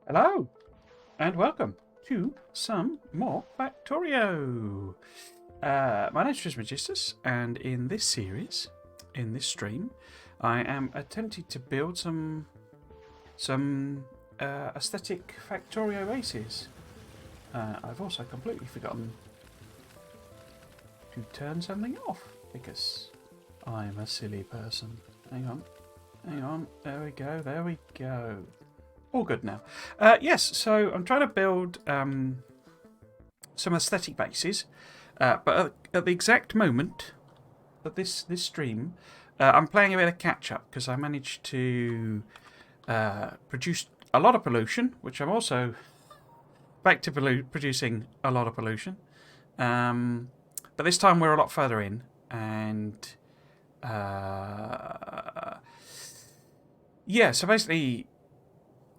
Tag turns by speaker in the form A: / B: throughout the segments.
A: Hello, and welcome to some more Factorio. My name is Trismegistus, and in this series, in this stream, I am attempting to build some aesthetic Factorio bases. I've also completely forgotten to turn something off because I'm a silly person. Hang on, there we go. All good now. Yes, so I'm trying to build some aesthetic bases, but at the exact moment of this stream, I'm playing a bit of catch up because I managed to produce a lot of pollution, which I'm also back to producing a lot of pollution. But this time we're a lot further in, and yeah, so basically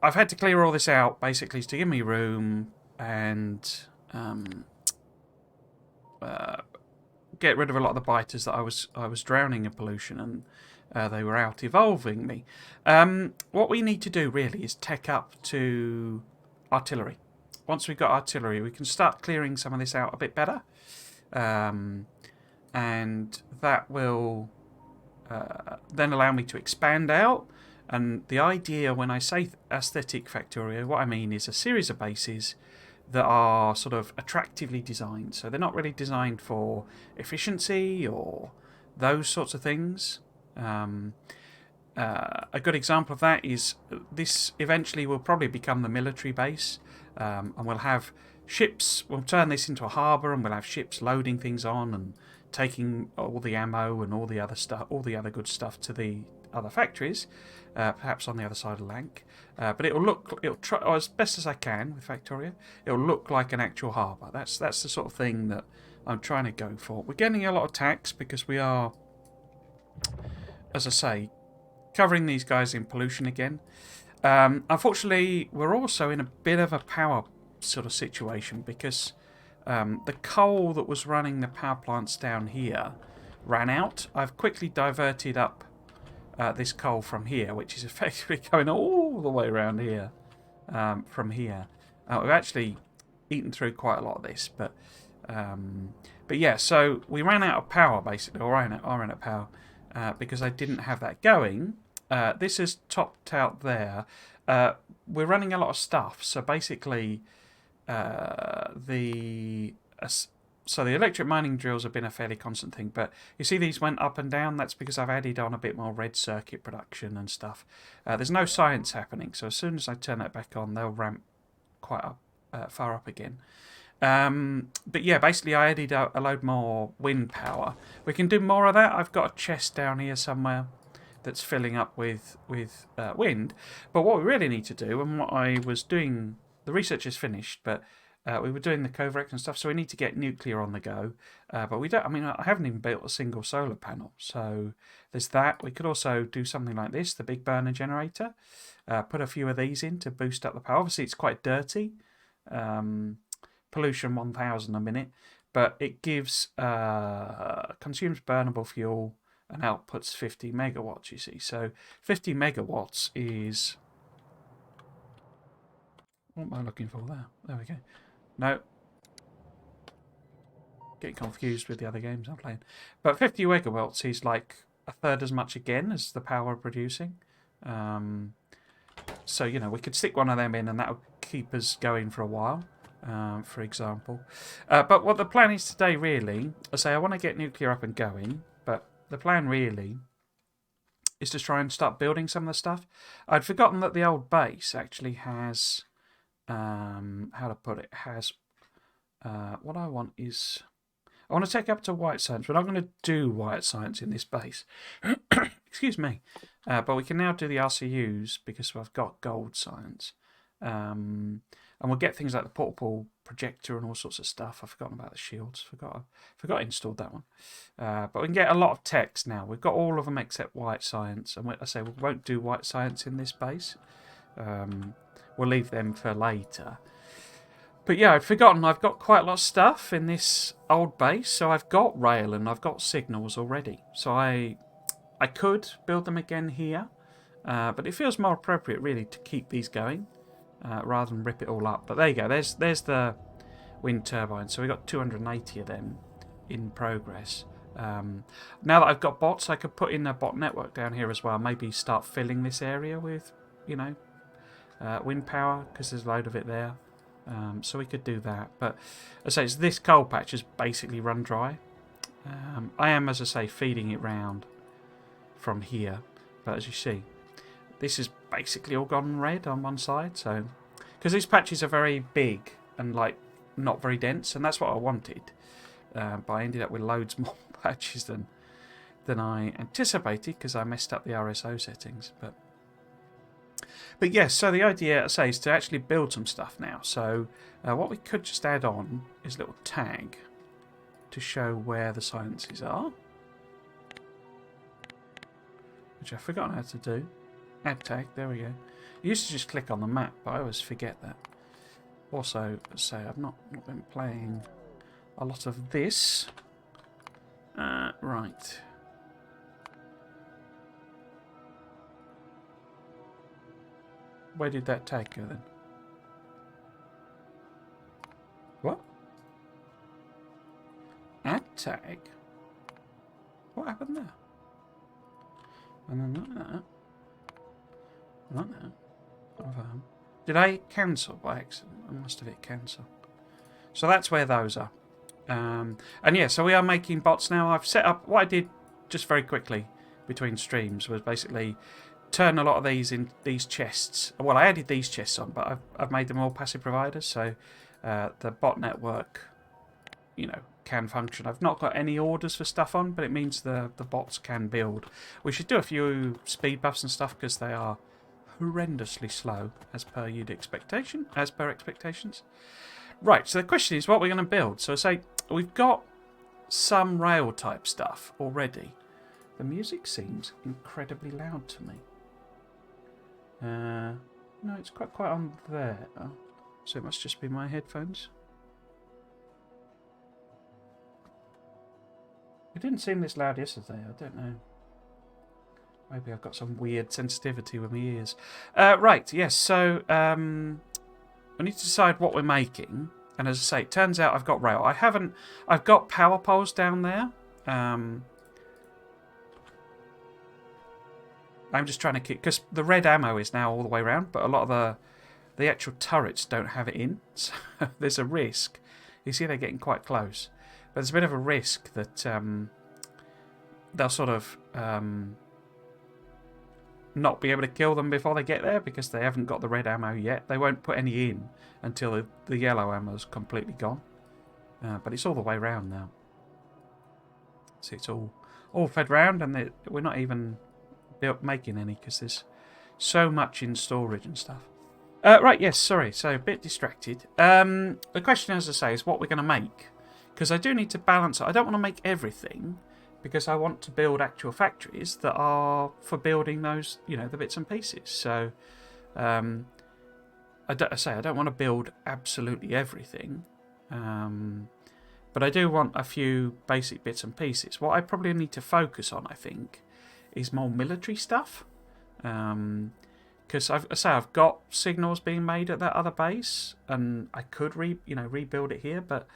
A: I've had to clear all this out, basically, to give me room and get rid of a lot of the biters that I was drowning in pollution, and they were out evolving me. What we need to do really is tech up to artillery. Once we've got artillery, we can start clearing some of this out a bit better, and that will then allow me to expand out. And the idea when I say aesthetic Factorio, what I mean is a series of bases that are sort of attractively designed. So they're not really designed for efficiency or those sorts of things. A good example of that is this eventually will probably become the military base, and we'll have ships. We'll turn this into a harbour, and we'll have ships loading things on and taking all the ammo and all the other stuff, all the other good stuff to the other factories, perhaps on the other side of Lank. But it'll try as best as I can with Factorio. It'll look like an actual harbour. That's the sort of thing that I'm trying to go for. We're getting a lot of tax because we are, as I say, covering these guys in pollution again. Unfortunately, we're also in a bit of a power sort of situation because the coal that was running the power plants down here ran out. I've quickly diverted up this coal from here, which is effectively going all the way around here from here. We've actually eaten through quite a lot of this, but yeah, so we ran out of power basically, or I ran out of power because I didn't have that going. This is topped out there. We're running a lot of stuff, so basically so the electric mining drills have been a fairly constant thing, but you see these went up and down. That's because I've added on a bit more red circuit production and stuff. There's no science happening, so as soon as I turn that back on, they'll ramp quite up, far up again. But yeah, basically I added a load more wind power. We can do more of that. I've got a chest down here somewhere that's filling up with wind. But what we really need to do, and what I was doing, the research is finished, but we were doing the Covarex and stuff, so we need to get nuclear on the go. But we don't. I mean, I haven't even built a single solar panel, so there's that. We could also do something like this, the big burner generator. Put a few of these in to boost up the power. Obviously, it's quite dirty. Pollution 1,000 a minute, but it gives consumes burnable fuel and outputs 50 megawatts. You see, so 50 megawatts is. What am I looking for there? There we go. No. Getting confused with the other games I'm playing. But 50 megawatts is like a third as much again as the power we're producing. So, you know, we could stick one of them in and that would keep us going for a while, for example. But what the plan is today, really, I say I want to get nuclear up and going, but the plan really is to try and start building some of the stuff. I'd forgotten that the old base actually has... how to put it, has what I want is I want to take up to white science. We're not going to do white science in this base. Excuse me. But we can now do the RCUs because I've got gold science. And we'll get things like the portable projector and all sorts of stuff. I've forgotten about the shields. Forgot I installed that one. But we can get a lot of techs now. We've got all of them except white science. And I say we won't do white science in this base. We'll leave them for later. But yeah, I'd forgotten I've got quite a lot of stuff in this old base. So I've got rail and I've got signals already. So I could build them again here. But it feels more appropriate really to keep these going. rather than rip it all up. But there you go. There's the wind turbine. So we've got 280 of them in progress. Now that I've got bots, I could put in a bot network down here as well. Maybe start filling this area with, you know, wind power, because there's a load of it there. So we could do that. But as I say, this coal patch has basically run dry. I am, as I say, feeding it round from here. But as you see, this is basically all gone red on one side. So, because these patches are very big and like not very dense, and that's what I wanted. But I ended up with loads more patches than I anticipated because I messed up the RSO settings. But yes, so the idea, I say, is to actually build some stuff now. So what we could just add on is a little tag to show where the silences are, which I've forgotten how to do. Add tag, there we go. I used to just click on the map, but I always forget that. Also, say I've not been playing a lot of this. Right. Where did that tag go then? What? Add tag? What happened there? And then like that. Like that. Confirm. Did I cancel by accident? I must have hit cancel. So that's where those are. And yeah, so we are making bots now. I've set up, what I did just very quickly between streams was basically turn a lot of these in these chests. Well, I added these chests on, but I've made them all passive providers. So the bot network, you know, can function. I've not got any orders for stuff on, but it means the bots can build. We should do a few speed buffs and stuff because they are horrendously slow as per expectations. Right, so the question is what we're going to build. So say we've got some rail type stuff already. The music seems incredibly loud to me. No, it's quite on there. So it must just be my headphones. It didn't seem this loud yesterday. I don't know. Maybe I've got some weird sensitivity with my ears. Right, yes. So we need to decide what we're making. And as I say, it turns out I've got rail. I've got power poles down there. I'm just trying to keep, because the red ammo is now all the way around, but a lot of the actual turrets don't have it in. So there's a risk. You see they're getting quite close. But there's a bit of a risk that they'll sort of not be able to kill them before they get there because they haven't got the red ammo yet. They won't put any in until the yellow ammo's completely gone. But it's all the way around now. See, it's all fed round, and we're not even making any because there's so much in storage and stuff. Right, yes, sorry, so a bit distracted. The question, as I say, is what we're going to make. Because I do need to balance it. I don't want to make everything because I want to build actual factories that are for building those, you know, the bits and pieces. So I don't want to build absolutely everything. But I do want a few basic bits and pieces. What I probably need to focus on, I think, is more military stuff. Because I've got signals being made at that other base, and I could rebuild it here, but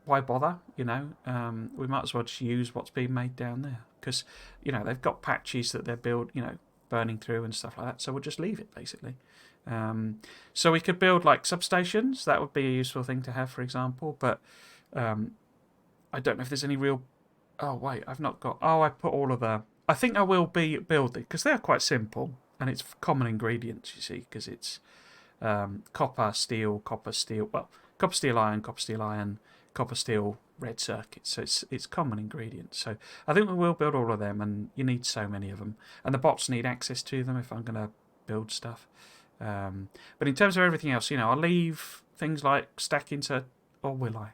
A: why bother? You know, we might as well just use what's being made down there because you know they've got patches that they're burning through and stuff like that. So we'll just leave it basically. So we could build like substations. That would be a useful thing to have, for example. But I don't know if there's any real. Oh wait, I've not got. Oh, I put all of the. I think I will build it because they're quite simple and it's common ingredients. You see, because it's copper, steel, well, copper, steel, iron, copper, steel, red circuits. So it's common ingredients. So I think we will build all of them, and you need so many of them. And the bots need access to them if I'm going to build stuff. But in terms of everything else, you know, I'll leave things like stack insert, or will I?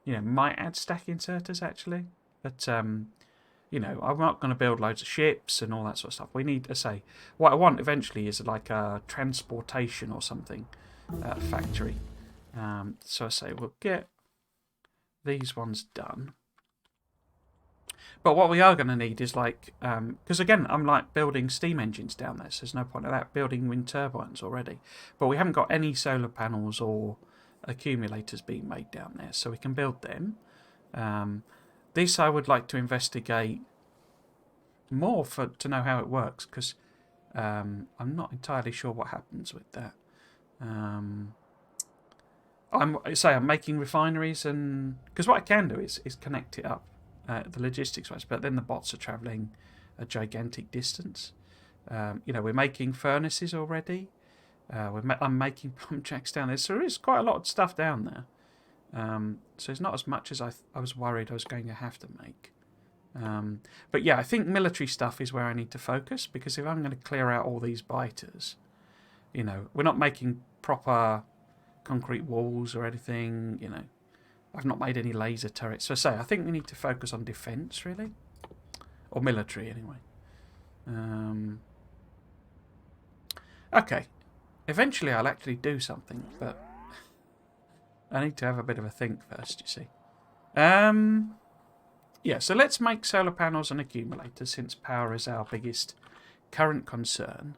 A: You know, might add stack inserters actually. But, you know, I'm not going to build loads of ships and all that sort of stuff. We need to say, what I want eventually is like a transportation or something factory. So I say we'll get these ones done. But what we are going to need is like, because again, I'm like building steam engines down there, so there's no point in that, building wind turbines already. But we haven't got any solar panels or accumulators being made down there, so we can build them. This I would like to investigate more to know how it works, because I'm not entirely sure what happens with that. I'm making refineries, and because what I can do is connect it up, the logistics wise, but then the bots are travelling a gigantic distance. We're making furnaces already. I'm making pump jacks down there, so there is quite a lot of stuff down there. So it's not as much as I was worried I was going to have to make. But yeah, I think military stuff is where I need to focus, because if I'm going to clear out all these biters, we're not making proper concrete walls or anything, I've not made any laser turrets. So I think we need to focus on defence, really. Or military, anyway. Okay. Eventually I'll actually do something, but I need to have a bit of a think first, you see. Yeah, so let's make solar panels and accumulators, since power is our biggest current concern.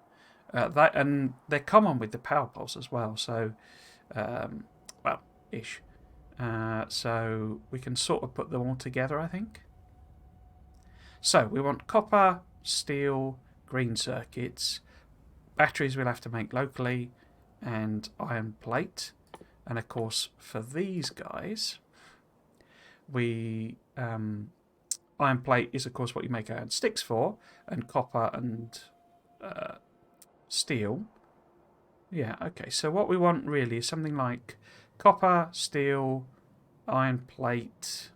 A: And they're common with the power poles as well, so, ish. So we can sort of put them all together, I think. So we want copper, steel, green circuits. Batteries we'll have to make locally, and iron plate. And of course, for these guys, iron plate is of course what you make iron sticks for, and copper and steel. Yeah, okay, so what we want really is something like copper, steel, iron plate.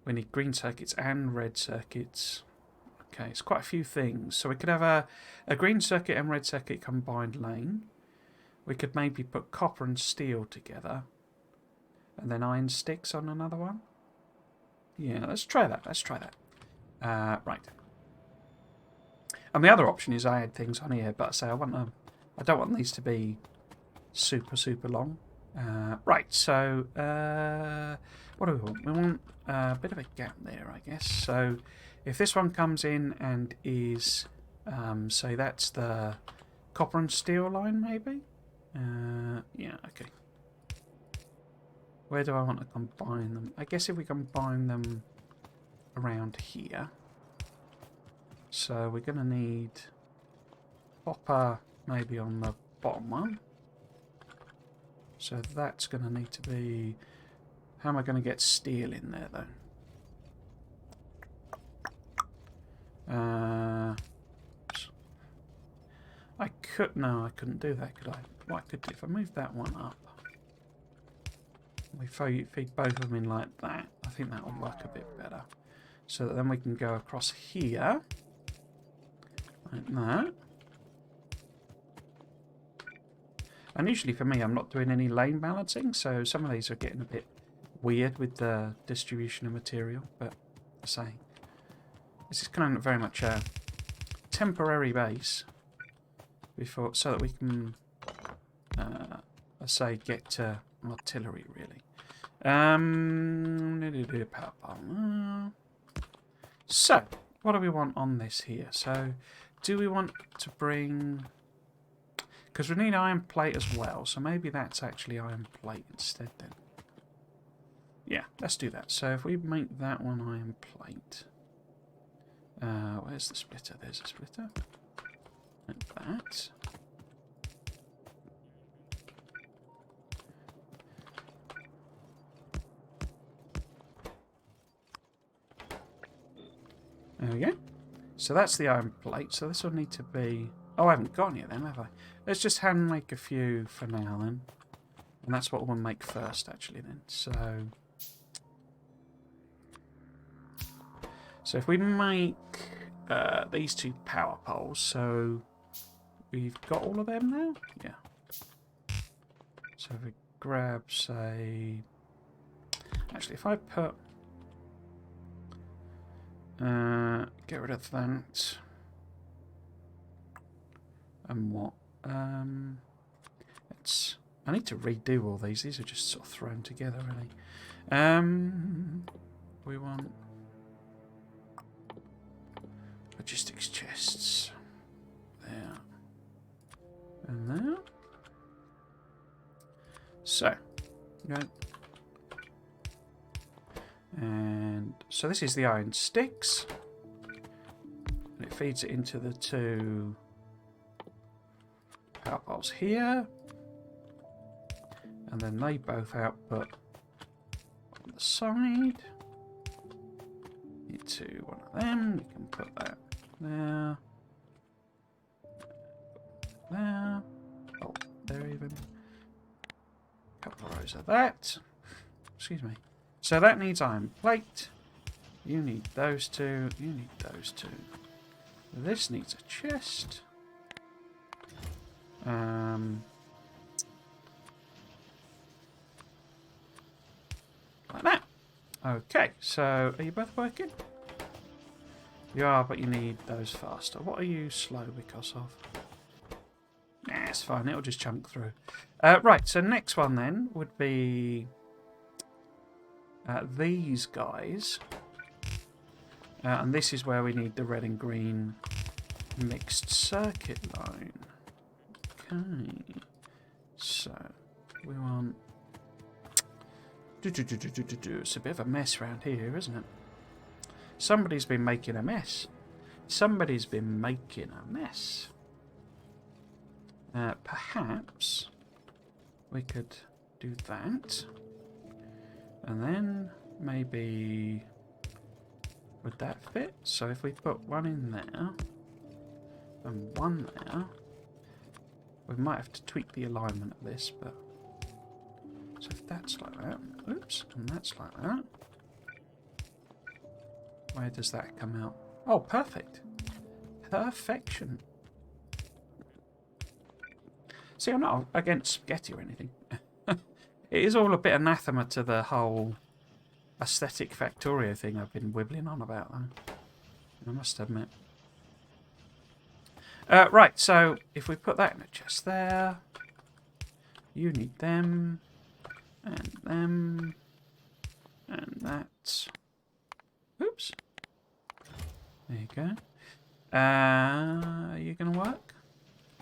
A: We need green circuits and red circuits. Okay, it's quite a few things. So we could have a green circuit and red circuit combined lane. We could maybe put copper and steel together, and then iron sticks on another one. Yeah, let's try that. Right. And the other option is I add things on here, but I don't want these to be super, super long. Right, so what do we want? We want a bit of a gap there, I guess. So if this one comes in and is, say that's the copper and steel line, maybe? Yeah, okay. Where do I want to combine them? I guess if we combine them around here. So we're going to need copper maybe on the bottom one. So that's going to need to be... How am I going to get steel in there, though? No, I couldn't do that, could I? What I could do, if I move that one up, we feed both of them in like that, I think that will work a bit better. So that then we can go across here, like that. And usually for me, I'm not doing any lane balancing, so some of these are getting a bit weird with the distribution of material, but I say, this is kind of very much a temporary base before, so that we can, I say, get to artillery, really. Power pole. So, what do we want on this here? So, do we want to bring... Because we need iron plate as well, so maybe that's actually iron plate instead then. Yeah, let's do that. So if we make that one iron plate... where's the splitter? There's a splitter. Like that. There we go. So that's the iron plate, so this will need to be... Oh, I haven't got any of them, have I? Let's just hand make a few for now, then. And that's what we'll make first, actually, then. So if we make these two power poles, so we've got all of them now? Yeah. So if we grab, say... Actually, if I put... get rid of that... And what? I need to redo all these. These are just sort of thrown together, really. We want Logistics chests. There. And there. So, okay. And so this is the iron sticks. And it feeds it into the 2 power poles here. And then they both output on the side. Into one of them. You can put that there. There. Oh, there even. A couple of rows of that. Excuse me. So that needs iron plate. You need those 2. You need those 2. This needs a chest. Like that. Okay, so are you both working? You are, but you need those faster. What are you slow because of? Nah, it's fine. It'll just chunk through. Right, so next one then would be these guys. And this is where we need the red and green mixed circuit line. Okay. So, we want... It's a bit of a mess around here, isn't it? Somebody's been making a mess. Somebody's been making a mess. Perhaps we could do that. And then maybe... Would that fit? So if we put one in there and one there, we might have to tweak the alignment of this, but... So if that's like that, oops, and that's like that, where does that come out? Oh, perfect. Perfection. See, I'm not against spaghetti or anything. It is all a bit anathema to the whole aesthetic Factorio thing I've been wibbling on about, though. I must admit. Right, so if we put that in a chest there, you need them, and that. Oops. There you go. Are you going to work?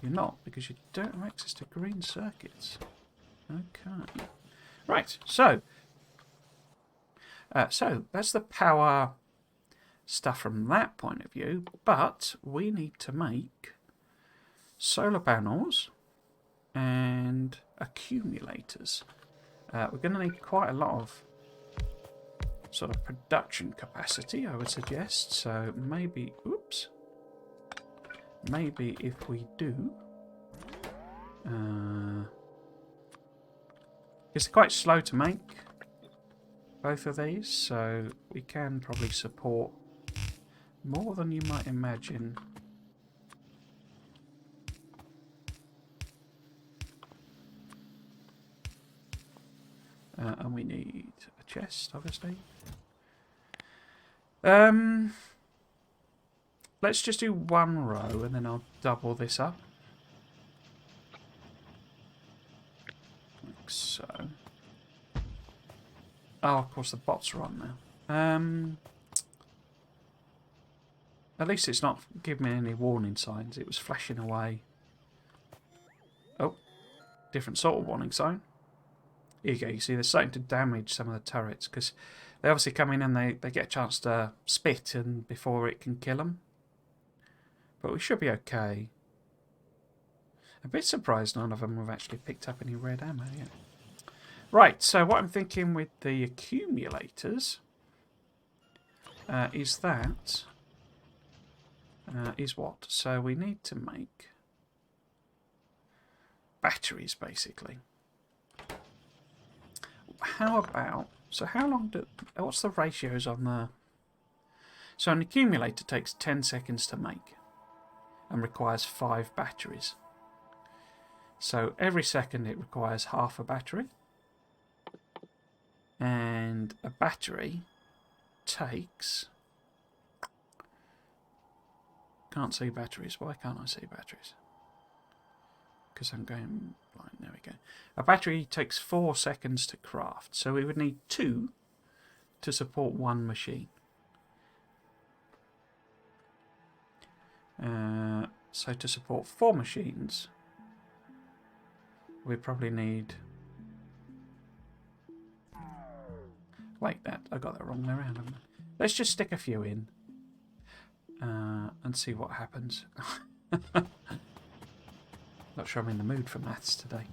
A: You're not, because you don't have access to green circuits. Okay. Right, so that's the power stuff from that point of view, but we need to make solar panels and accumulators. We're going to need quite a lot of sort of production capacity, I would suggest. So maybe, oops, maybe if we do, it's quite slow to make, both of these, so we can probably support more than you might imagine. And we need a chest, obviously. Let's just do one row and then I'll double this up. Like so. Oh, of course the bots are on now. At least it's not giving me any warning signs. It was flashing away. Oh, different sort of warning sign. Here you go. You see they're starting to damage some of the turrets because they obviously come in and they get a chance to spit and before it can kill them. But we should be okay. A bit surprised none of them have actually picked up any red ammo yet. Right, so what I'm thinking with the accumulators is that... is what? So we need to make batteries, basically. How about... So how long do... What's the ratios on the... So an accumulator takes 10 seconds to make and requires 5 batteries. So every second it requires half a battery. And a battery takes... Can't see batteries. Why can't I see batteries? Because I'm going blind. There we go. A battery takes 4 seconds to craft. So we would need 2 to support one machine. So to support 4 machines, we probably need... Wait, I got that wrong way around, haven't I? Let's just stick a few in and see what happens. Not sure I'm in the mood for maths today.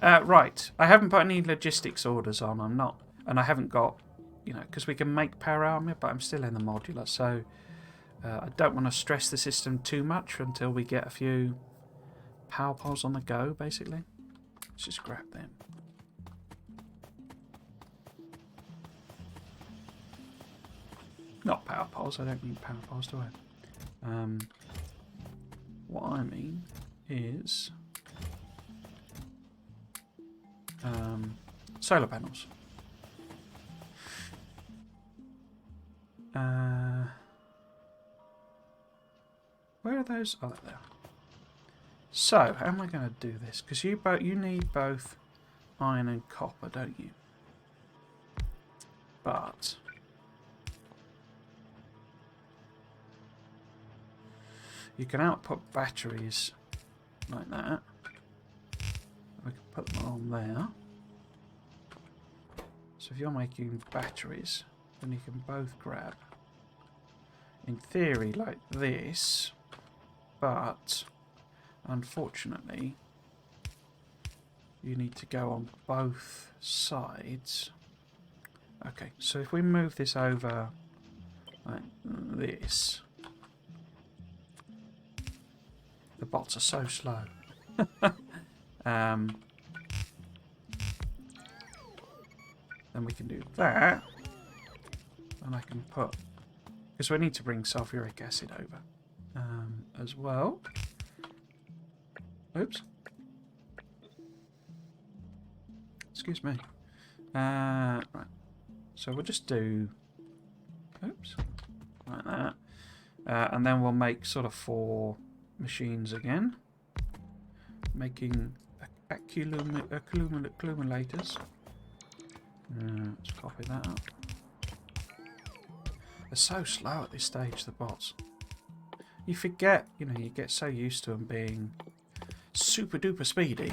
A: Right, I haven't put any logistics orders on. I'm not, and I haven't got, you know, because we can make power armor, but I'm still in the modular, so I don't want to stress the system too much until we get a few power poles on the go, basically. Let's just grab them. Not power poles, I don't mean power poles, do I? What I mean is solar panels. Where are those? Oh, there. So, how am I going to do this? Because you need both iron and copper, don't you? But you can output batteries like that. We can put them on there. So if you're making batteries, then you can both grab, in theory, like this. But unfortunately, you need to go on both sides. Okay, so if we move this over like this, the bots are so slow. Then we can do that, and I can put, because we need to bring sulfuric acid over as well. Oops. Excuse me. Right. So we'll just do, oops, like that, and then we'll make sort of 4 machines again, making accumulators. Let's copy that up. They're so slow at this stage, the bots. You forget, you know, you get so used to them being super duper speedy,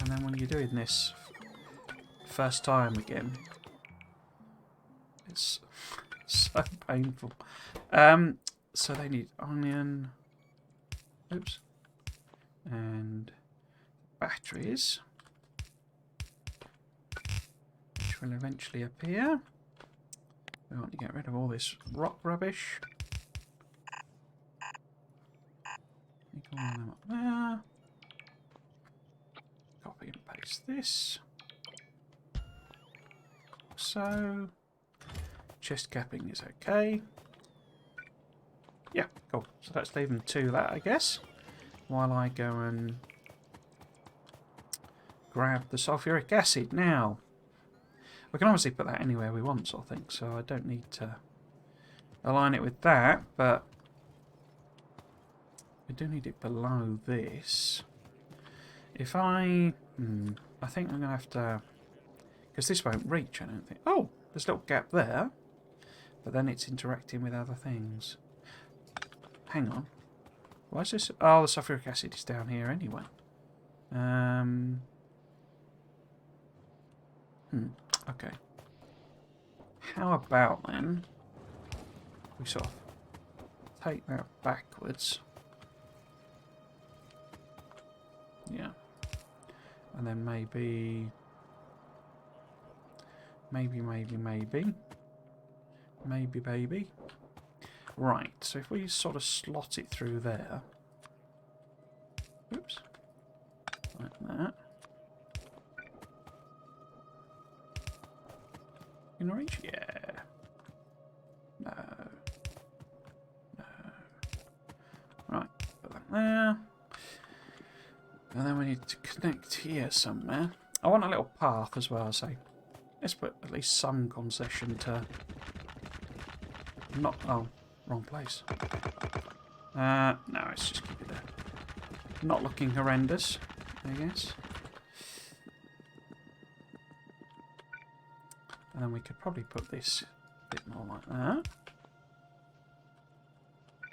A: and then when you're doing this first time again, it's so painful. So they need iron, oops, and batteries, which will eventually appear. We want to get rid of all this rock rubbish. All of them up there. Copy and paste this. So, chest capping is okay. Yeah, cool. So let's leave them to that, I guess, while I go and grab the sulfuric acid. Now, we can obviously put that anywhere we want, sort of thing, so I don't need to align it with that, but we do need it below this. If I think I'm going to have to, because this won't reach, I don't think. Oh, there's a little gap there, but then it's interacting with other things. Hang on. Why is this? Oh, the sulfuric acid is down here anyway. Okay. How about then we sort of take that backwards. Yeah. And then maybe. Right, so if we sort of slot it through there. Oops. Like that. In reach? Yeah. No. No. Right, put that there. And then we need to connect here somewhere. I want a little path as well, so let's put at least some concession to not... Oh, wrong place. No, let's just keep it there. Not looking horrendous, I guess. And then we could probably put this a bit more like that.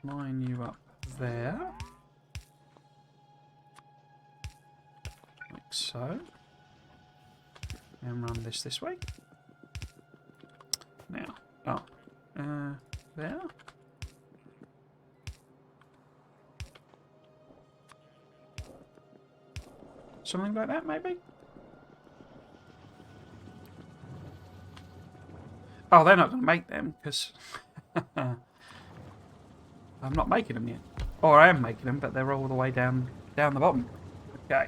A: Line you up there. Like so. And run this way. Now, there. Something like that, maybe? Oh, they're not going to make them, because I'm not making them yet. Or I am making them, but they're all the way down the bottom. Okay.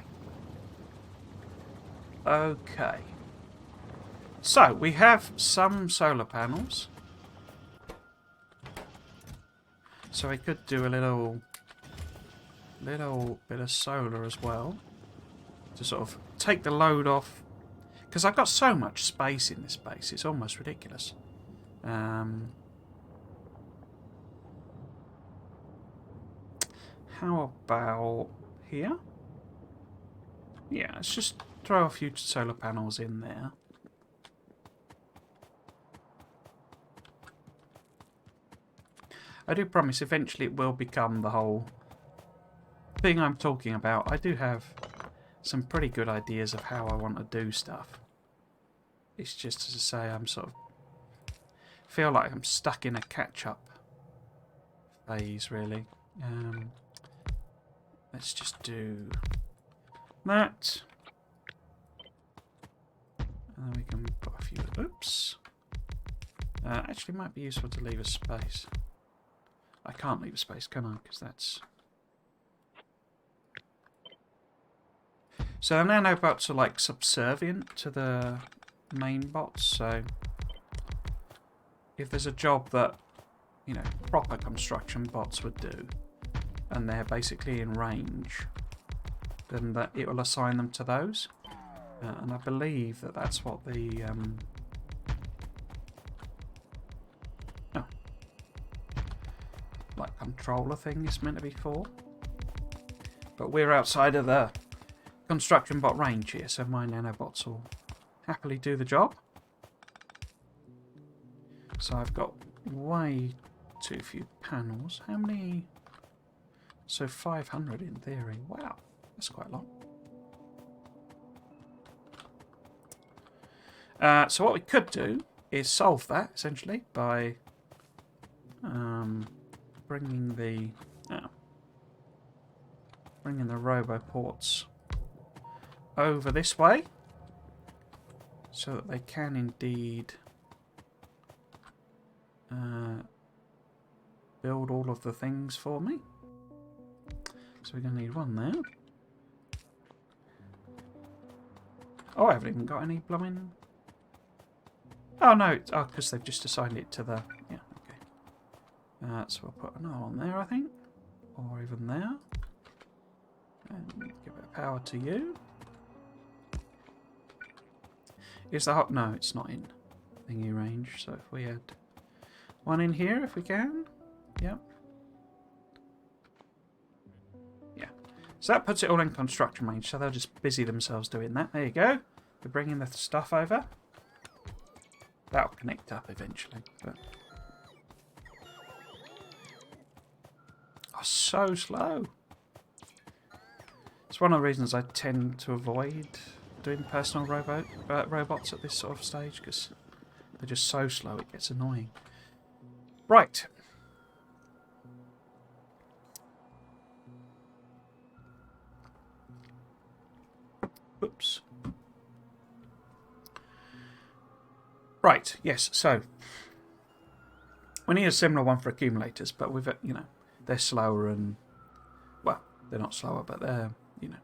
A: Okay. So, we have some solar panels. So we could do a little bit of solar as well. To sort of take the load off. Because I've got so much space in this base, it's almost ridiculous. How about here? Yeah, let's just throw a few solar panels in there. I do promise eventually it will become the whole thing I'm talking about. I do have some pretty good ideas of how I want to do stuff. It's just, as I say, I'm sort of feel like I'm stuck in a catch-up phase, really. Let's just do that. And then we can put a few... Oops. Actually, it might be useful to leave a space. I can't leave a space, can I? Because that's... So the nanobots are like subservient to the main bots, so if there's a job that, you know, proper construction bots would do, and they're basically in range, then that it will assign them to those. And I believe that that's what the like controller thing is meant to be for. But we're outside of the construction bot range here, so my nanobots will happily do the job. So I've got way too few panels. How many? So 500 in theory. Wow, that's quite a lot. So what we could do is solve that essentially by bringing the roboports over this way, so that they can indeed build all of the things for me. So we're going to need one there. Oh, I haven't even got any blooming... Oh no, because they've just assigned it to the... Yeah, okay. So we'll put another one there, I think. Or even there. And give it power to you. Is the hot? No, it's not in thingy range. So if we had one in here, if we can. Yep. Yeah. So that puts it all in construction range. So they'll just busy themselves doing that. There you go. We're bringing the stuff over. That'll connect up eventually. But oh, so slow. It's one of the reasons I tend to avoid doing personal robots at this sort of stage, because they're just so slow it gets annoying. Right. Oops. Right, yes, so we need a similar one for accumulators, but with, you know, they're slower and, well, they're not slower, but they're, you know,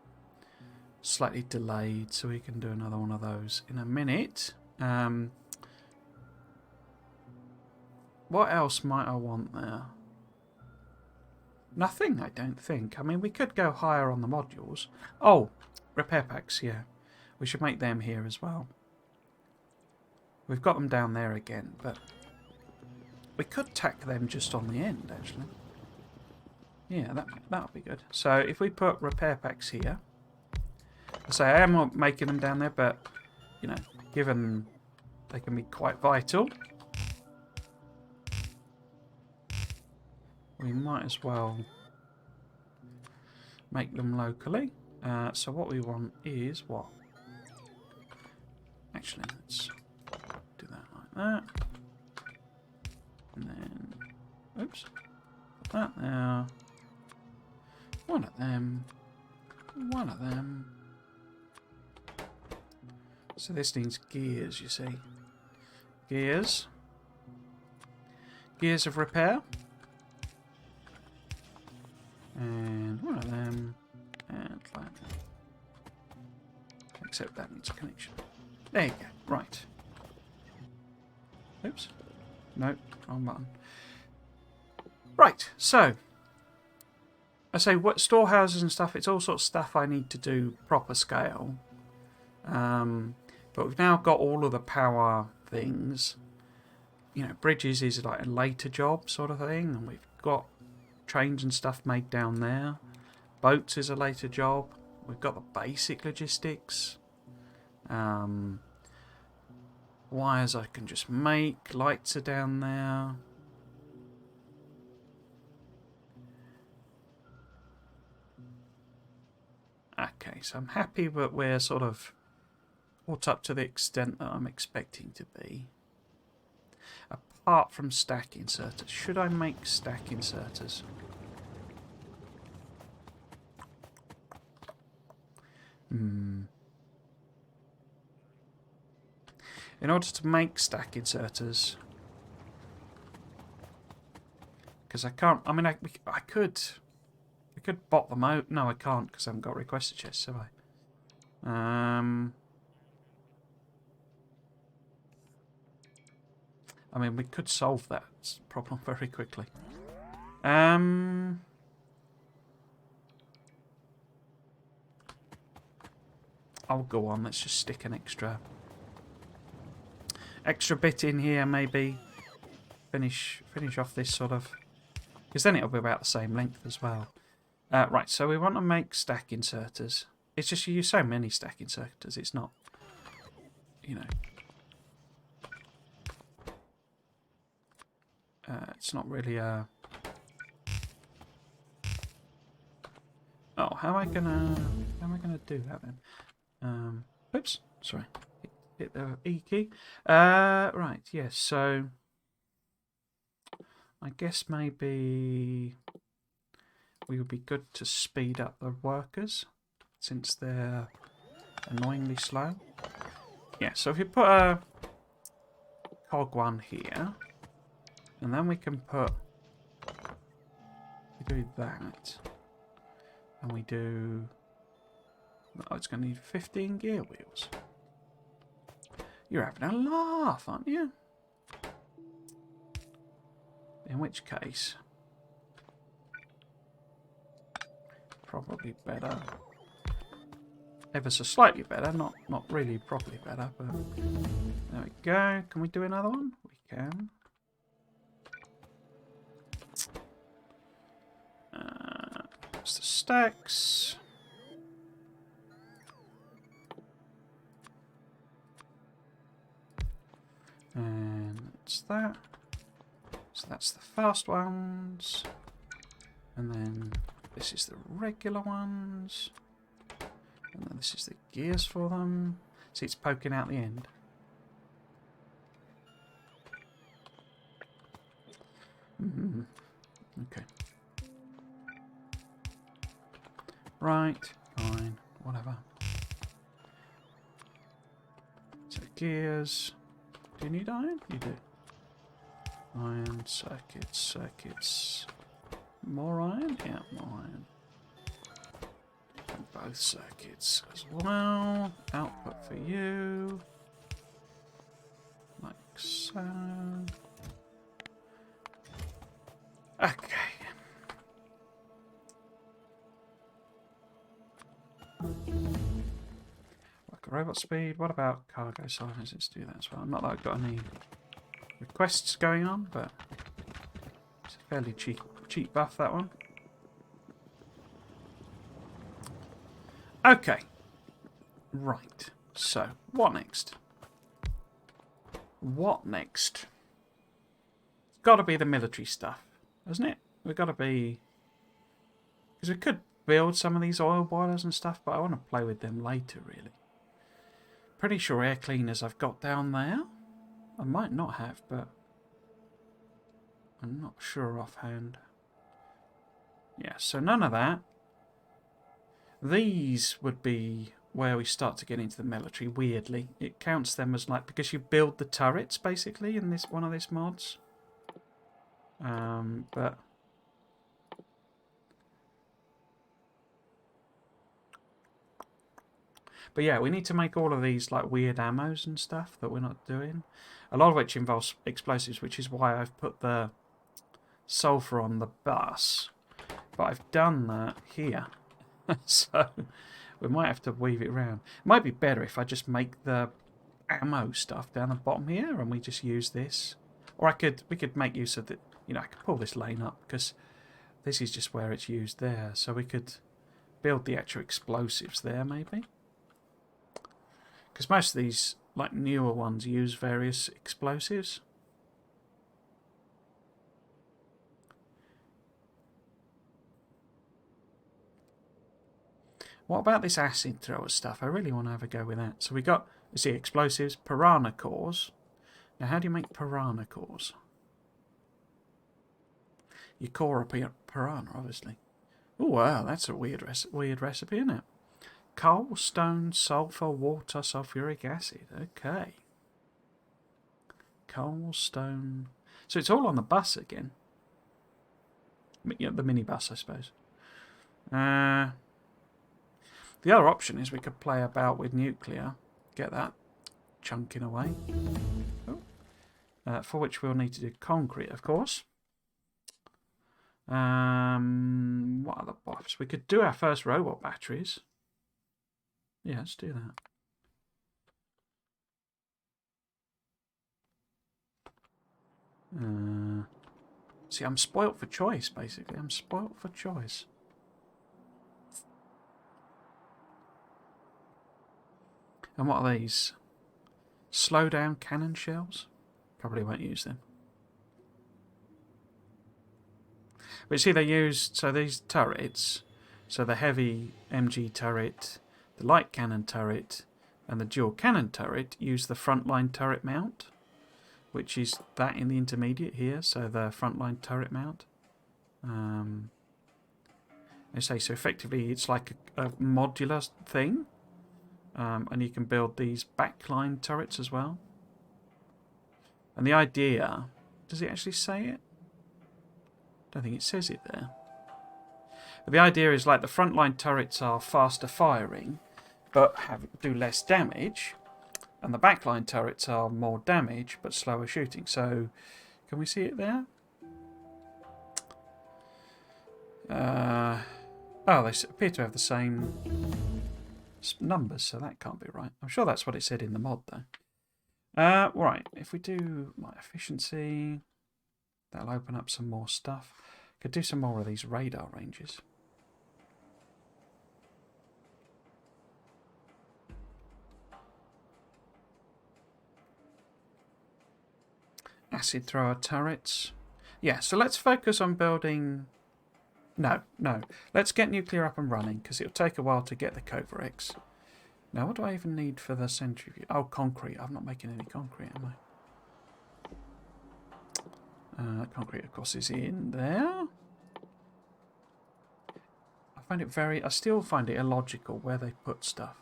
A: slightly delayed, so we can do another one of those in a minute. What else might I want there? Nothing, I don't think. I mean, we could go higher on the modules. Oh, repair packs, yeah. We should make them here as well. We've got them down there again, but we could tack them just on the end, actually. Yeah, that'll be good. So if we put repair packs here, I say I am making them down there, but, you know, given they can be quite vital, we might as well make them locally. So what we want is what? Actually, let's do that like that. And then, oops, put that there. One of them. One of them. So this needs gears, you see. Gears. Gears of repair. And one of them. And like that. Except that needs a connection. There you go. Right. Oops. No, wrong button. Right, so. I say what storehouses and stuff, it's all sorts of stuff I need to do proper scale. But we've now got all of the power things. You know, bridges is like a later job sort of thing, and we've got trains and stuff made down there. Boats is a later job. We've got the basic logistics. Wires I can just make. Lights are down there. Okay, so I'm happy that we're sort of caught up to the extent that I'm expecting to be. Apart from stack inserters. Should I make stack inserters? In order to make stack inserters, because I can't. I mean, I could bot them out. No, I can't because I haven't got requested chests, have I? I mean, we could solve that problem very quickly. I'll go on. Let's just stick an extra bit in here, maybe. Finish off this sort of, because then it'll be about the same length as well. Right, so we want to make stack inserters. It's just you use so many stack inserters. It's not, you know. It's not really a. Oh, how am I gonna do that then? Oops, sorry. Hit the E key. Right, yes. So I guess maybe we would be good to speed up the workers since they're annoyingly slow. Yeah. So if you put a cog one here. And then we can put, we do that, and we do, oh, it's going to need 15 gear wheels. You're having a laugh, aren't you? In which case, probably better, ever so slightly better, not really properly better, but there we go. Can we do another one? We can. The stacks. And it's that. So that's the fast ones. And then this is the regular ones. And then this is the gears for them. See, it's poking out the end. Okay. Right, fine, whatever. So gears. Do you need iron? You do. Iron, circuits. More iron? Yeah, more iron. And both circuits as well. Output for you. Like so. Okay. Like a robot speed. What about cargo size? Let's do that as well. Not that I've got any requests going on, but it's a fairly cheap buff, that one. Okay. Right. So, what next? What next? It's got to be the military stuff, hasn't it? We've got to be... Because we could build some of these oil boilers and stuff, but I want to play with them later, really. Pretty sure air cleaners I've got down there. I might not have, but I'm not sure offhand. Yeah, so none of that. These would be where we start to get into the military, weirdly. It counts them as like, because you build the turrets, basically, in this one of these mods. But yeah, we need to make all of these like weird ammos and stuff that we're not doing. A lot of which involves explosives, which is why I've put the sulfur on the bus. But I've done that here. So we might have to weave it around. It might be better if I just make the ammo stuff down the bottom here and we just use this. Or we could make use of the, you know, I could pull this lane up because this is just where it's used there. So we could build the actual explosives there maybe. Because most of these like newer ones use various explosives. What about this acid thrower stuff? I really want to have a go with that. So we got, you see, explosives, piranha cores. Now, how do you make piranha cores? You core a piranha, obviously. Oh, wow, that's a weird recipe, isn't it? Coal, stone, sulfur, water, sulfuric acid. Okay. Coal, stone. So it's all on the bus again. You know, the minibus, I suppose. The other option is we could play about with nuclear, get that chunking away, for which we'll need to do concrete, of course. What other buffs? We could do our first robot batteries. Yeah, let's do that. See, I'm spoilt for choice, basically. I'm spoilt for choice. And what are these? Slow down cannon shells? Probably won't use them. But see, they use, so these turrets, so the heavy MG turret, the light cannon turret, and the dual cannon turret use the frontline turret mount, which is that in the intermediate here, so the frontline turret mount. I say, so effectively it's like a modular thing. And you can build these backline turrets as well. And the idea, does it actually say it? I don't think it says it there. But the idea is like the frontline turrets are faster firing, but do less damage. And the backline turrets are more damage, but slower shooting. So, can we see it there? Oh, they appear to have the same numbers, so that can't be right. I'm sure that's what it said in the mod, though. Right, if we do my efficiency, that'll open up some more stuff. Could do some more of these radar ranges. Acid thrower turrets. Yeah, so let's focus on building... No. Let's get nuclear up and running, because it'll take a while to get the Covarex. Now, what do I even need for the centrifuge? Oh, concrete. I'm not making any concrete, am I? Concrete, of course, is in there. I still find it illogical where they put stuff.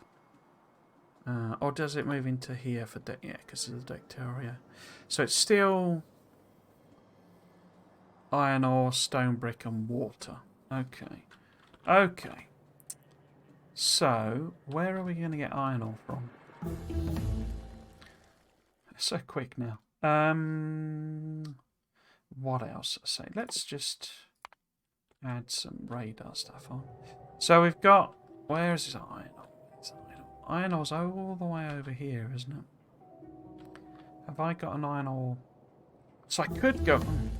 A: Or does it move into here for yeah, because of the Factorio. So it's still iron ore, stone brick, and water. Okay. So, where are we going to get iron ore from? So quick now. What else? So let's just add some radar stuff on. So we've got... Where is this iron ore? Iron ore's all the way over here, isn't it? Have I got an iron ore? So I could go...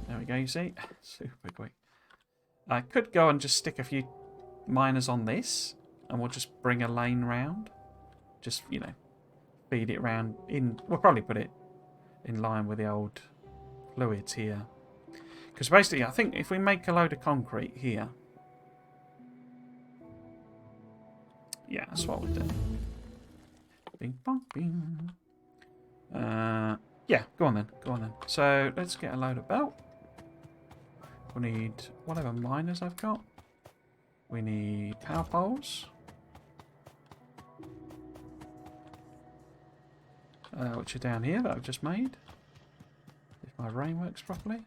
A: there we go, you see? Super quick. I could go and just stick a few miners on this, and we'll just bring a lane round. Just, you know, feed it round in... We'll probably put it in line with the old fluids here. Because basically, I think if we make a load of concrete here, Yeah, that's what we'll do. Bing, bong, bing. Yeah, go on then. Go on then. So let's get a load of belt. We need whatever miners I've got. We need power poles. Which are down here that I've just made. If my rain works properly.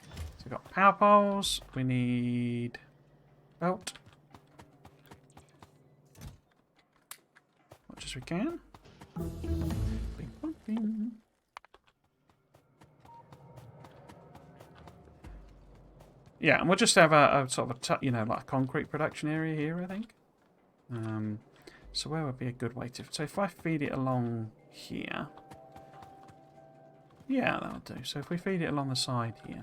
A: So we've got power poles. We need belt. Much as we can. Bing, bong, bing. Yeah, and we'll just have a sort of a like a concrete production area here, I think. So where would be a good way to... So if I feed it along here... Yeah, that'll do. So if we feed it along the side here...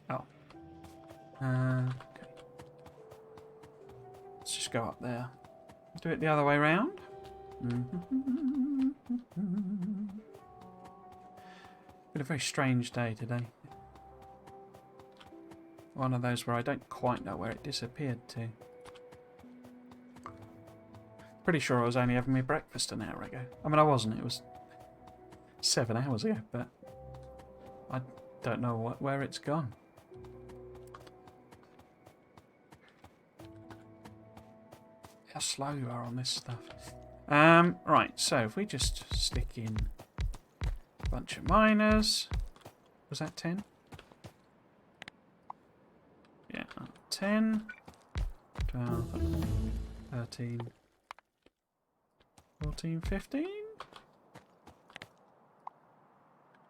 A: Oh. Okay. Let's just go up there. Do it the other way around. Been a very strange day today. One of those where I don't quite know where it disappeared to. Pretty sure I was only having my breakfast an hour ago. I mean, I wasn't. It was 7 hours ago, but I don't know where it's gone. How slow you are on this stuff. Right, so if we just stick in a bunch of miners. Was that 10? Yeah, 10, 12, 13, 14, 15?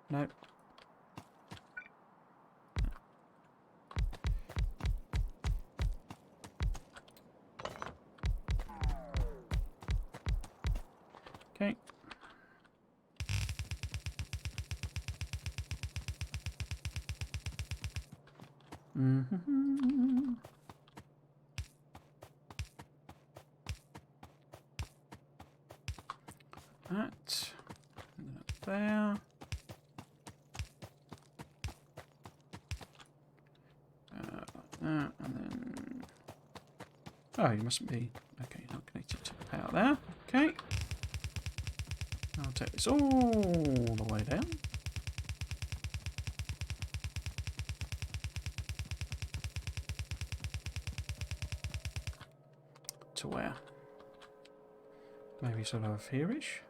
A: Nope. Okay. That. There. And then... Oh, you mustn't be... Okay, not connected to the power there. Okay. I'll take this all the way down. To where? Maybe sort of here-ish.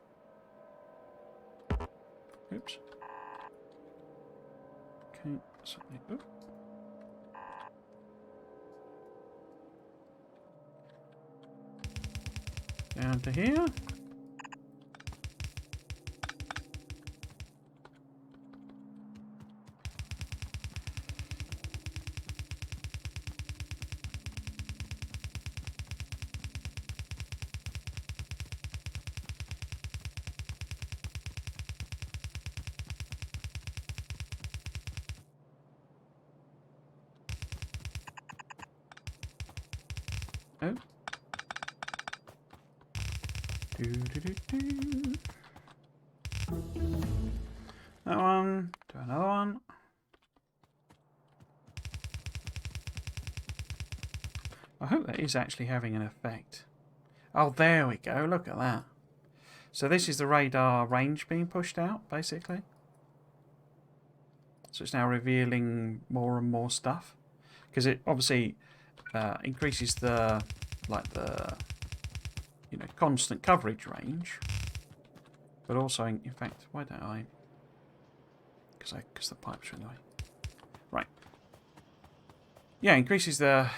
A: Oops. Okay, something. Oh. Down to here. Oh. That one. Do another one. I hope that is actually having an effect. Oh, there we go. Look at that. So this is the radar range being pushed out, basically. So it's now revealing more and more stuff. Because it obviously increases the, constant coverage range. But also, in fact, why don't I? Because the pipes are in the way. Right. Yeah, increases the,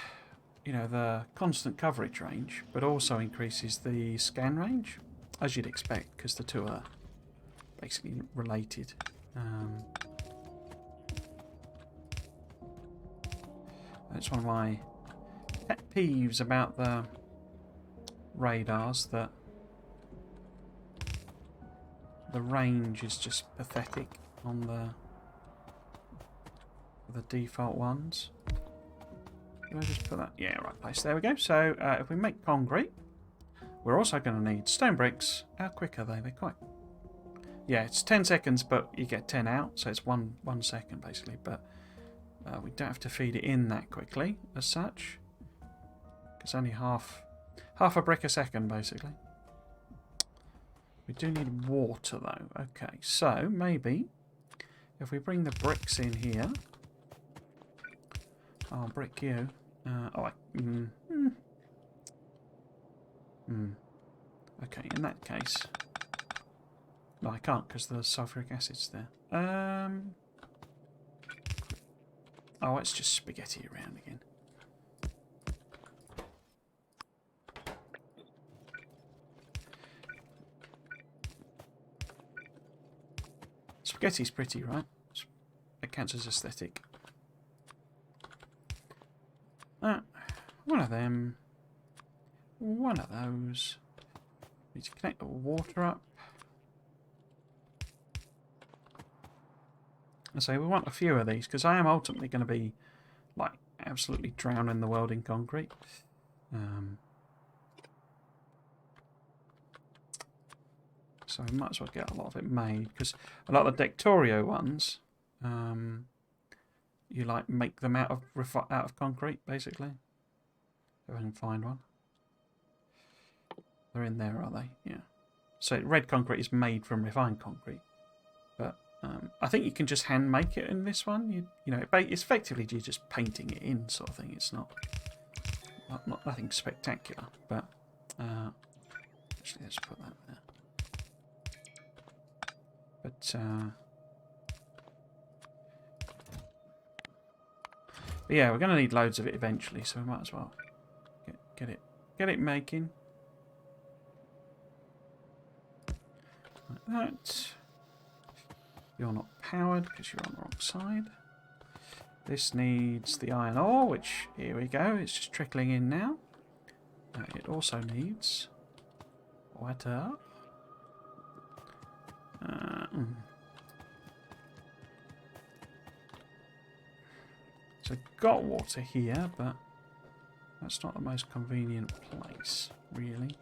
A: the constant coverage range, but also increases the scan range, as you'd expect, because the two are basically related. It's one of my pet peeves about the radars, that the range is just pathetic on the default ones. Can I just put that? Yeah, right place. There we go. So if we make concrete, we're also going to need stone bricks. How quick are they? They're Yeah, it's 10 seconds, but you get 10 out, so it's 1 second basically. But we don't have to feed it in that quickly as such. It's only half a brick a second basically. We do need water though. Okay, so maybe if we bring the bricks in here, I'll brick you. Okay, in that case, no, I can't because the sulfuric acid's there. Oh, it's just spaghetti around again. Spaghetti's pretty, right? It counts as aesthetic. One of them. One of those. Need to connect the water up. And so we want a few of these because I am ultimately going to be like absolutely drowning the world in concrete. So we might as well get a lot of it made because a lot of the Factorio ones, you like make them out of concrete basically. If I can find one. They're in there, are they? Yeah. So red concrete is made from refined concrete, but I think you can just hand make it in this one. You know, it's effectively you're just painting it in, sort of thing. It's not nothing spectacular, but actually let's put that there. But yeah, we're going to need loads of it eventually, so we might as well get it making. Like that. You're not powered because you're on the wrong side. This needs the iron ore, which, here we go, it's just trickling in now. It also needs water. So got water here, but that's not the most convenient place, really.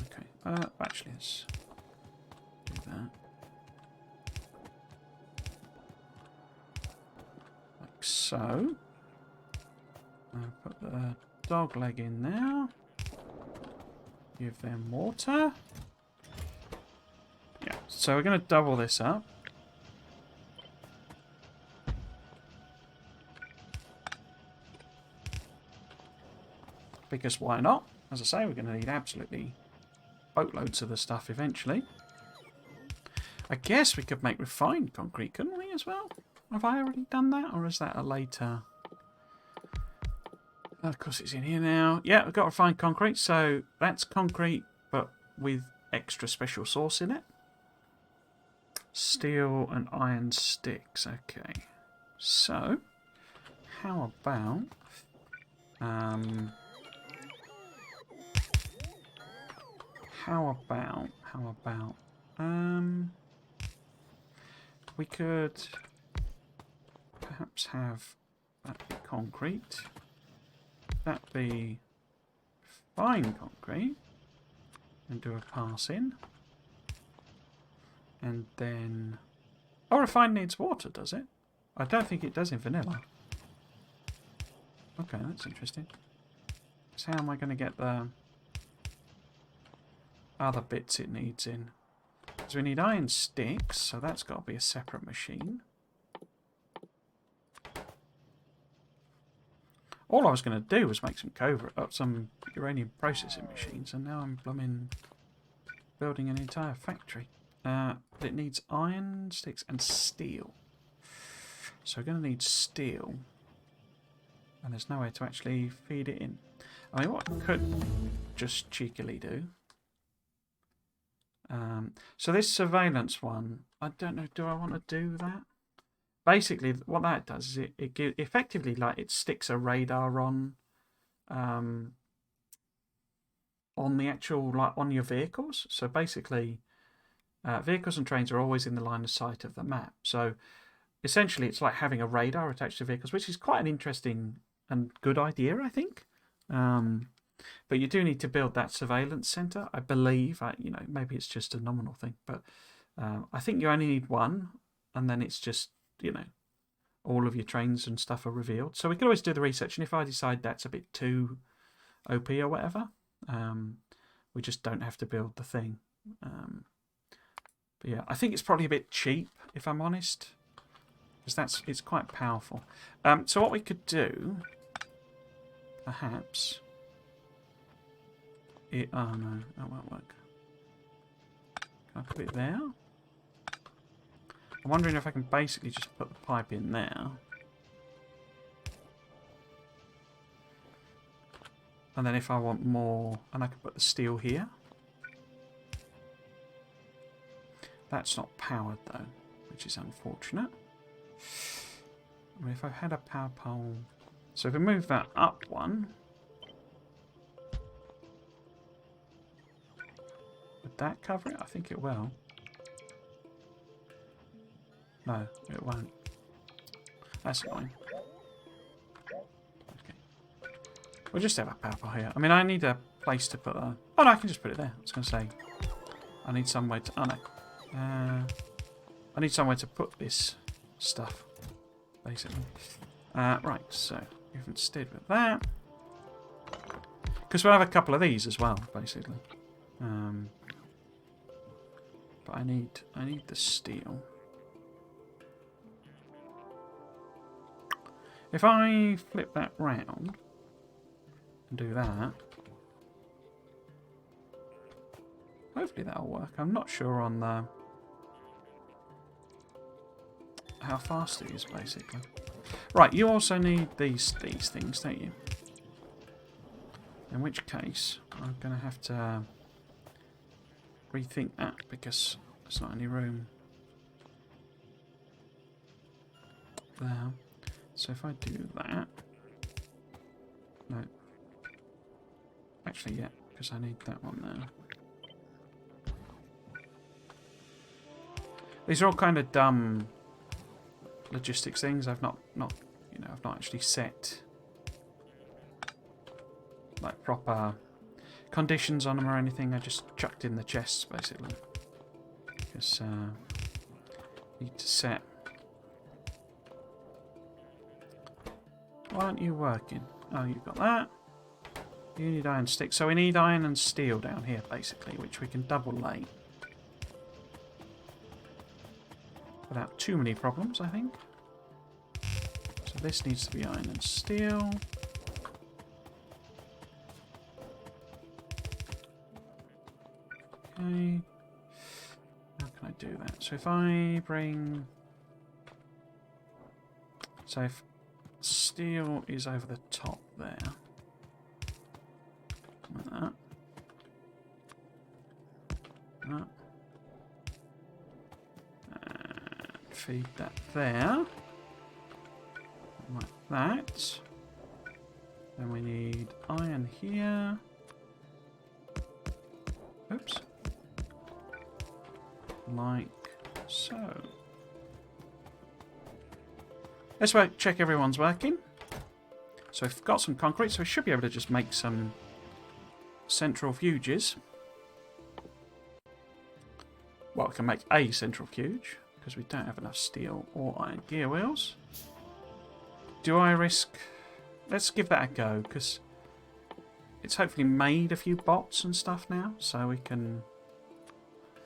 A: Okay, actually, let's do that. Like so. Put the dog leg in there. Give them water. Yeah, so we're going to double this up. Because why not? As I say, we're going to need absolutely boatloads of the stuff eventually. I guess we could make refined concrete, couldn't we, as well? Have I already done that, or is that a later... Of course it's in here now. Yeah, we've got refined concrete, so that's concrete, but with extra special sauce in it. Steel and iron sticks, okay. So, how about... we could perhaps have that be concrete, that be fine concrete, and do a pass in, and then... Oh, refined needs water, does it? I don't think it does in vanilla. Okay, that's interesting. So how am I going to get the other bits it needs in? Because we need iron sticks, so that's got to be a separate machine. All I was going to do was make some uranium processing machines, and now I'm blooming building an entire factory. But it needs iron sticks and steel. So we're going to need steel. And there's no way to actually feed it in. I mean, what I could just cheekily do... so this surveillance one, I don't know, do I want to do that? Basically, what that does is it effectively, like, it sticks a radar on the actual, like, on your vehicles. So basically, vehicles and trains are always in the line of sight of the map. So essentially, it's like having a radar attached to vehicles, which is quite an interesting and good idea, I think. But you do need to build that surveillance centre, I believe. You know, maybe it's just a nominal thing, but I think you only need one, and then it's just, you know, all of your trains and stuff are revealed. So we can always do the research, and if I decide that's a bit too OP or whatever, we just don't have to build the thing. But yeah, I think it's probably a bit cheap, if I'm honest, because it's quite powerful. So what we could do, perhaps... oh no, that won't work. Can I put it there? I'm wondering if I can basically just put the pipe in there. And then if I want more, and I can put the steel here. That's not powered though, which is unfortunate. I mean, if I had a power pole... So if we move that up one... Would that cover it? I think it will. No, it won't. That's annoying. Okay. We'll just have a power pole here. I mean, I need a place to put a... Oh no, I can just put it there. I was going to say... I need somewhere to... Oh no. I need somewhere to put this stuff, basically. Right, so instead with that, because we'll have a couple of these as well, basically. But I need the steel. If I flip that round and do that, hopefully that'll work. I'm not sure on the how fast it is, basically. Right, you also need these things, don't you? In which case, I'm going to have to rethink that because there's not any room there. So if I do that... No. Actually, yeah, because I need that one there. These are all kind of dumb logistics things. I've not actually set like proper conditions on them or anything. I just chucked in the chests basically because need to set. Why aren't you working? Oh, you've got that. You need iron sticks, so we need iron and steel down here basically, which we can double lay without too many problems, I think. So this needs to be iron and steel. Okay. How can I do that? So if I bring... So if steel is over the top there. Like that. That. Feed that there, like that. Then we need iron here. Oops. Like so. Let's check everyone's working. So we've got some concrete, so we should be able to just make some centrifuges. Well, we can make a centrifuge, because we don't have enough steel or iron gear wheels. Do I risk... Let's give that a go, because it's hopefully made a few bots and stuff now, so we can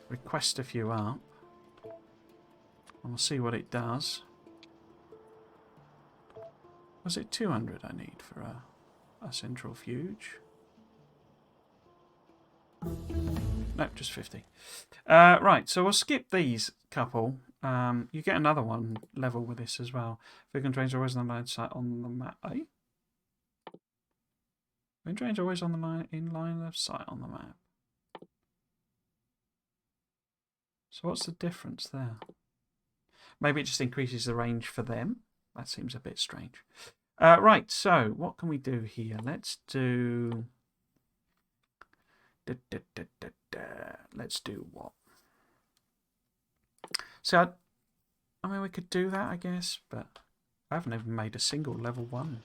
A: request a few up. And we'll see what it does. Was it 200 I need for a centrifuge? No, just 50. Right, so we'll skip these couple. You get another one level with this as well. Vegan trains are always on the line sight on the map. Eh? Vegan trains are always on the line of sight on the map. So what's the difference there? Maybe it just increases the range for them. That seems a bit strange. Right, so what can we do here? Let's do... Let's do what? So, I mean, we could do that, I guess, but I haven't even made a single level 1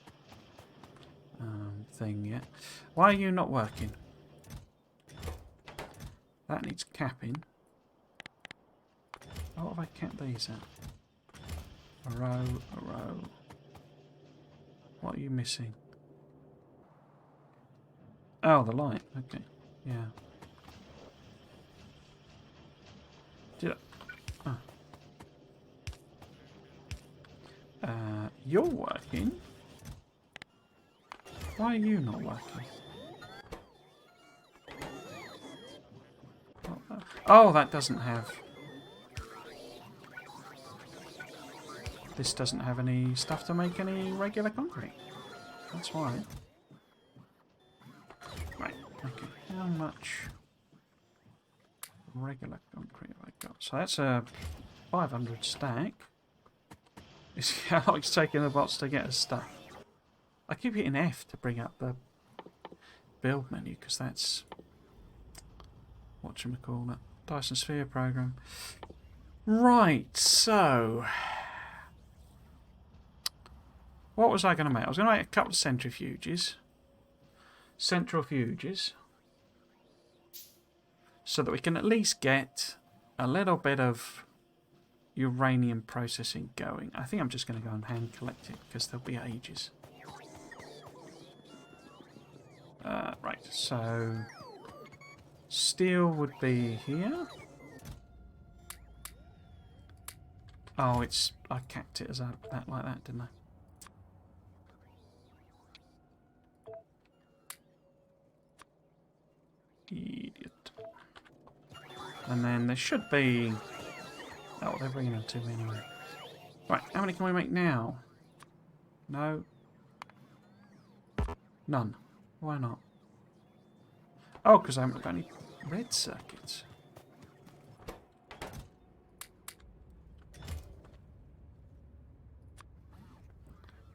A: thing yet. Why are you not working? That needs capping. Oh, what have I capped these at? A row, a row. What are you missing? Oh, the light. Okay. Yeah. Did I? Oh. You're working? Why are you not working? Oh, that doesn't have... This doesn't have any stuff to make any regular concrete. That's why. Right, okay. How much regular concrete have I got? So that's a 500 stack. It's how long it's taking the bots to get us stuff. I keep hitting F to bring up the build menu because that's whatchamacallit, Dyson Sphere program. Right, so what was I going to make? I was going to make a couple of centrifuges. Centrifuges. So that we can at least get a little bit of uranium processing going. I think I'm just going to go and hand collect it because there'll be ages. Right, so steel would be here. Oh, it's... I capped it as that like that, didn't I? Idiot. And then there should be... Oh, they're bringing in two anyway. Right, how many can we make now? No. None. Why not? Oh, because I haven't got any red circuits.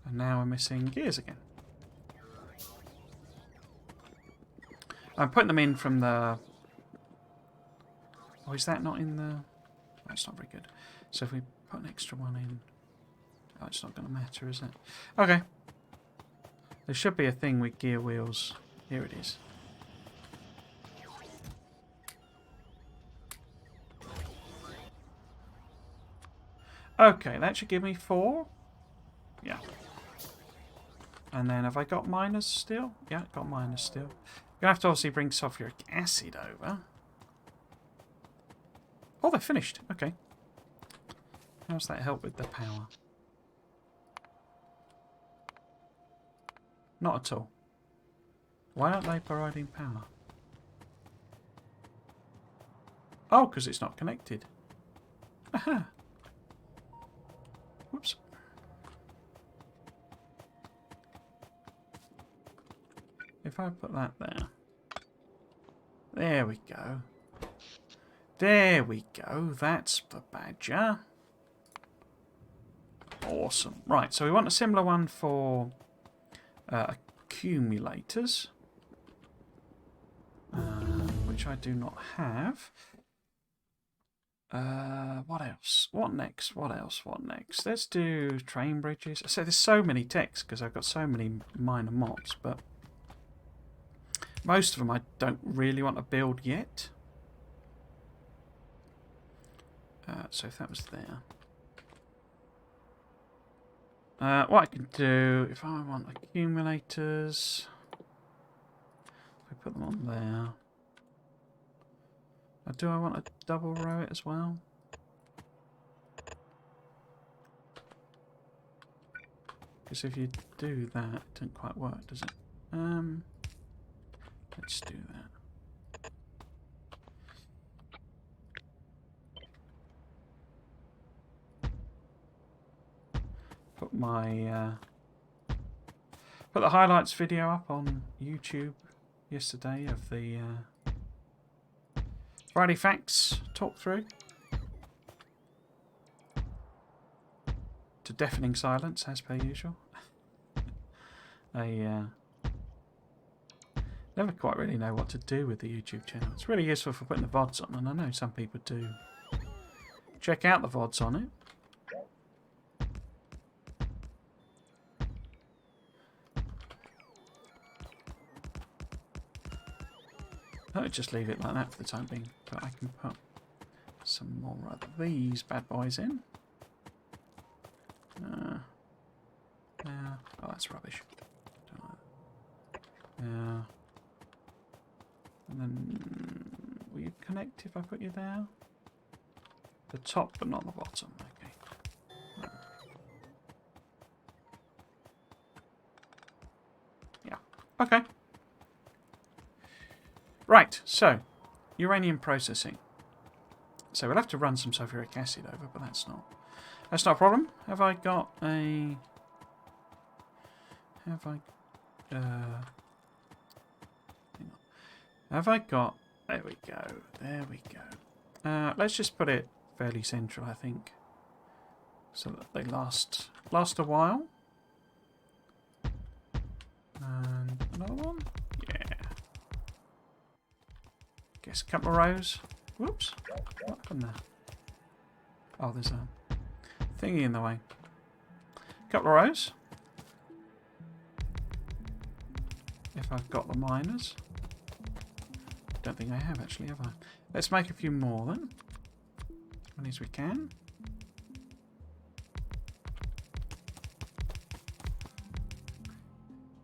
A: And now we're missing gears again. I'm putting them in from the... Oh, is that not in the... That's not very good. So if we put an extra one in... Oh, it's not going to matter, is it? Okay. There should be a thing with gear wheels. Here it is. Okay, that should give me 4. Yeah. And then have I got miners still? Yeah, got miners still. Gonna have to obviously bring sulfuric acid over. Oh, they're finished. Okay. How's that help with the power? Not at all. Why aren't they providing power? Oh, because it's not connected. Aha. Whoops. If I put that there. There we go. There we go. That's the badger. Awesome. Right, so we want a similar one for accumulators. Which I do not have. What else? What next? What else? What next? Let's do train bridges. So there's so many techs because I've got so many minor mobs, but most of them I don't really want to build yet. So if that was there. What I can do, if I want accumulators, if I put them on there. Do I want a double row it as well? Because if you do that, it doesn't quite work, does it? Let's do that. Put my put the highlights video up on YouTube yesterday of the Friday Facts talk through. To deafening silence, as per usual. I never quite really know what to do with the YouTube channel. It's really useful for putting the VODs on, and I know some people do check out the VODs on it. I'll just leave it like that for the time being. But I can put some more of these bad boys in. Oh, that's rubbish. Don't like that. And then, will you connect if I put you there? The top, but not the bottom. Okay. Right. Yeah. Okay. Right. So, uranium processing. So we'll have to run some sulfuric acid over, but that's not a problem. Have I got a? Have I? Hang on. Have I got? There we go. There we go. Let's just put it fairly central, I think, so that they last a while. And another one. Yeah. Guess a couple of rows. Whoops. What happened there? Oh, there's a thingy in the way. Couple of rows. If I've got the miners. Don't think I have actually, have I? Let's make a few more then. As many as we can.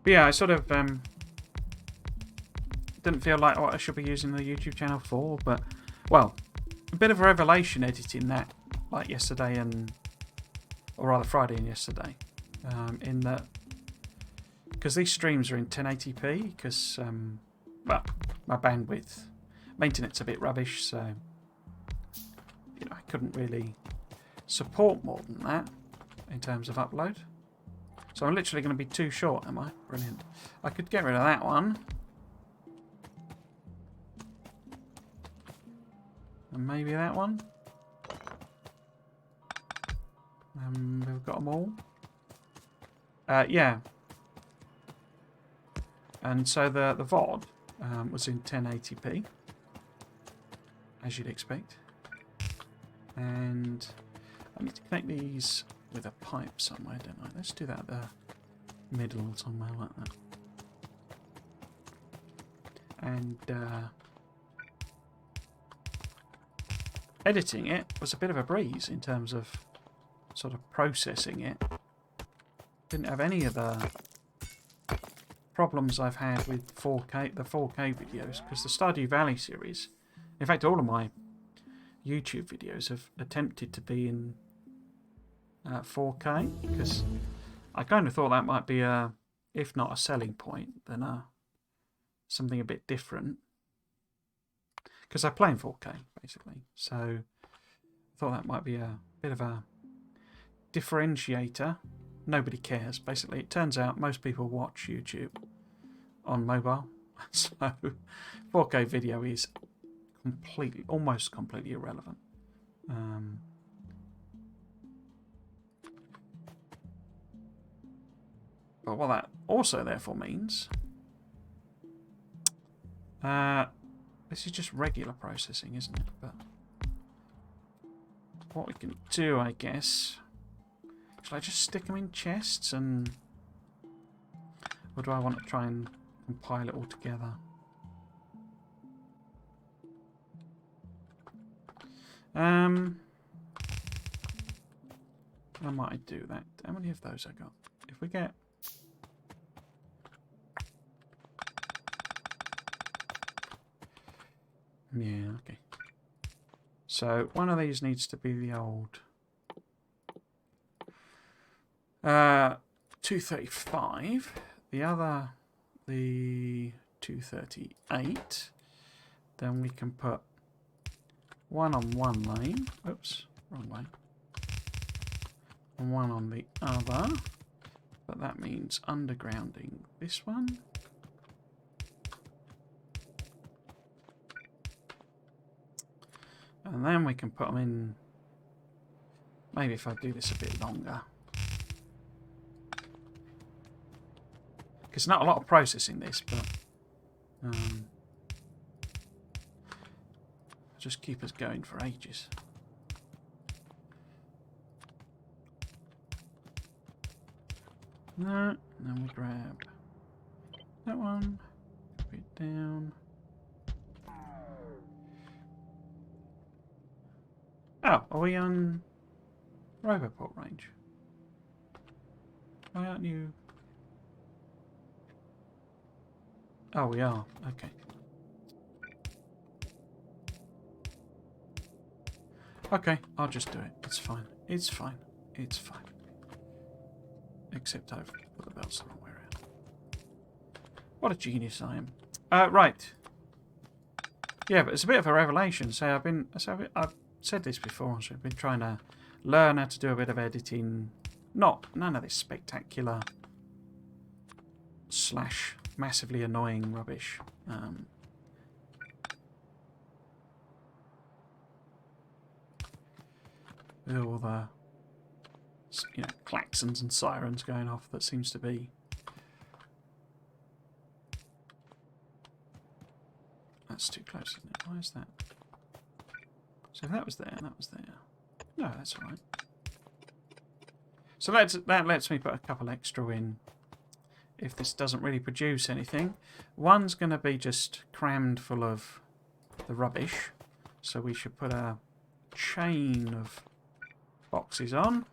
A: But yeah, I sort of didn't feel like what I should be using the YouTube channel for, but well, a bit of a revelation editing that, like yesterday or rather Friday and yesterday, in that, because these streams are in 1080p, because well, my bandwidth maintenance a bit rubbish, so you know I couldn't really support more than that in terms of upload. So I'm literally going to be too short, am I? Brilliant. I could get rid of that one. And maybe that one. We've got them all. Yeah. And so the VOD was in 1080p, as you'd expect. And I need to connect these with a pipe somewhere, don't I? Let's do that at the middle somewhere like that. And editing it was a bit of a breeze in terms of sort of processing it. Didn't have any of the problems I've had with the 4K videos, because the Stardew Valley series, in fact all of my YouTube videos have attempted to be in 4K, because I kind of thought that might be a, if not a selling point, then something a bit different, because I play in 4K basically, so I thought that might be a bit of a differentiator. Nobody cares basically. It turns out most people watch YouTube on mobile, so 4K video is almost completely irrelevant. But what that also therefore means, this is just regular processing, isn't it? But what we can do, I guess, shall I just stick them in chests, and or do I want to try and compile it all together? I might do that. How many of those I got? If we get... Yeah, okay. So one of these needs to be the old 235. The other, the 238. Then we can put one on one lane. Oops, wrong way. And one on the other. But that means undergrounding this one. And then we can put them in. Maybe if I do this a bit longer. Because not a lot of processing this, but just keep us going for ages. No, then we grab that one, put it down, Oh, are we on Roboport range? Why aren't you... Oh, we are. Okay. Okay, I'll just do it. It's fine. It's fine. It's fine. Except I've put the belts the wrong way around. What a genius I am. Right. Yeah, but it's a bit of a revelation. So I've said this before. So I've been trying to learn how to do a bit of editing. None of this spectacular / massively annoying rubbish. With all the klaxons and sirens going off, that seems to be. That's too close, isn't it? Why is that? So if that was there, that was there. No, that's all right. So that lets me put a couple extra in. If this doesn't really produce anything, one's going to be just crammed full of the rubbish. So we should put a chain of boxes on,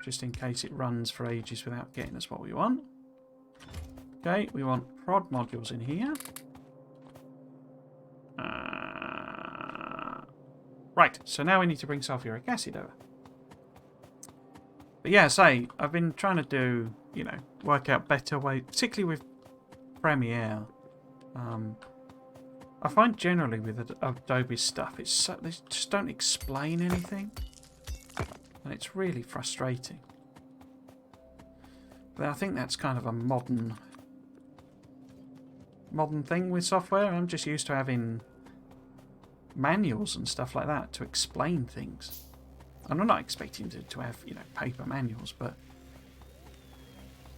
A: just in case it runs for ages without getting us what we want. Okay, we want prod modules in here. Right, so now we need to bring sulfuric acid over. But yeah, I've been trying to do, work out better ways, particularly with Premiere. I find generally with Adobe stuff, they just don't explain anything. And it's really frustrating. But I think that's kind of a modern thing with software. I'm just used to having manuals and stuff like that to explain things. And I'm not expecting to have, paper manuals, but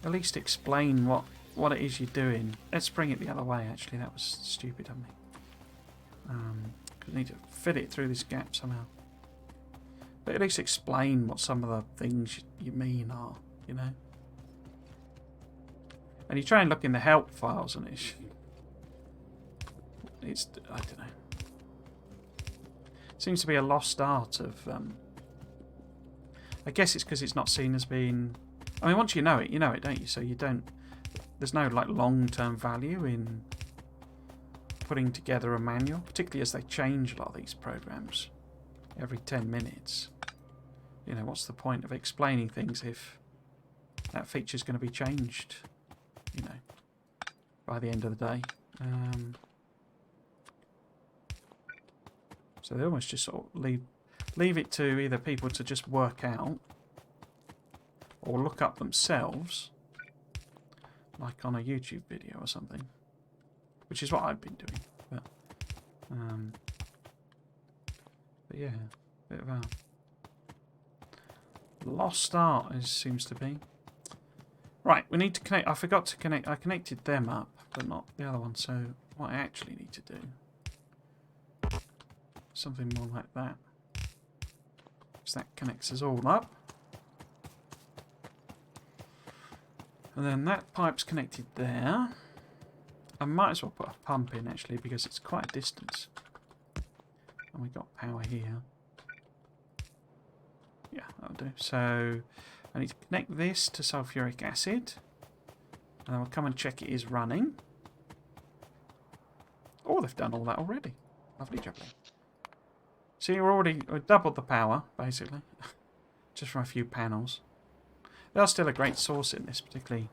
A: at least explain what it is you're doing. Let's bring it the other way, actually. That was stupid of me. I need to fit it through this gap somehow. But at least explain what some of the things you mean are, And you try and look in the help files and it's I don't know. Seems to be a lost art of... I guess it's because it's not seen as being... I mean, once you know it, don't you? So you don't... There's no, long-term value in putting together a manual, particularly as they change a lot of these programs every 10 minutes. What's the point of explaining things if that feature's going to be changed, by the end of the day? So they almost just sort of leave it to either people to just work out or look up themselves, like on a YouTube video or something, which is what I've been doing. But yeah, a bit of a lost art, it seems to be. Right, we need to connect. I forgot to connect. I connected them up, but not the other one. So what I actually need to do, something more like that. So that connects us all up. And then that pipe's connected there. I might as well put a pump in, actually, because it's quite a distance. And we've got power here. Yeah, that'll do. So I need to connect this to sulfuric acid. And then we'll come and check it is running. Oh, they've done all that already. Lovely jubbly. See, we've doubled the power, basically. Just from a few panels. They are still a great source in this, particularly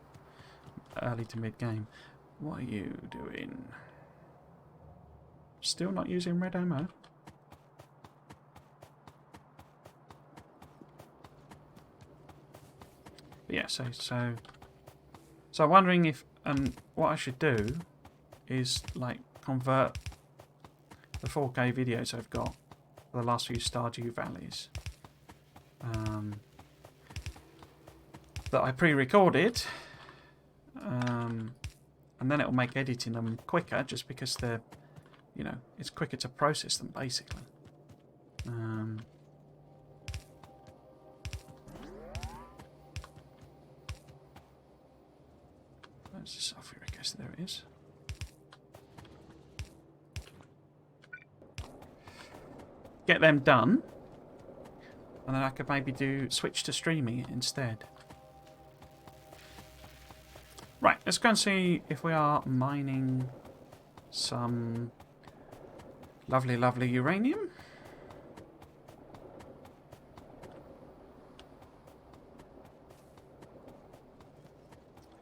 A: early to mid-game. What are you doing? Still not using red ammo? But yeah, so I'm wondering if what I should do is convert the 4K videos I've got for the last few Stardew Valleys that I pre-recorded, and then it'll make editing them quicker, just because they're, it's quicker to process them, basically. Where's the sulfuric acid? There it is. get them done, and then I could maybe switch to streaming it instead. Right, let's go and see if we are mining some lovely, lovely uranium.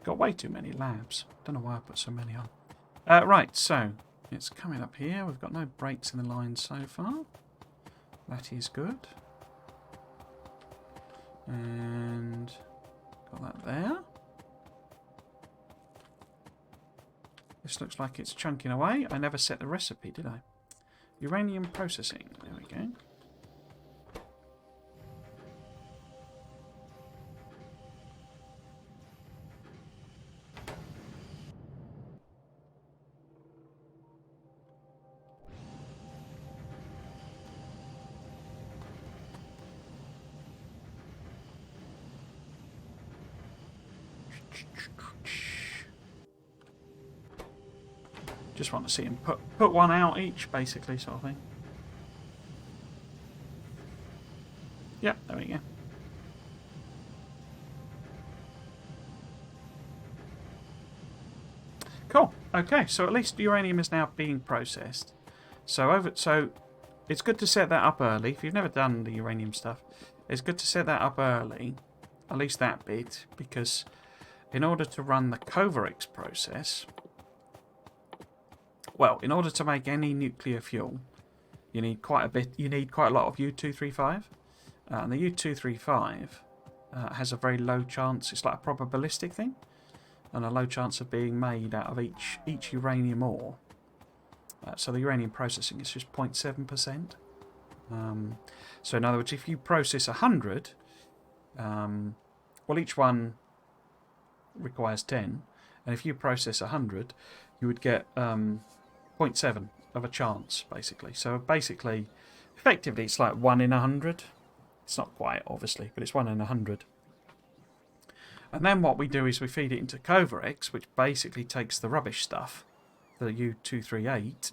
A: Got way too many labs. Don't know why I put so many on. Right, so it's coming up here. We've got no breaks in the line so far. That is good. And got that there. This looks like it's chunking away. I never set the recipe, did I? Uranium processing. There we go. Just want to see him put one out each, basically, sort of thing. Yep, there we go. Cool. Okay, so at least uranium is now being processed. So it's good to set that up early. If you've never done the uranium stuff, it's good to set that up early, at least that bit, because in order to run the Covarex process, well, in order to make any nuclear fuel, you need quite a bit. You need quite a lot of U-235, and the U-235 has a very low chance. It's like a probabilistic thing, and a low chance of being made out of each uranium ore. So the uranium processing is just 0.7%. So in other words, if you process 100, well, each one requires 10, and if you process 100, you would get 0.7 of a chance, basically. So basically, effectively, it's like 1 in 100. It's not quite, obviously, but it's 1 in 100. And then what we do is we feed it into Covarex, which basically takes the rubbish stuff, the U-238,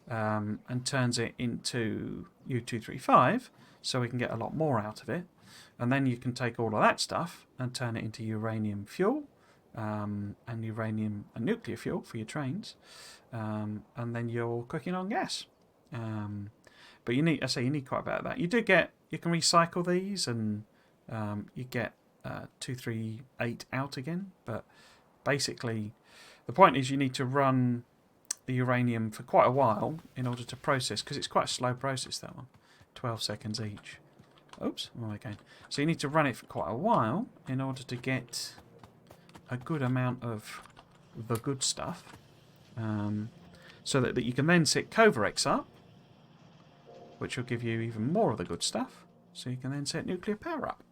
A: and turns it into U-235, so we can get a lot more out of it. And then you can take all of that stuff and turn it into uranium fuel, and uranium and nuclear fuel for your trains, and then you're cooking on gas. But you need, you need quite a bit of that. You can recycle these, and you get 238 out again. But basically, the point is you need to run the uranium for quite a while in order to process, because it's quite a slow process, that one. 12 seconds each. Oops, okay. So you need to run it for quite a while in order to get a good amount of the good stuff, so that you can then set Covarex up, which will give you even more of the good stuff, so you can then set nuclear power up.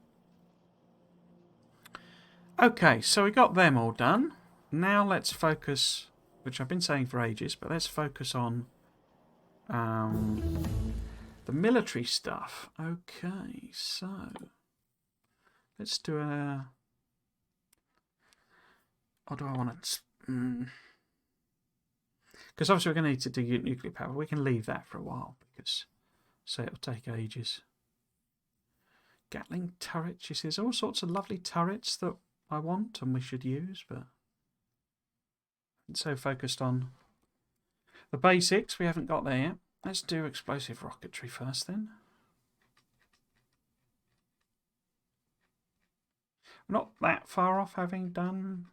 A: Okay, so we got them all done. Now let's focus, which I've been saying for ages, but let's focus on the military stuff. Okay, so let's do a... Or do I want to... Because obviously we're going to need to do nuclear power. We can leave that for a while, because say it'll take ages. Gatling turrets. You see, there's all sorts of lovely turrets that I want and we should use, but I'm so focused on the basics, we haven't got there yet. Let's do explosive rocketry first then. We're not that far off having done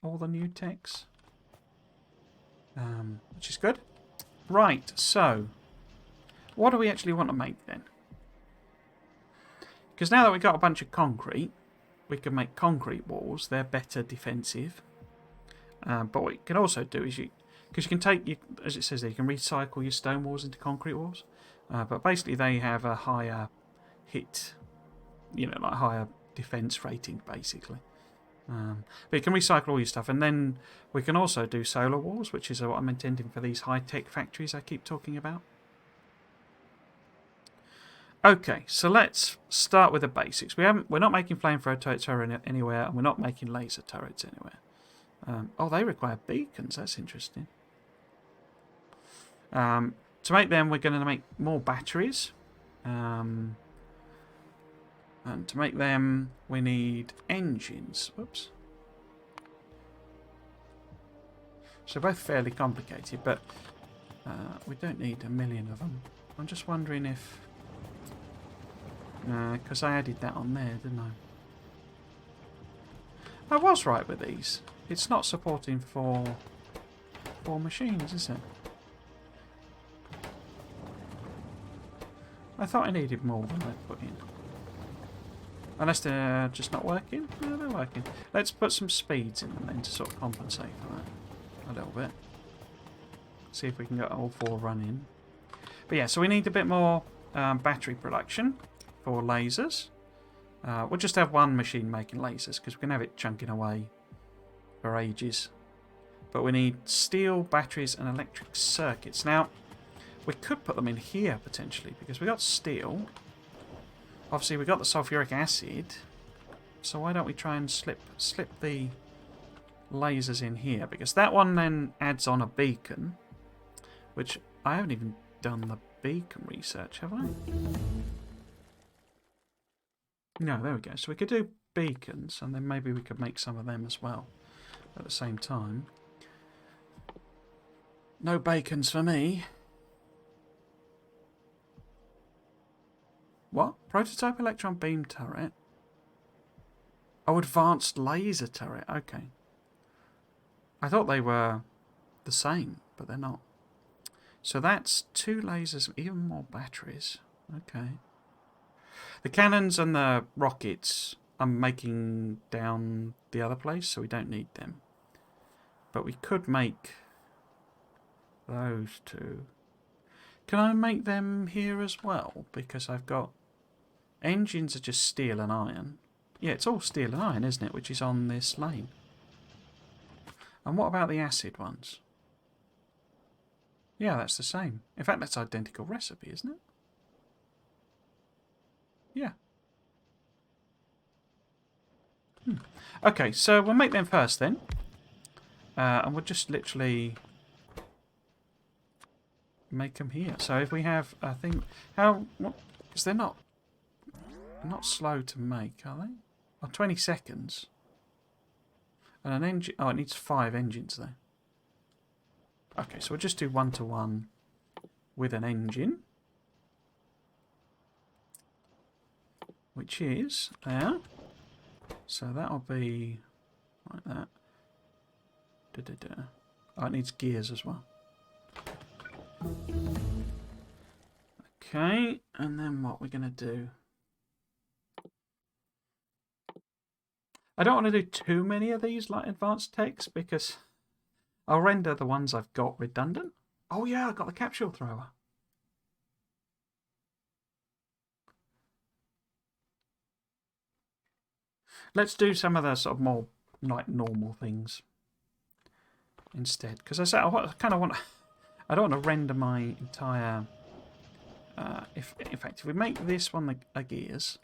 A: all the new techs, which is good. Right, so what do we actually want to make then? Because now that we've got a bunch of concrete, we can make concrete walls. They're better defensive. But what you can also do is because you can take, as it says there, you can recycle your stone walls into concrete walls. But basically they have a higher hit, like higher defense rating, basically. But you can recycle all your stuff, and then we can also do solar walls, which is what I'm intending for these high-tech factories I keep talking about. Okay, so let's start with the basics. We're not making flamethrower turrets anywhere, and we're not making laser turrets anywhere. Oh, they require beacons. That's interesting. To make them, we're going to make more batteries. And to make them, we need engines. Whoops. So both fairly complicated, but we don't need a million of them. I'm just wondering if... No, because I added that on there, didn't I? I was right with these. It's not supporting four machines, is it? I thought I needed more than I put in. Unless they're just not working? No, they're working. Let's put some speeds in them then to sort of compensate for that a little bit. See if we can get all four running. But yeah, so we need a bit more battery production for lasers. We'll just have one machine making lasers because we can have it chunking away for ages. But we need steel, batteries and electric circuits. Now, we could put them in here potentially because we got steel. Obviously we got the sulfuric acid. So why don't we try and slip the lasers in here? Because that one then adds on a beacon. Which I haven't even done the beacon research, have I? No, there we go. So we could do beacons and then maybe we could make some of them as well at the same time. No bacons for me. What? Prototype electron beam turret? Oh, advanced laser turret. Okay. I thought they were the same, but they're not. So that's 2 lasers, even more batteries. Okay. The cannons and the rockets I'm making down the other place, so we don't need them. But we could make those 2. Can I make them here as well? Because I've got... Engines are just steel and iron. Yeah, it's all steel and iron, isn't it? Which is on this lane. And what about the acid ones? Yeah, that's the same. In fact, that's identical recipe, isn't it? Yeah. Okay, so we'll make them first then. And we'll just literally make them here. So if we have, I think, because they're not slow to make, are they? Oh, 20 seconds. And an engine, oh, it needs 5 engines though. Okay, so we'll just do 1-to-1 with an engine. Which is there. So that'll be like that. Oh, it needs gears as well. Okay, and then what we're going to do. I don't want to do too many of these like advanced techs because I'll render the ones I've got redundant. Oh yeah, I got the capsule thrower. Let's do some of the sort of more like normal things instead. Because I said I kind of want. I don't want to render my entire. In fact, if we make this one a gears.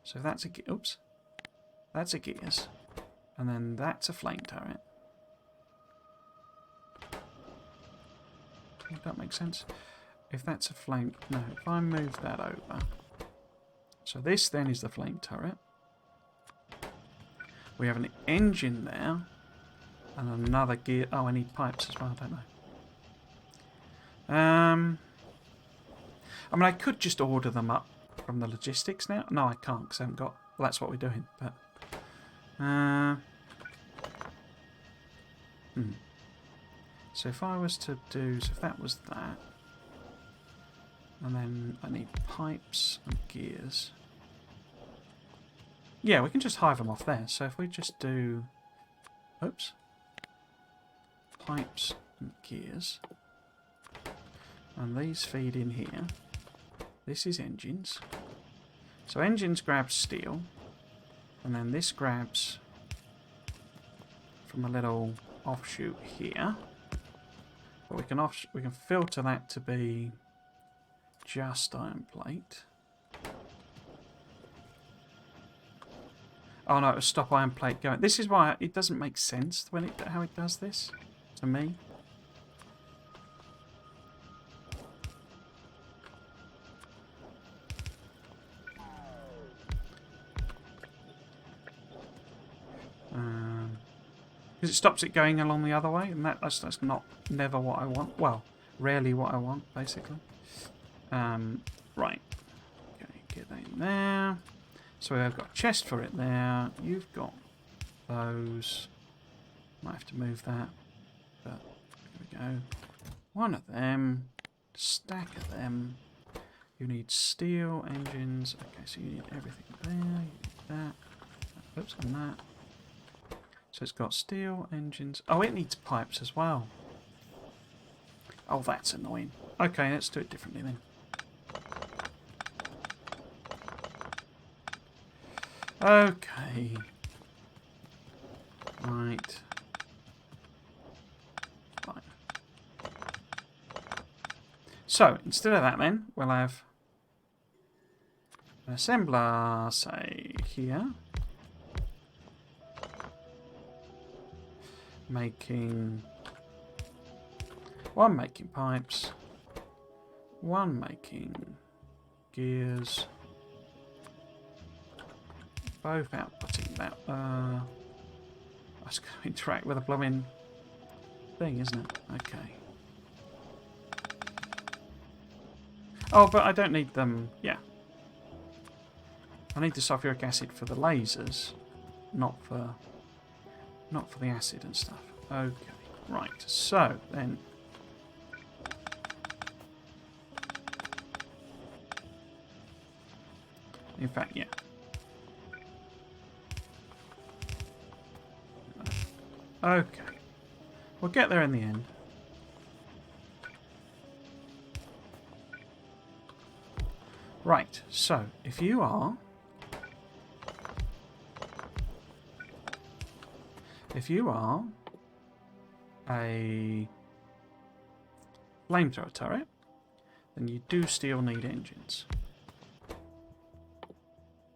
A: So that's a oops, that's a gears, and then that's a flame turret. Would that make sense? If that's a flame, no. If I move that over. So this then is the flame turret. We have an engine there. And another gear. Oh, I need pipes as well, don't I? I mean, I could just order them up from the logistics now. No, I can't because I haven't got... Well, that's what we're doing. But So if I was to do... So if that was that... And then I need pipes and gears. Yeah, we can just hive them off there. So if we just do... Oops. Pipes and gears. And these feed in here. This is engines. So engines grabs steel. And then this grabs from a little offshoot here. But we can filter that to be just iron plate. Oh no, it'll stop iron plate going. This is why it doesn't make sense when how it does this to me. Because it stops it going along the other way, and that's not never what I want. Well, rarely what I want, basically. Right. Okay, get that in there. So I've got a chest for it there. You've got those. Might have to move that. But there we go. One of them. Stack of them. You need steel engines. Okay, so you need everything there. You need that. Oops, and that. So it's got steel engines. Oh, it needs pipes as well. Oh, that's annoying. Okay, let's do it differently then. Okay. Right. Fine. So, instead of that then, we'll have an assembler, say, here. One making pipes. One making gears. Both outputting that. That's going to interact with a blooming thing, isn't it? Okay. Oh, but I don't need them. Yeah. I need the sulfuric acid for the lasers, not for the acid and stuff. Okay. Right. So then. In fact, yeah. Okay. We'll get there in the end. Right, so if you are a flamethrower turret, then you do still need engines.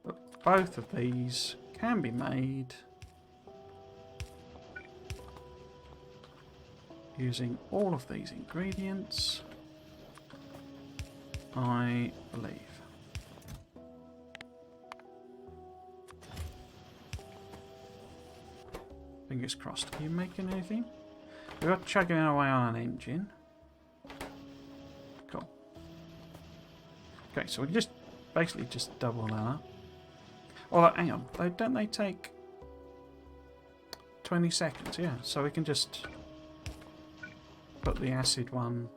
A: But both of these can be made using all of these ingredients, I believe. Fingers crossed. Are you making anything? We're chugging away on an engine. Cool. Okay, so we just basically just double that up. Oh, hang on. Don't they take 20 seconds? Yeah, so we can just put the acid one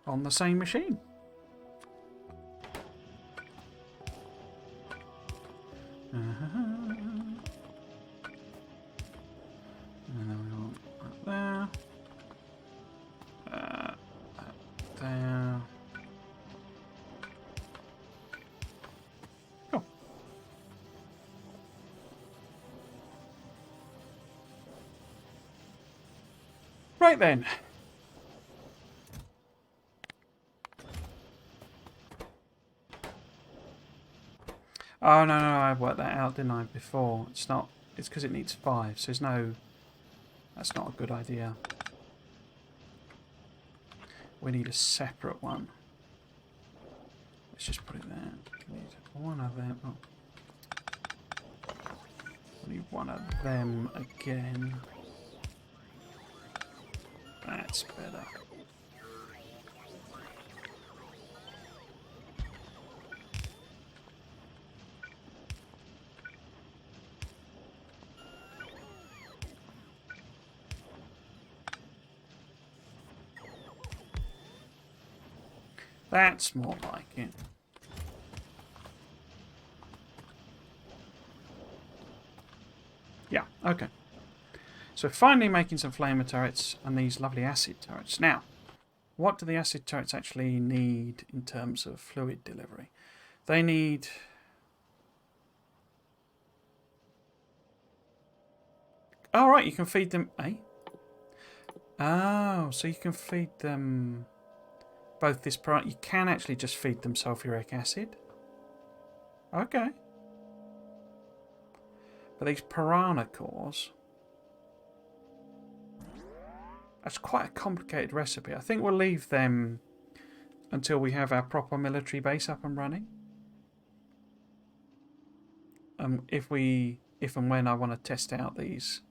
A: on the same machine. And then we want that there. There. Cool. Right then. Oh, no, I worked that out, didn't I, before? It's not. It's because it needs 5, so there's no. That's not a good idea. We need a separate one. Let's just put it there. We need one of them. Oh. We need one of them again. That's better. That's more like it. Yeah, okay. So finally making some flamer turrets and these lovely acid turrets. Now, what do the acid turrets actually need in terms of fluid delivery? They need... Oh, right, you can feed them... Eh? Oh, so you can feed them... Both this product, you can actually just feed them sulfuric acid. Okay. But these piranha cores, that's quite a complicated recipe. I think we'll leave them until we have our proper military base up and running. If and when I want to test out these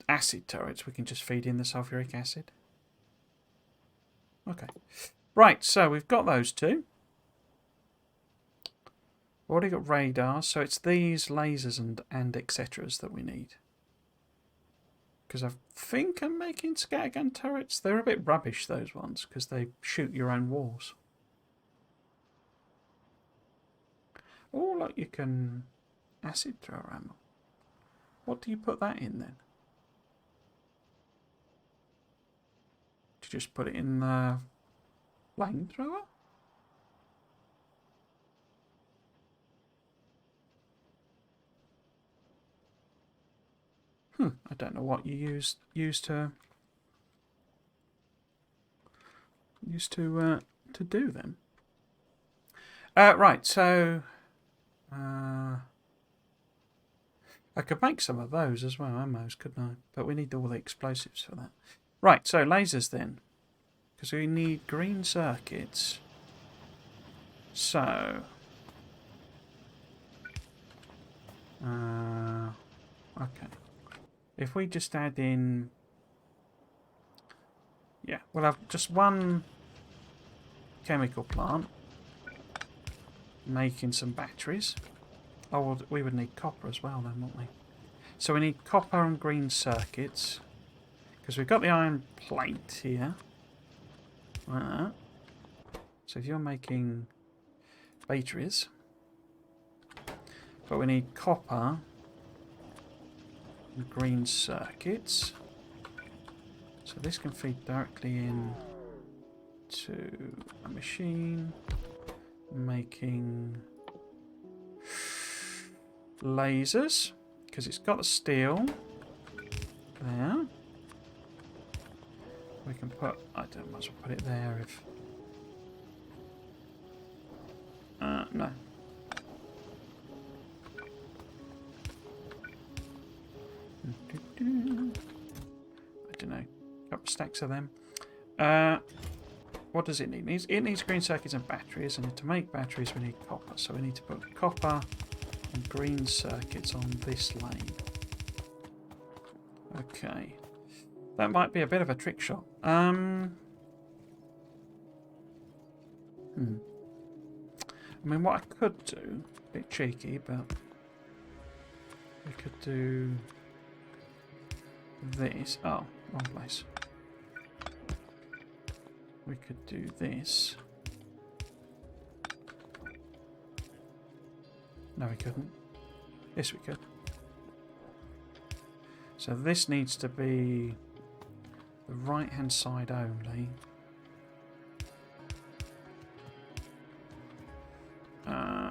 A: acid turrets, we can just feed in the sulfuric acid. Okay. Right, so we've got those two. We've already got radars, so it's these lasers and etc.s that we need. Because I think I'm making scattergun turrets. They're a bit rubbish, those ones, because they shoot your own walls. Oh, look, you can acid thrower ammo. What do you put that in then? Do you just put it in the flamethrower? I don't know what you use to do them. Right, so I could make some of those as well, ammos, couldn't I? But we need all the explosives for that. Right, so lasers then, because we need green circuits. So okay. If we just add in... Yeah, we'll have just one chemical plant making some batteries. Oh, well, we would need copper as well then, wouldn't we? So we need copper and green circuits. Because we've got the iron plate here. Like that. So if you're making batteries... But we need copper and green circuits. So this can feed directly in to a machine making lasers, because it's got the steel there. We can put, I don't might as well put it there if no. I don't know. A couple of stacks of them. What does it need? It needs green circuits and batteries, and to make batteries we need copper. So we need to put copper and green circuits on this lane. Okay. That might be a bit of a trick shot. I mean, what I could do, a bit cheeky, but we could do this. Oh, wrong place. We could do this. No, we couldn't. Yes, we could. So this needs to be the right-hand side only.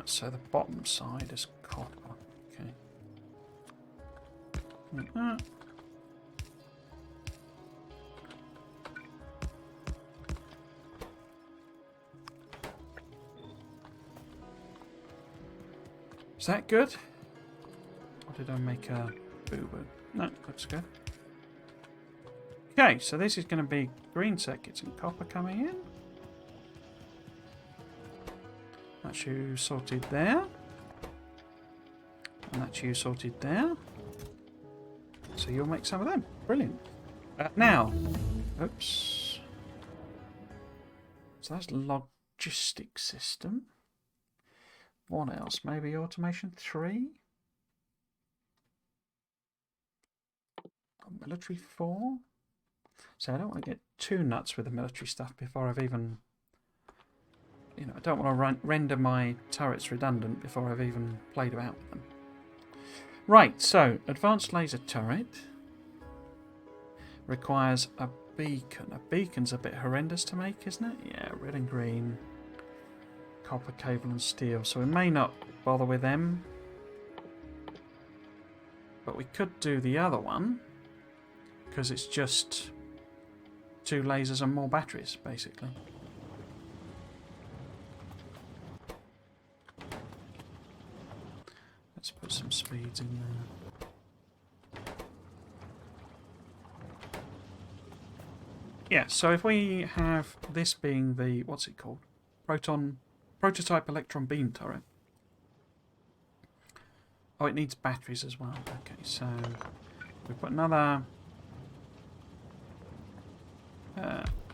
A: So the bottom side is copper. Okay. Like that. Is that good? Or did I make a boo-boo? No, looks good. Okay, so this is going to be green circuits and copper coming in. That's you sorted there. And that's you sorted there. So you'll make some of them. Brilliant. Now, oops. So that's logistic system. What else? Maybe automation 3? Military 4? So I don't want to get too nuts with the military stuff before I've even... You know, I don't want to render my turrets redundant before I've even played about with them. Right, so advanced laser turret requires a beacon. A beacon's a bit horrendous to make, isn't it? Yeah, red and green, copper, cable and steel. So we may not bother with them. But we could do the other one, because it's just 2 lasers and more batteries, basically. Let's put some speeds in there. Yeah, so if we have this being the, what's it called? Prototype electron beam turret. Oh, it needs batteries as well. Okay, so we put another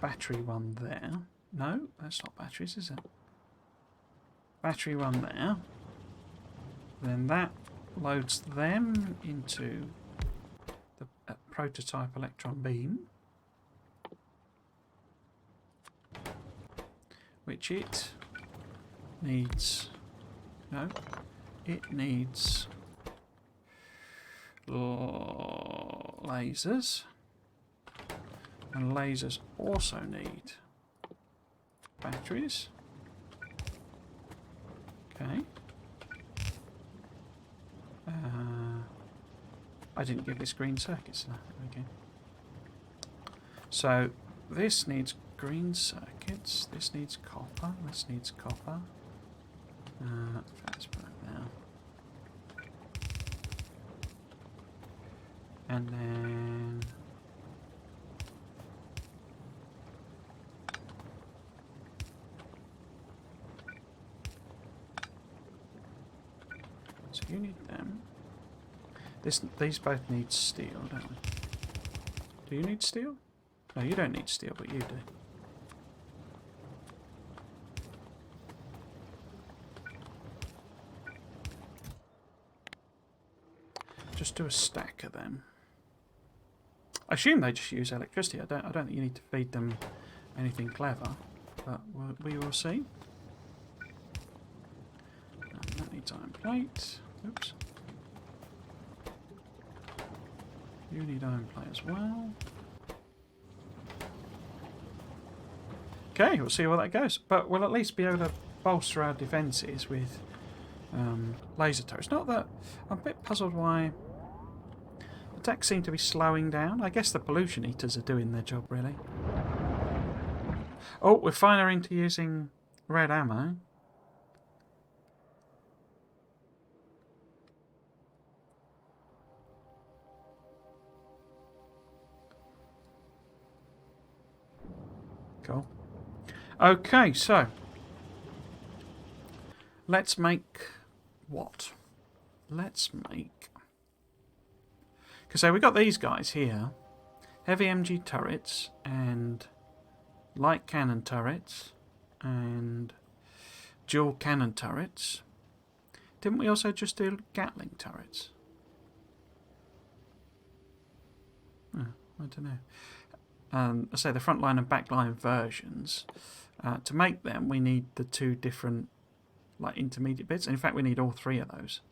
A: battery one there. No, that's not batteries, is it? Battery one there. Then that loads them into the prototype electron beam, which it needs. No, it needs lasers, and lasers also need batteries. Okay. I didn't give this green circuits now. Okay. So this needs green circuits. This needs copper. This needs copper. Let's put it there. And then so you need them. These both need steel, don't they? Do you need steel? No, you don't need steel, but you do. Just do a stack of them. I assume they just use electricity. I don't think you need to feed them anything clever, but we will see. That needs iron plate. Oops. You need iron plate as well. Okay, we'll see where that goes. But we'll at least be able to bolster our defences with laser turrets. Not that I'm a bit puzzled why attacks seem to be slowing down. I guess the pollution eaters are doing their job, really. Oh, we're finally into using red ammo. Cool. Okay, so let's make what? Let's make... Because so we've got these guys here. Heavy MG turrets and light cannon turrets and dual cannon turrets. Didn't we also just do Gatling turrets? Oh, I don't know. I say the front line and back line versions. To make them, we need the two different like intermediate bits. In fact, we need all three of those.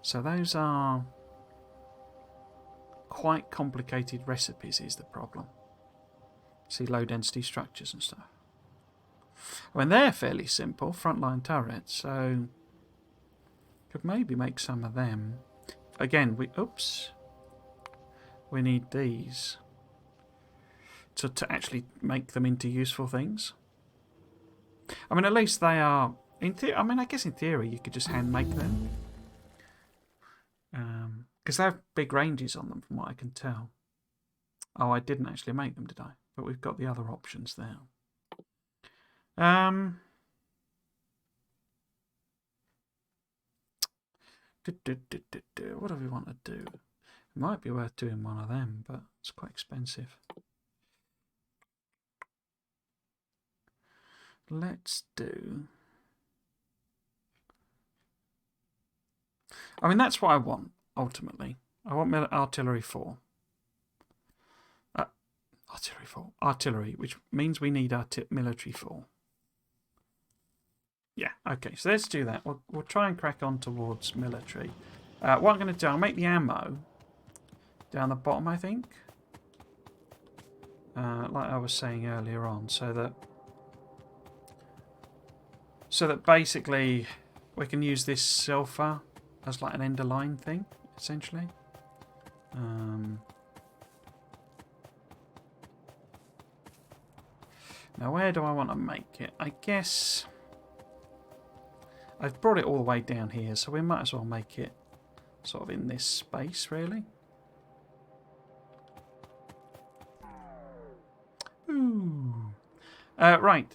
A: So those are quite complicated recipes is the problem. See, low density structures and stuff. When they're fairly simple, frontline turrets, so could maybe make some of them. Again, we need these to actually make them into useful things. I mean, at least they are. I mean, I guess in theory you could just hand make them. Because they have big ranges on them, from what I can tell. Oh, I didn't actually make them, did I? But we've got the other options there. What do we want to do? It might be worth doing one of them, but it's quite expensive. Let's do... I mean, that's what I want, ultimately. I want artillery 4. Artillery 4. Artillery, which means we need military 4. Yeah, okay, so let's do that. We'll try and crack on towards military. What I'm going to do, I'll make the ammo down the bottom, I think. Like I was saying earlier on, so that basically we can use this sulfur as like an end of line thing, essentially. Now, where do I want to make it? I guess I've brought it all the way down here, so we might as well make it sort of in this space, really. Ooh. Right.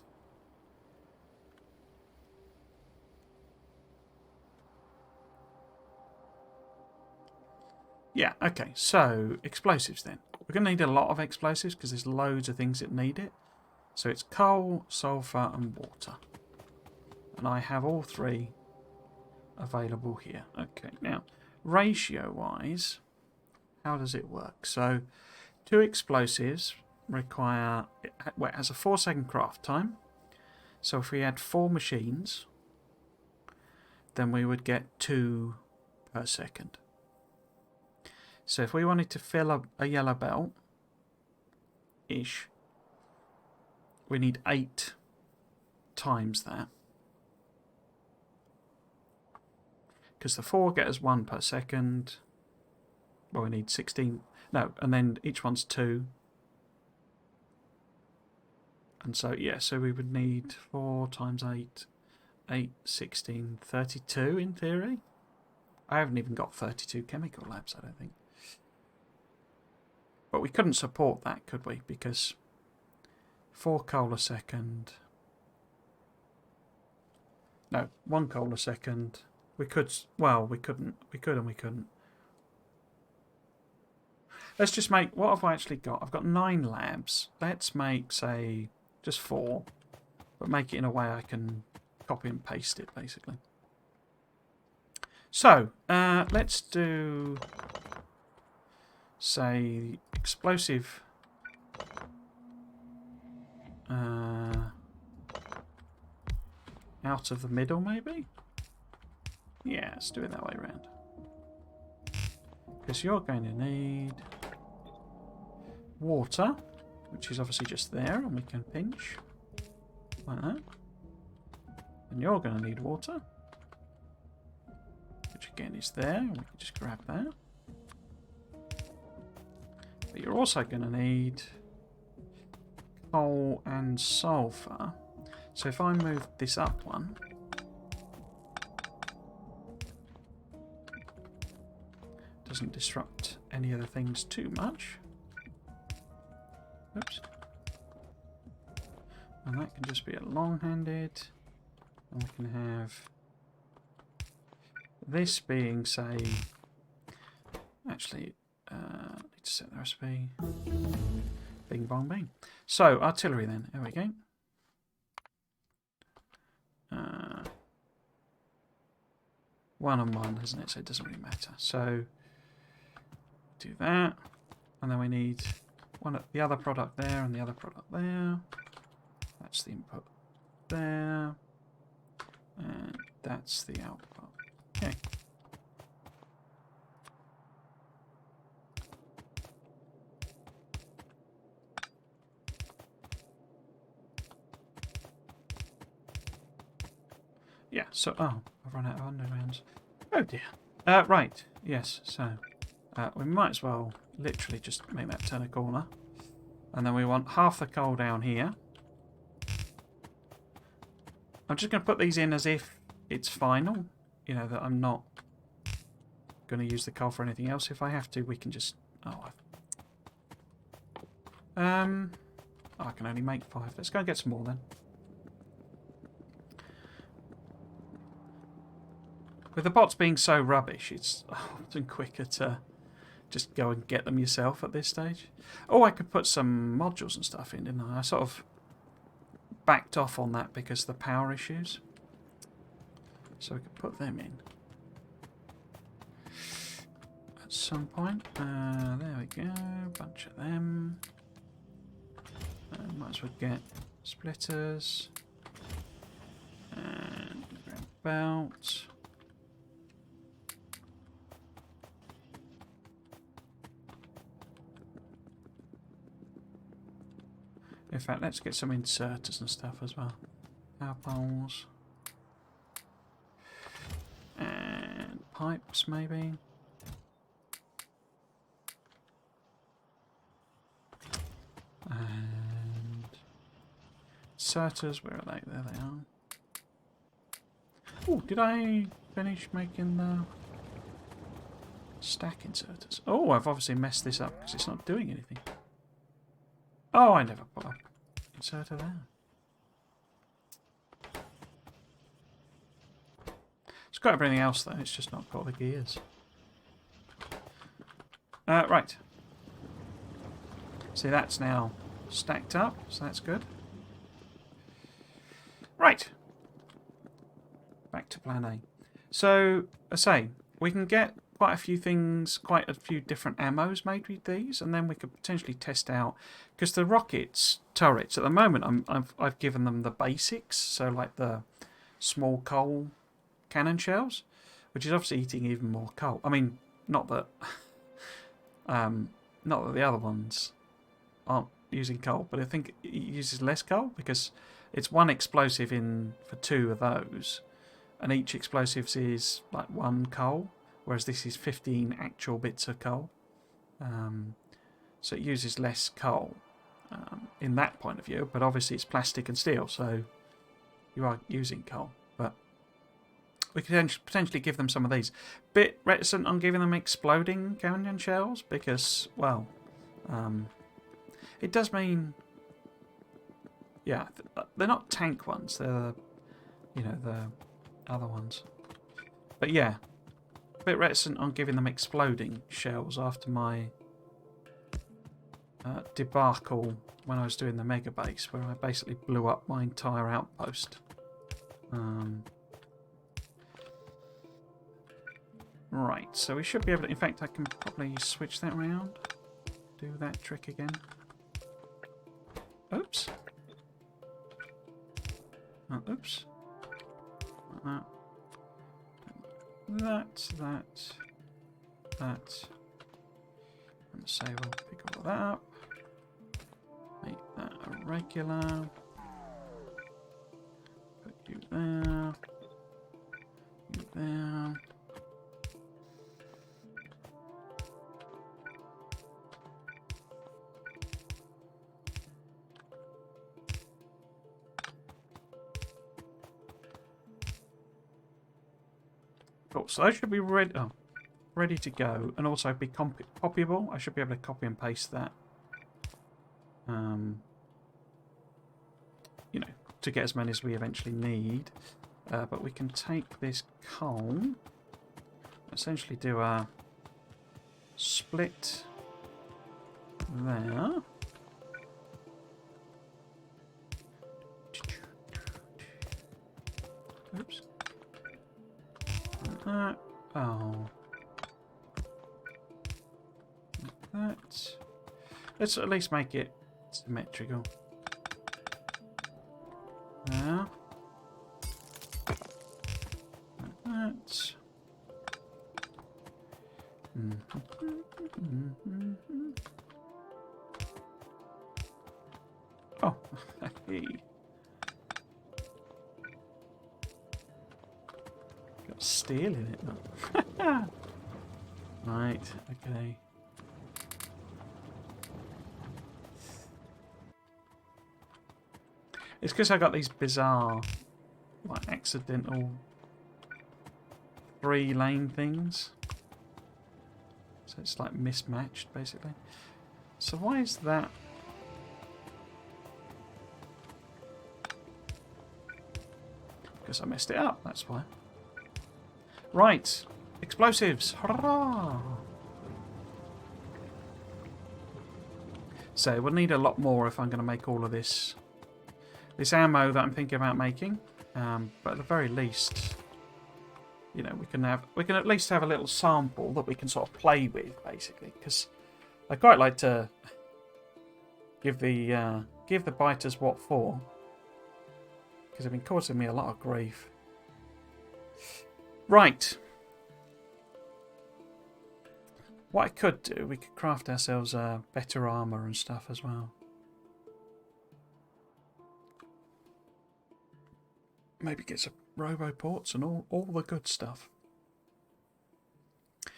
A: Yeah, okay. So, explosives then. We're going to need a lot of explosives because there's loads of things that need it. So it's coal, sulfur and water. And I have all three available here. Okay, now, ratio-wise, how does it work? So, 2 explosives require... Well, it has a 4-second craft time. So if we had 4 machines, then we would get 2 per second. So if we wanted to fill a yellow belt-ish, we need 8 times that. Because the 4 get us 1 per second. Well, we need 16. No, and then each one's 2. And so, yeah, so we would need 4 times 8. 8, 16, 32 in theory. I haven't even got 32 chemical labs, I don't think. But we couldn't support that, could we? Because 4 coal a second. No, 1 coal a second. We could, well, we couldn't. We could and we couldn't. Let's just make, what have I actually got? I've got 9 labs. Let's make, say, just 4. But make it in a way I can copy and paste it, basically. So, let's do, say, explosive out of the middle, maybe? Yeah, let's do it that way around. Because you're going to need water, which is obviously just there, and we can pinch like that. And you're going to need water, which again is there, and we can just grab that. But you're also going to need coal and sulfur. So if I move this up one, doesn't disrupt any other things too much. Oops. And that can just be a long-handed. And we can have this being, say, actually, I need to set the recipe. Bing bong bing. So, artillery then. There we go. 1 and 1, isn't it? So it doesn't really matter. So, do that. And then we need the other product there and the other product there. That's the input there. And that's the output. Okay. Yeah, so, oh, I've run out of undergrounds. Oh dear. Right, yes, so we might as well literally just make that turn a corner. And then we want half the coal down here. I'm just going to put these in as if it's final. You know, that I'm not going to use the coal for anything else. If I have to, we can just... Oh, I can only make 5. Let's go and get some more then. With the bots being so rubbish, it's often quicker to just go and get them yourself at this stage. Oh, I could put some modules and stuff in, didn't I? I sort of backed off on that because of the power issues. So we could put them in at some point. There we go, bunch of them. Might as well get splitters and ground belt. In fact, let's get some inserters and stuff as well. Power poles. And pipes, maybe. And inserters, where are they? There they are. Oh, did I finish making the stack inserters? Oh, I've obviously messed this up because it's not doing anything. Oh, I never put an inserter there. It's got everything else though, it's just not got the gears. Right. See, that's now stacked up, so that's good. Right. Back to plan A. So, I say, we can get quite a few things, quite a few different ammos made with these, and then we could potentially test out, because the rockets, turrets, at the moment I've given them the basics, so like the small coal cannon shells, which is obviously eating even more coal. I mean, not that the other ones aren't using coal, but I think it uses less coal because it's one explosive in for 2 of those, and each explosive is like 1 coal, whereas this is 15 actual bits of coal. So it uses less coal in that point of view, but obviously it's plastic and steel, so you are using coal. But we could potentially give them some of these. Bit reticent on giving them exploding cannon shells because, well, it does mean, yeah, they're not tank ones. They're, the other ones. But yeah, a bit reticent on giving them exploding shells after my debacle when I was doing the mega base, where I basically blew up my entire outpost. Right, so we should be able to... In fact, I can probably switch that around. Do that trick again. Oops. Oops. That. And say we'll pick all that up. Make that a regular. Put you there. You there. Cool, so those should be ready to go, and also be copyable. I should be able to copy and paste that. To get as many as we eventually need. But we can take this coal, essentially do a split there. Oops. That. Oh. Like that. Let's at least make it symmetrical. There. Like that. Oh, hey. Got steel in it though. Right, okay. It's because I got these bizarre, like, accidental 3-lane things. So it's like mismatched, basically. So why is that? Because I messed it up, that's why. Right, explosives. Hurrah! So we'll need a lot more if I'm going to make all of this ammo that I'm thinking about making. But at the very least, we can at least have a little sample that we can sort of play with, basically. Because I quite like to give the biters what for, because they've been causing me a lot of grief. Right. What I could do, we could craft ourselves better armour and stuff as well. Maybe get some roboports and all the good stuff.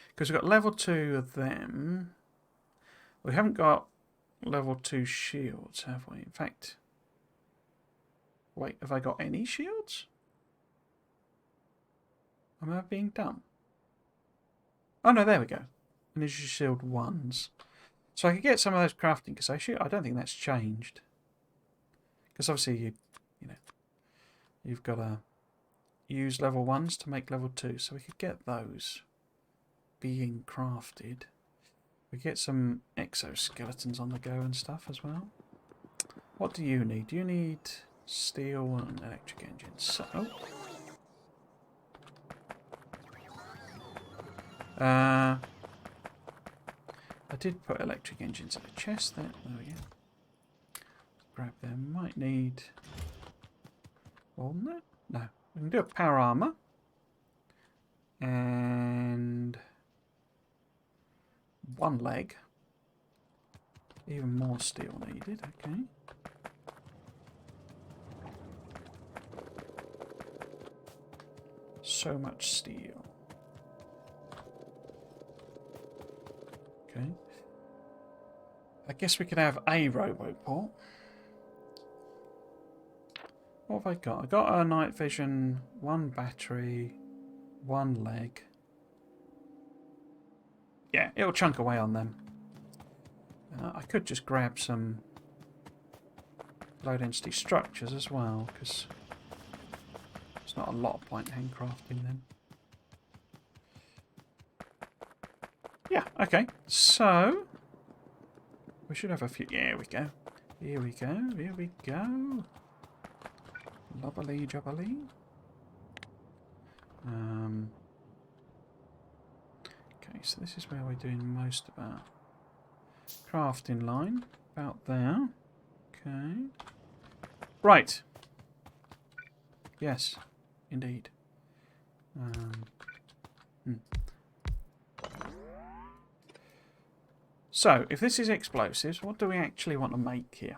A: Because we've got level 2 of them. We haven't got level 2 shields, have we? In fact, wait, have I got any shields? Am I being dumb? Oh no, there we go. Initial shield 1s. So I could get some of those crafting, because I don't think that's changed. Because obviously you've got to use level 1s to make level 2, so we could get those being crafted. We get some exoskeletons on the go and stuff as well. What do you need? Do you need steel and electric engines? So, I did put electric engines in a chest there. There we go. Grab them. Might need walnut? No. We can do a power armor. And one leg. Even more steel needed. Okay. So much steel. Okay. I guess we could have a roboport. What have I got? I got a night vision, one battery, one leg. Yeah, it'll chunk away on them. I could just grab some low density structures as well, because there's not a lot of point handcrafting them. Yeah, okay. So we should have a few. Here we go. Here we go. Here we go. Lobbly jobbly. Okay, so this is where we're doing most of our crafting line. About there. Okay. Right. Yes, indeed. So, if this is explosives, what do we actually want to make here?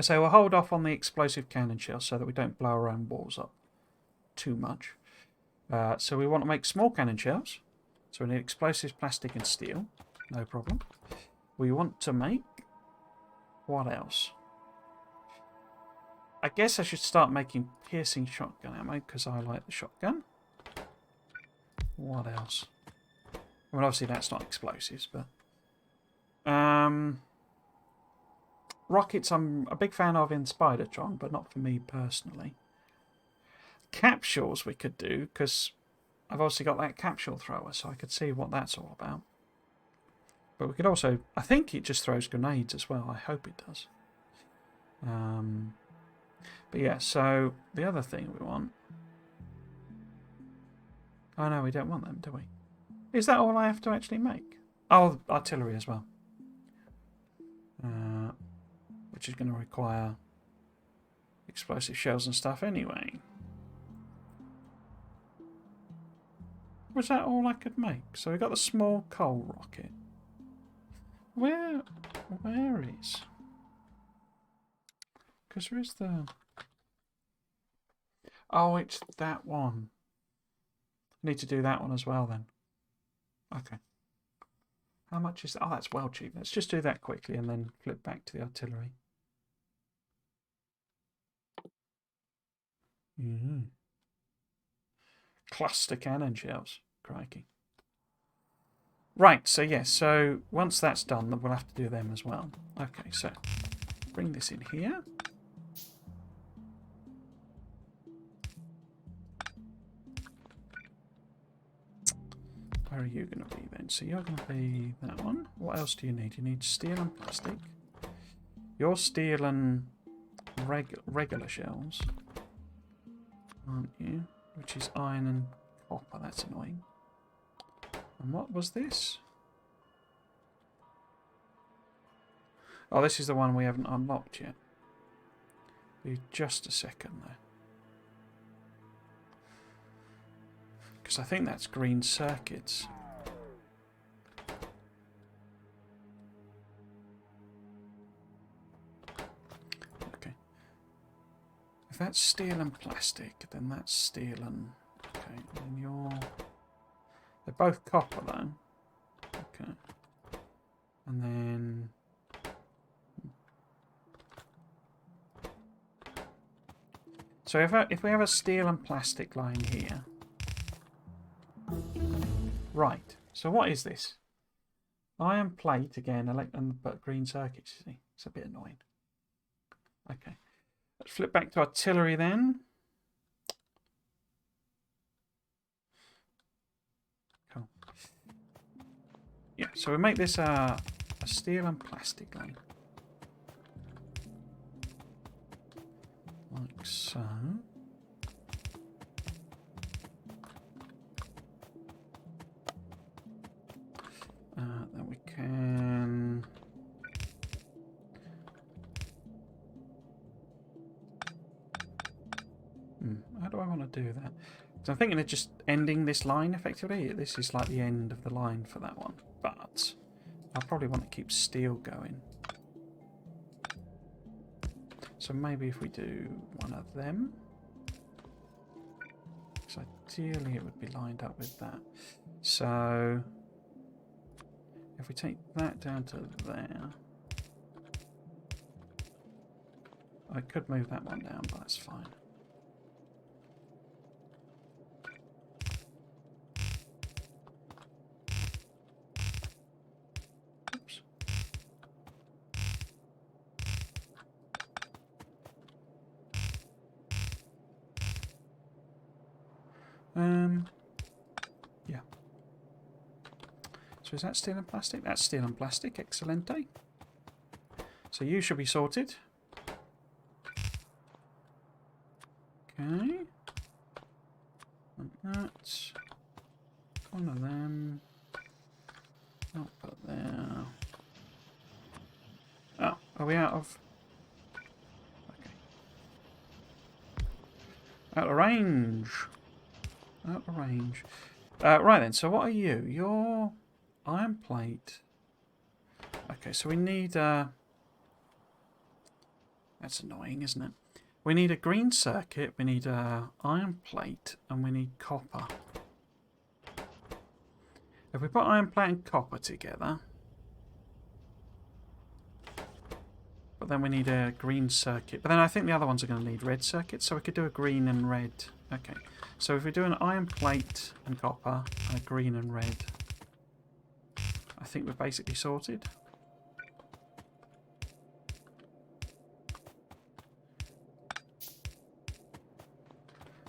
A: So we'll hold off on the explosive cannon shells so that we don't blow our own walls up too much. So we want to make small cannon shells. So we need explosives, plastic and steel. No problem. We want to make... what else? I guess I should start making piercing shotgun ammo because I like the shotgun. What else? Well, obviously that's not explosives, but... rockets I'm a big fan of in Spidertron, but not for me personally. Capsules we could do, because I've also got that capsule thrower, so I could see what that's all about. But we could also... I think it just throws grenades as well. I hope it does. But yeah, so the other thing we want... oh no, we don't want them, do we? Is that all I have to actually make? Oh, artillery as well. Which is going to require explosive shells and stuff anyway. Was that all I could make? So we got the small coal rocket. Where is? Because where's the... oh, it's that one. Need to do that one as well then. Okay. How much is that? Oh, that's well cheap. Let's just do that quickly and then flip back to the artillery. Cluster cannon shells. Crikey. Right, so yes, so once that's done, then we'll have to do them as well. Okay, so bring this in here. Where are you going to be then? So you're going to be that one. What else do you need? You need steel and plastic. You're steel and regular shells, aren't you? Which is iron and copper. That's annoying. And what was this? Oh, this is the one we haven't unlocked yet. Be just a second there. Because I think that's green circuits. Okay. If that's steel and plastic, then that's steel and... okay, and you're... they're both copper though. Okay. And then... so if we have a steel and plastic line here... right, so what is this? Iron plate again, but green circuits, you see. It's a bit annoying. Okay. Let's flip back to artillery then. Cool. Yeah, So we make this a steel and plastic line. Like so. Then we can... How do I want to do that? So I'm thinking of just ending this line effectively. This is like the end of the line for that one. But I'll probably want to keep steel going. So maybe if we do one of them. Because ideally it would be lined up with that. So if we take that down to there. I could move that one down, but that's fine. Oops. Yeah. So is that steel and plastic? That's steel and plastic. Excelente. So you should be sorted. Okay. Like that. One of them. I'll put there. Oh, are we out of... Okay. Out of range. Out of range. Right then, so what are you? You're iron plate. Okay, so we need... That's annoying, isn't it? We need a green circuit, we need a iron plate, and we need copper. If we put iron plate and copper together... But then we need a green circuit. But then I think the other ones are going to need red circuits, so we could do a green and red. Okay, so if we do an iron plate and copper, and a green and red, I think we're basically sorted.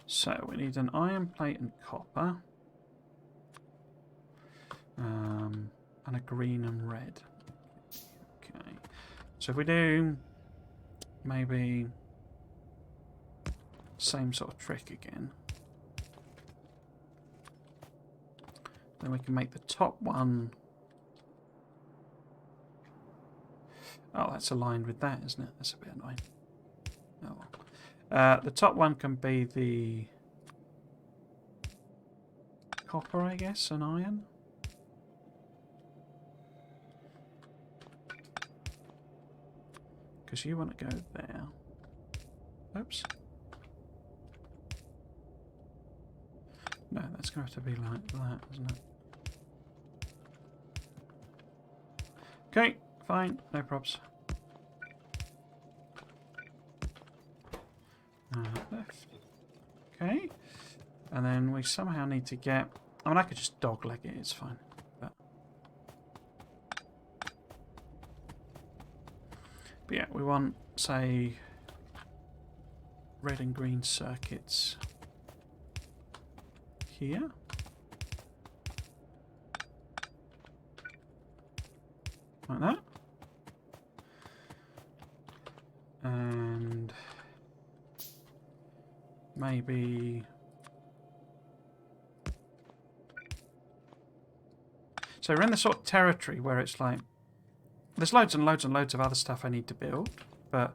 A: So we need an iron plate and copper, and a green and red. Okay, so if we do maybe same sort of trick again, then we can make the top one. Oh, that's aligned with that, isn't it? That's a bit annoying. Oh well. The top one can be the copper, I guess, and iron. Because you want to go there. Oops. No, that's going to have to be like that, isn't it? Okay, fine, no probs. Left. Okay. And then we somehow need to get... I mean, I could just dogleg it, it's fine. But yeah, we want, say, red and green circuits here. Like that. And maybe... So we're in the sort of territory where it's like... There's loads and loads and loads of other stuff I need to build, but...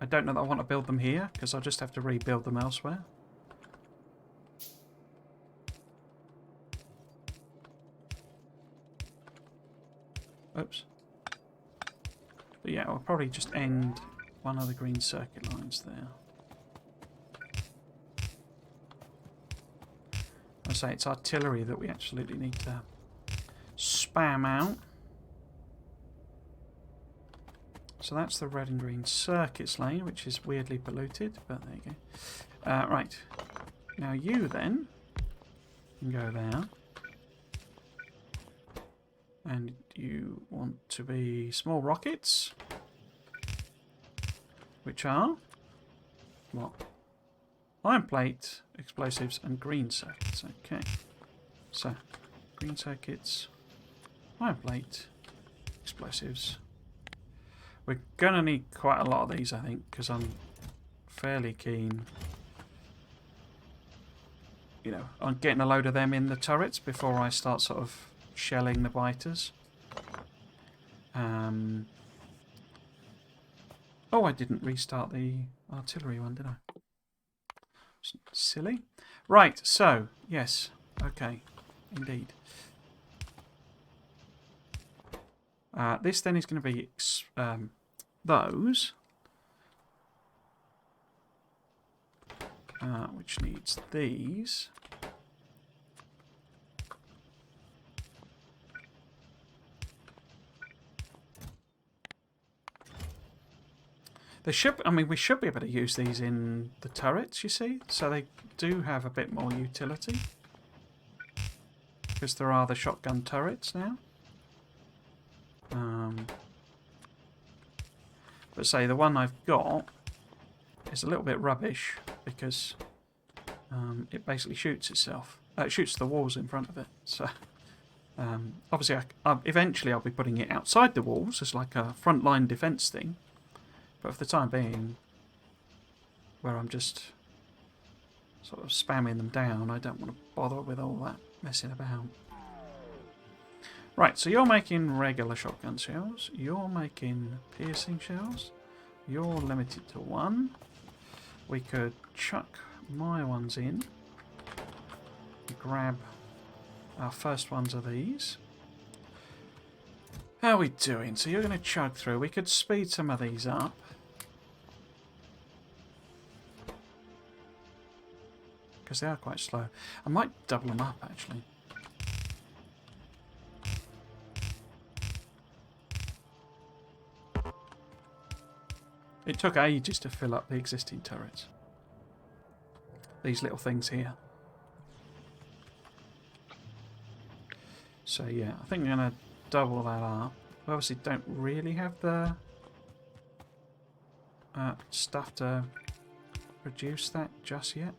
A: I don't know that I want to build them here, because I'll just have to rebuild them elsewhere. Oops. But yeah, I'll probably just end one of the green circuit lines there. I say it's artillery that we absolutely need to spam out. So that's the red and green circuits lane, which is weirdly polluted, but there you go. Right. Now you then can go there. And you want to be small rockets, which are what? Iron plate, explosives, and green circuits. Okay. So, green circuits, iron plate, explosives. We're going to need quite a lot of these, I think, because I'm fairly keen, you know, on getting a load of them in the turrets before I start sort of shelling the biters. Oh, I didn't restart the artillery one, did I? Silly. Right, so, yes. Okay, indeed. This then is going to be those. Which needs these. They should, I mean, we should be able to use these in the turrets, you see? So they do have a bit more utility. Because there are the shotgun turrets now. But say the one I've got is a little bit rubbish because it basically shoots itself. It shoots the walls in front of it. So obviously, eventually I'll be putting it outside the walls as like a frontline defence thing. But for the time being, where I'm just sort of spamming them down, I don't want to bother with all that messing about. Right, so you're making regular shotgun shells. You're making piercing shells. You're limited to 1. We could chuck my ones in. Grab our first ones of these. How are we doing? So you're going to chug through. We could speed some of these up. Because they are quite slow. I might double them up, actually. It took ages to fill up the existing turrets. These little things here. So yeah, I think we're going to double that up. We obviously don't really have the stuff to reduce that just yet.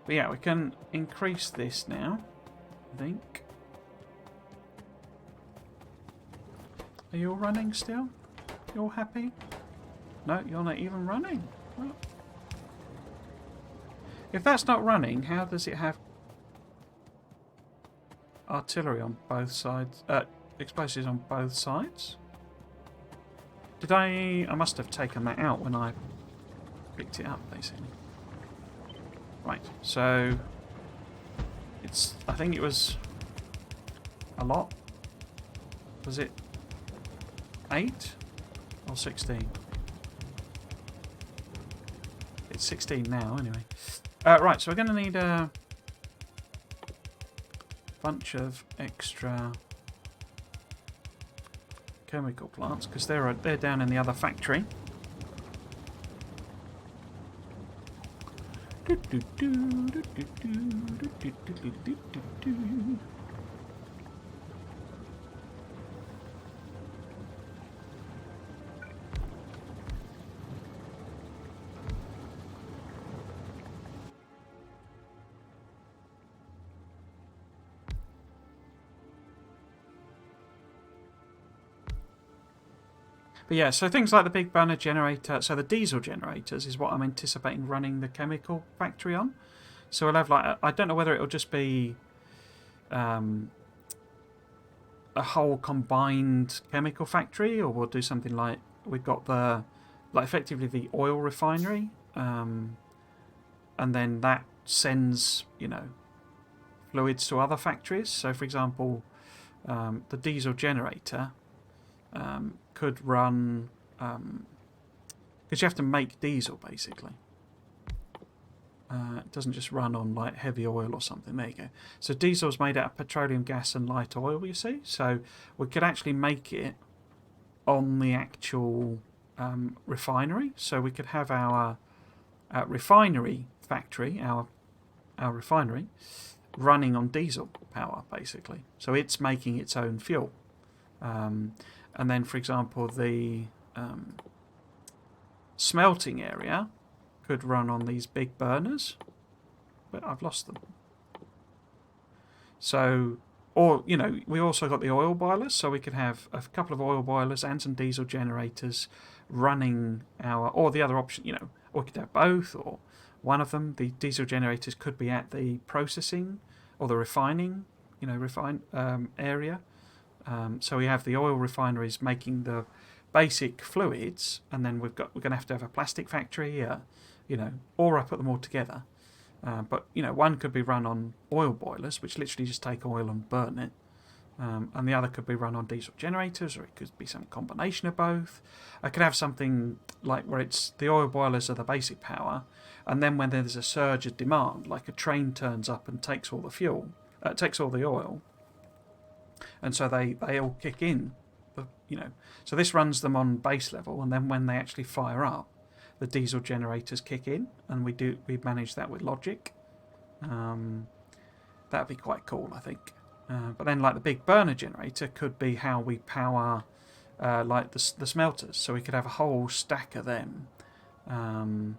A: But yeah, we can increase this now, I think. Are you all running still? You all happy? No, you're not even running. Well, if that's not running, how does it have artillery on both sides? Explosives on both sides? Did I must have taken that out when I picked it up, basically. Right, so I think it was a lot. Was it 8 or 16? It's 16 now, anyway. Right, so we're going to need a bunch of extra chemical plants because they're down in the other factory. But yeah, so things like the big burner generator, so the diesel generators is what I'm anticipating running the chemical factory on. So we'll have like, I don't know whether it'll just be a whole combined chemical factory, or we'll do something like we've got the, like effectively the oil refinery, and then that sends, you know, fluids to other factories. So for example, the diesel generator could run, because you have to make diesel basically. It doesn't just run on like heavy oil or something. There you go. So diesel is made out of petroleum gas and light oil, you see. So we could actually make it on the actual refinery. So we could have our refinery factory, our refinery, running on diesel power basically. So it's making its own fuel. And then, for example, the smelting area could run on these big burners, but I've lost them. So, or, you know, we also got the oil boilers, so we could have a couple of oil boilers and some diesel generators running our, or the other option, you know, or we could have both, or one of them. The diesel generators could be at the processing or the refining, you know, area. So we have the oil refineries making the basic fluids, and then we're going to have a plastic factory, you know, or I put them all together. But, you know, one could be run on oil boilers, which literally just take oil and burn it. And the other could be run on diesel generators, or it could be some combination of both. I could have something like where it's the oil boilers are the basic power, and then when there's a surge of demand, like a train turns up and takes all the fuel, takes all the oil, and so they all kick in, you know. So this runs them on base level, and then when they actually fire up, the diesel generators kick in, and we manage that with logic. That'd be quite cool, I think. But then, like the big burner generator, could be how we power, like the smelters. So we could have a whole stack of them, and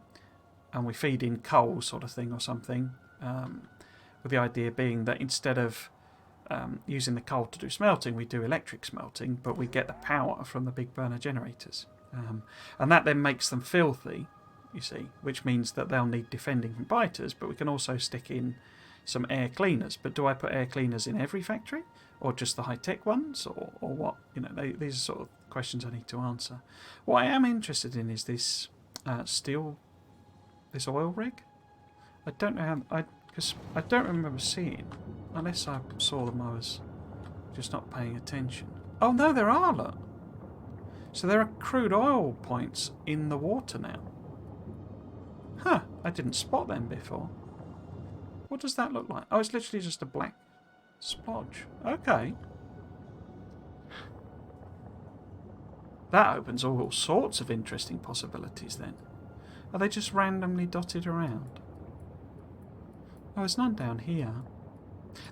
A: we feed in coal, sort of thing, or something. With the idea being that instead of using the coal to do smelting, we do electric smelting, but we get the power from the big burner generators. And that then makes them filthy, you see, which means that they'll need defending from biters, but we can also stick in some air cleaners. But do I put air cleaners in every factory, or just the high-tech ones, or what? You know, these are sort of questions I need to answer. What I am interested in is this this oil rig. I don't know how, because I don't remember seeing, unless I saw them, I was just not paying attention. Oh no, there are, look. So there are crude oil points in the water now. Huh, I didn't spot them before. What does that look like? Oh, it's literally just a black splodge. Okay. That opens all sorts of interesting possibilities then. Are they just randomly dotted around? Oh, there's none down here.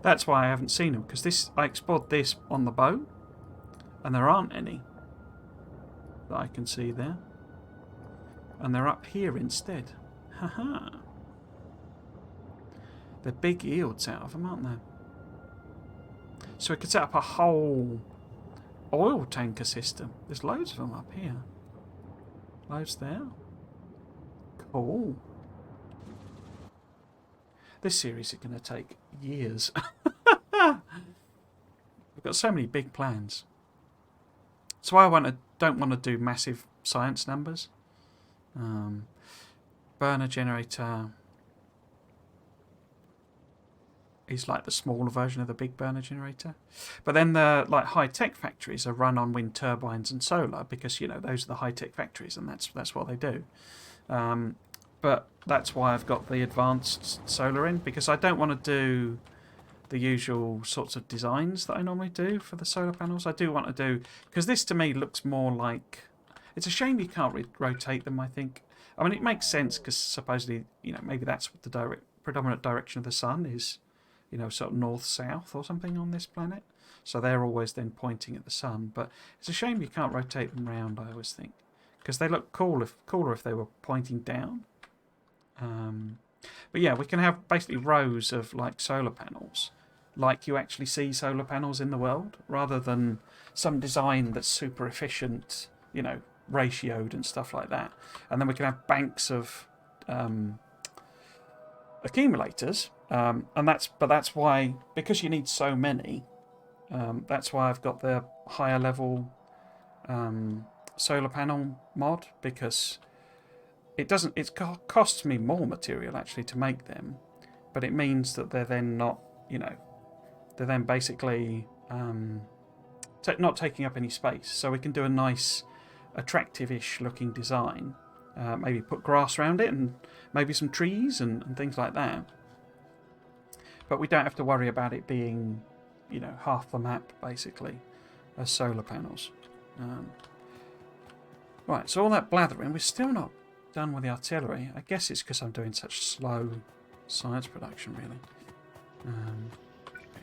A: That's why I haven't seen them, because I explored this on the boat, and there aren't any that I can see there. And they're up here instead. Haha. They're big yields out of them, aren't they? So we could set up a whole oil tanker system. There's loads of them up here. Loads there. Cool. This series is going to take years. We've got so many big plans. That's why I don't want to do massive science numbers. Burner generator is like the smaller version of the big burner generator. But then the like high-tech factories are run on wind turbines and solar, because, you know, those are the high-tech factories, and that's what they do. But that's why I've got the advanced solar in, because I don't want to do the usual sorts of designs that I normally do for the solar panels. I do want to do, because this to me looks more like, it's a shame you can't rotate them, I think. I mean, it makes sense, because supposedly, you know, maybe that's what the predominant direction of the sun is, you know, sort of north-south or something on this planet. So they're always then pointing at the sun. But it's a shame you can't rotate them round, I always think, because they look cooler if they were pointing down. But yeah, we can have basically rows of like solar panels, like you actually see solar panels in the world, rather than some design that's super efficient, you know, ratioed and stuff like that. And then we can have banks of accumulators, and that's why, because you need so many, that's why I've got the higher level solar panel mod, because it costs me more material actually to make them, but it means that they're then not, you know, they're then basically not taking up any space. So we can do a nice attractive-ish looking design, maybe put grass around it and maybe some trees and things like that, but we don't have to worry about it being, you know, half the map basically as solar panels. Right, so all that blathering, we're still not done with the artillery. I guess it's because I'm doing such slow science production, really. Okay.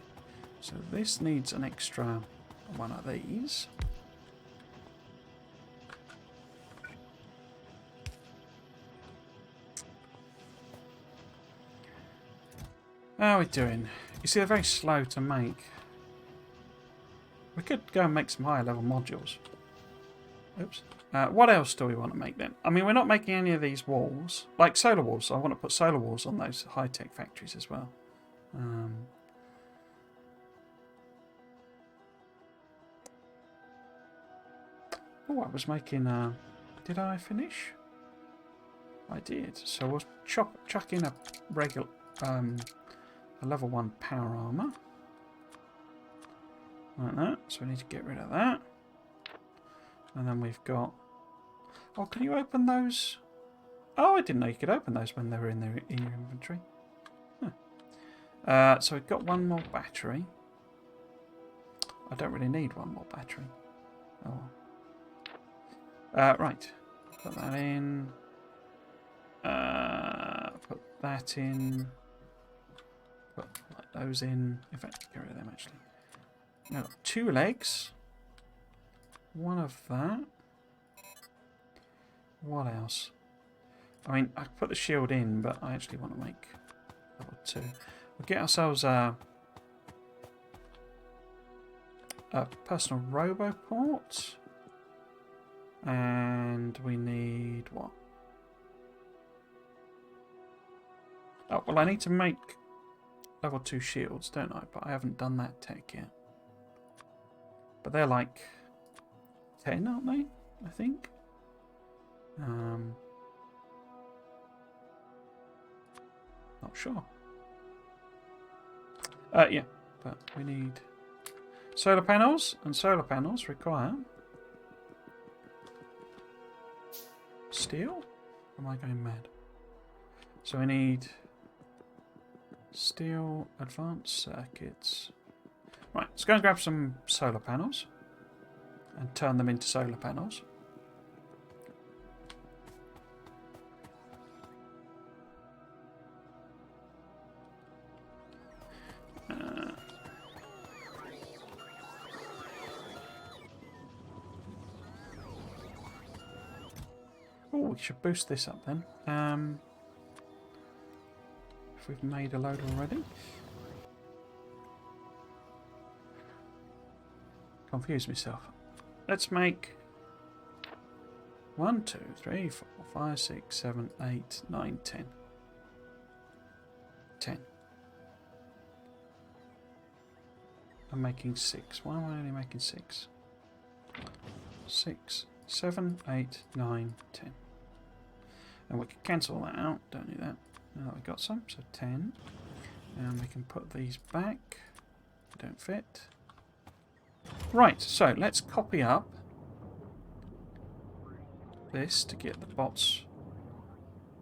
A: So this needs an extra one of these. How are we doing? You see, they're very slow to make. We could go and make some higher level modules. Oops. What else do we want to make then? I mean, we're not making any of these walls. Like solar walls. I want to put solar walls on those high-tech factories as well. Oh, I was making... did I finish? I did. So we'll chuck in a regular... a level 1 power armor. Like that. So we need to get rid of that. And then we've got... Oh, can you open those? Oh, I didn't know you could open those when they were in your inventory. Huh. So we've got one more battery. I don't really need one more battery. Oh. Right. Put that in. Put that in. Put those in. In fact, get rid of them actually. Now, 2 legs. One of that. What else? I mean, I put the shield in, but I actually want to make level 2. We'll get ourselves a personal roboport. And we need what? Oh, well, I need to make level 2 shields, don't I? But I haven't done that tech yet. But they're like 10, aren't they? I think. Not sure. Yeah, but we need solar panels, and solar panels require steel? Or am I going mad? So we need steel, advanced circuits. Right, let's go and grab some solar panels and turn them into solar panels. Oh, we should boost this up then. If we've made a load already. Confuse myself. Let's make 1, 2, 3, 4, 5, 6, 7, 8, 9, 10. 10. I'm making 6. Why am I only making 6? 6, 7, 8, 9, 10. And we can cancel that out. Don't need that. Now that we've got some, so 10. And we can put these back. Don't fit. Right, so let's copy up this to get the bots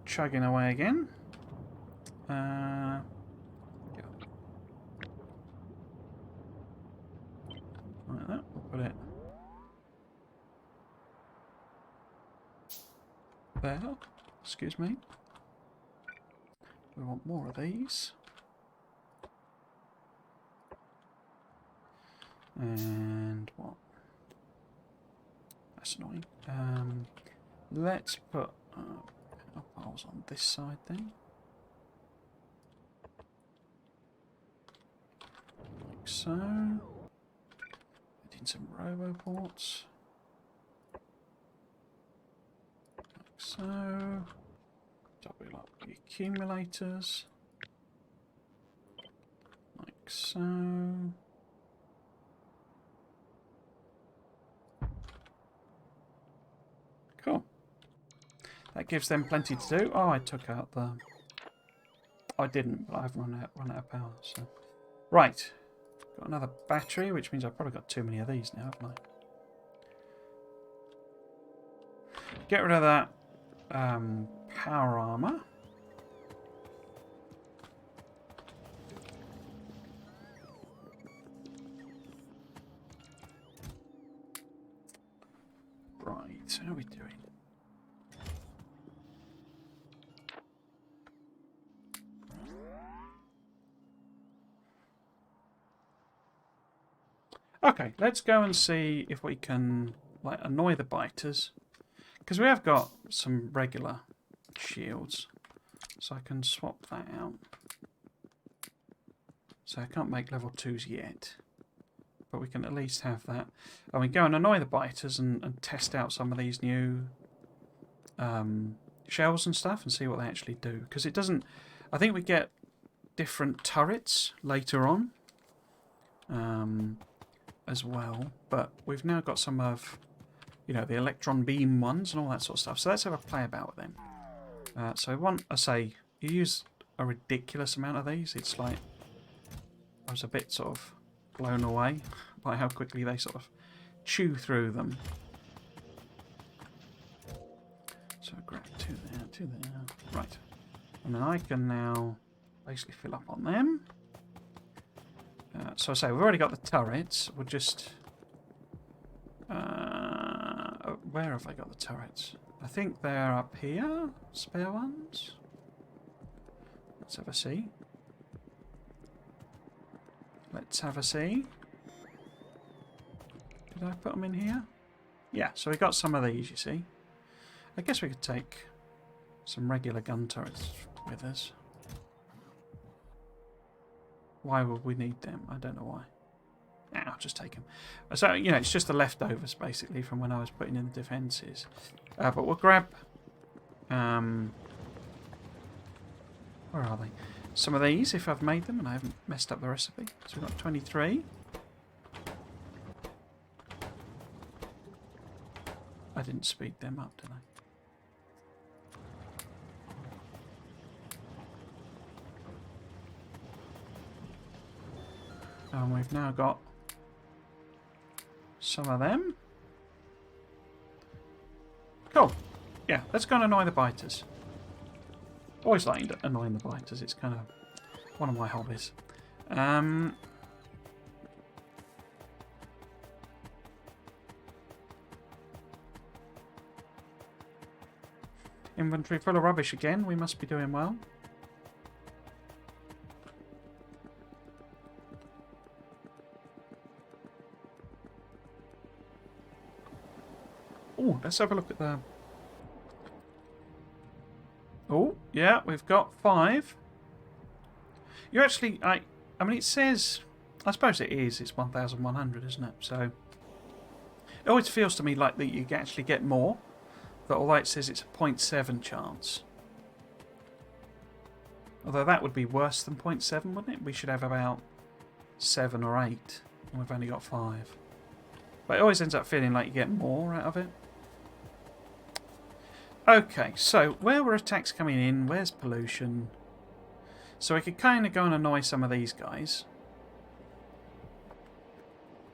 A: chugging away again. Like that, we'll put it there. Excuse me. We want more of these. And what? That's annoying. Let's put piles on this side then. Like so. Put in some roboports. Like so. Double up the accumulators. Like so. Cool. That gives them plenty to do. Oh, I took out the... I didn't, but I've run out of power. So, right. Got another battery, which means I've probably got too many of these now, haven't I? Get rid of that power armor. Right, how are we doing? Okay, let's go and see if we can like annoy the biters. Because we have got some regular shields. So I can swap that out. So I can't make level 2s yet. But we can at least have that. And we go and annoy the biters and test out some of these new shells and stuff and see what they actually do. Because it doesn't... I think we get different turrets later on as well. But we've now got some of, you know, the electron beam ones and all that sort of stuff. So let's have a play about with them. So I say, you use a ridiculous amount of these. It's like, I was a bit sort of blown away by how quickly they sort of chew through them. So grab 2 there, 2 there. Right. And then I can now basically fill up on them. So I say, we've already got the turrets. We'll just... where have I got the turrets? I think they're up here. Spare ones. Let's have a see. Let's have a see. Did I put them in here? Yeah, so we got some of these, you see. I guess we could take some regular gun turrets with us. Why would we need them? I don't know why. I'll just take them. So, you know, it's just the leftovers, basically, from when I was putting in the defences. But we'll grab... where are they? Some of these, if I've made them and I haven't messed up the recipe. So we've got 23. I didn't speed them up, did I? And we've now got some of them. Cool. Yeah, let's go and annoy the biters. Always like annoying the biters. It's kind of one of my hobbies. Inventory full of rubbish again. We must be doing well. Oh, let's have a look at the... Oh, yeah, we've got 5. You actually... I mean, it says... I suppose it is. It's 1,100, isn't it? So... It always feels to me like that you actually get more. But although it says it's a 0.7 chance. Although that would be worse than 0.7, wouldn't it? We should have about 7 or 8. And we've only got 5. But it always ends up feeling like you get more out of it. Okay, so where were attacks coming in? Where's pollution? So we could kind of go and annoy some of these guys.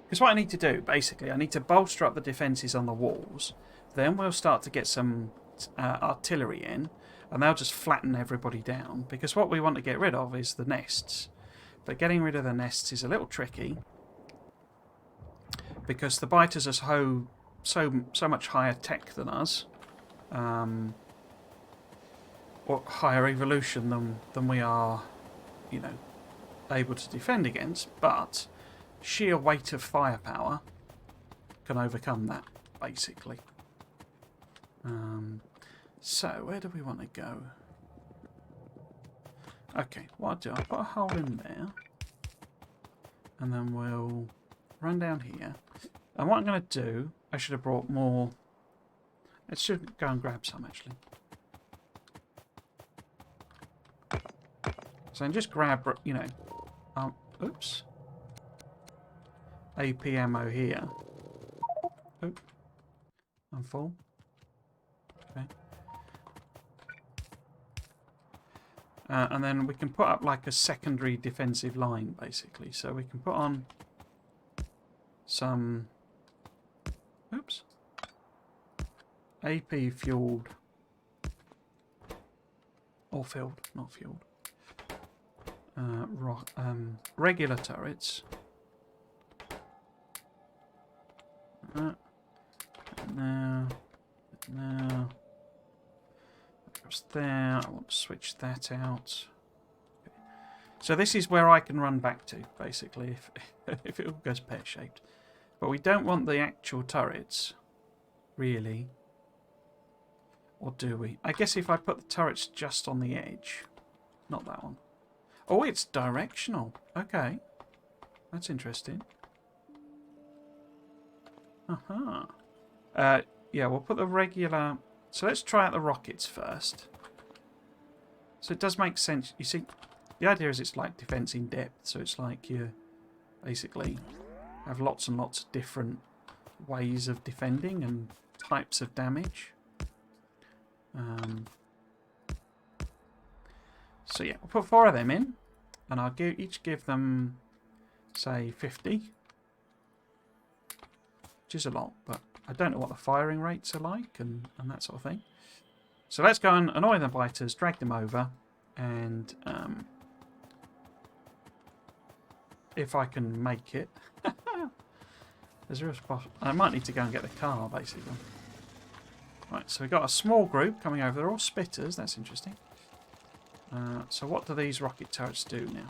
A: Because what I need to do, basically, I need to bolster up the defences on the walls. Then we'll start to get some artillery in. And they'll just flatten everybody down. Because what we want to get rid of is the nests. But getting rid of the nests is a little tricky. Because the biters are so much higher tech than us. Or higher evolution than we are, you know, able to defend against. But sheer weight of firepower can overcome that, basically. So, where do we want to go? Okay, what I'll do, I'll put a hole in there. And then we'll run down here. And what I'm going to do, I should have brought more... Let's just go and grab some, actually. So I can just grab, you know... oops. AP ammo here. Oop. I'm full. Okay. And then we can put up like a secondary defensive line, basically. So we can put on some... Oops. AP fueled. Or filled, not fueled. Regular turrets. Now. Across there. I want to switch that out. Okay. So this is where I can run back to, basically, if it all goes pear-shaped. But we don't want the actual turrets, really. Or do we? I guess if I put the turrets just on the edge. Not that one. Oh, it's directional. Okay. That's interesting. Uh-huh. Yeah, we'll put the regular... So let's try out the rockets first. So it does make sense. You see, the idea is it's like defense in depth. So it's like you basically have lots and lots of different ways of defending and types of damage. So yeah, we'll put 4 of them in. And I'll each give them, say, 50. Which is a lot, but I don't know what the firing rates are like and that sort of thing. So let's go and annoy the biters, drag them over, and if I can make it. There's a spot. I might need to go and get the car, basically. Right, so we've got a small group coming over. They're all spitters, that's interesting. So what do these rocket turrets do now?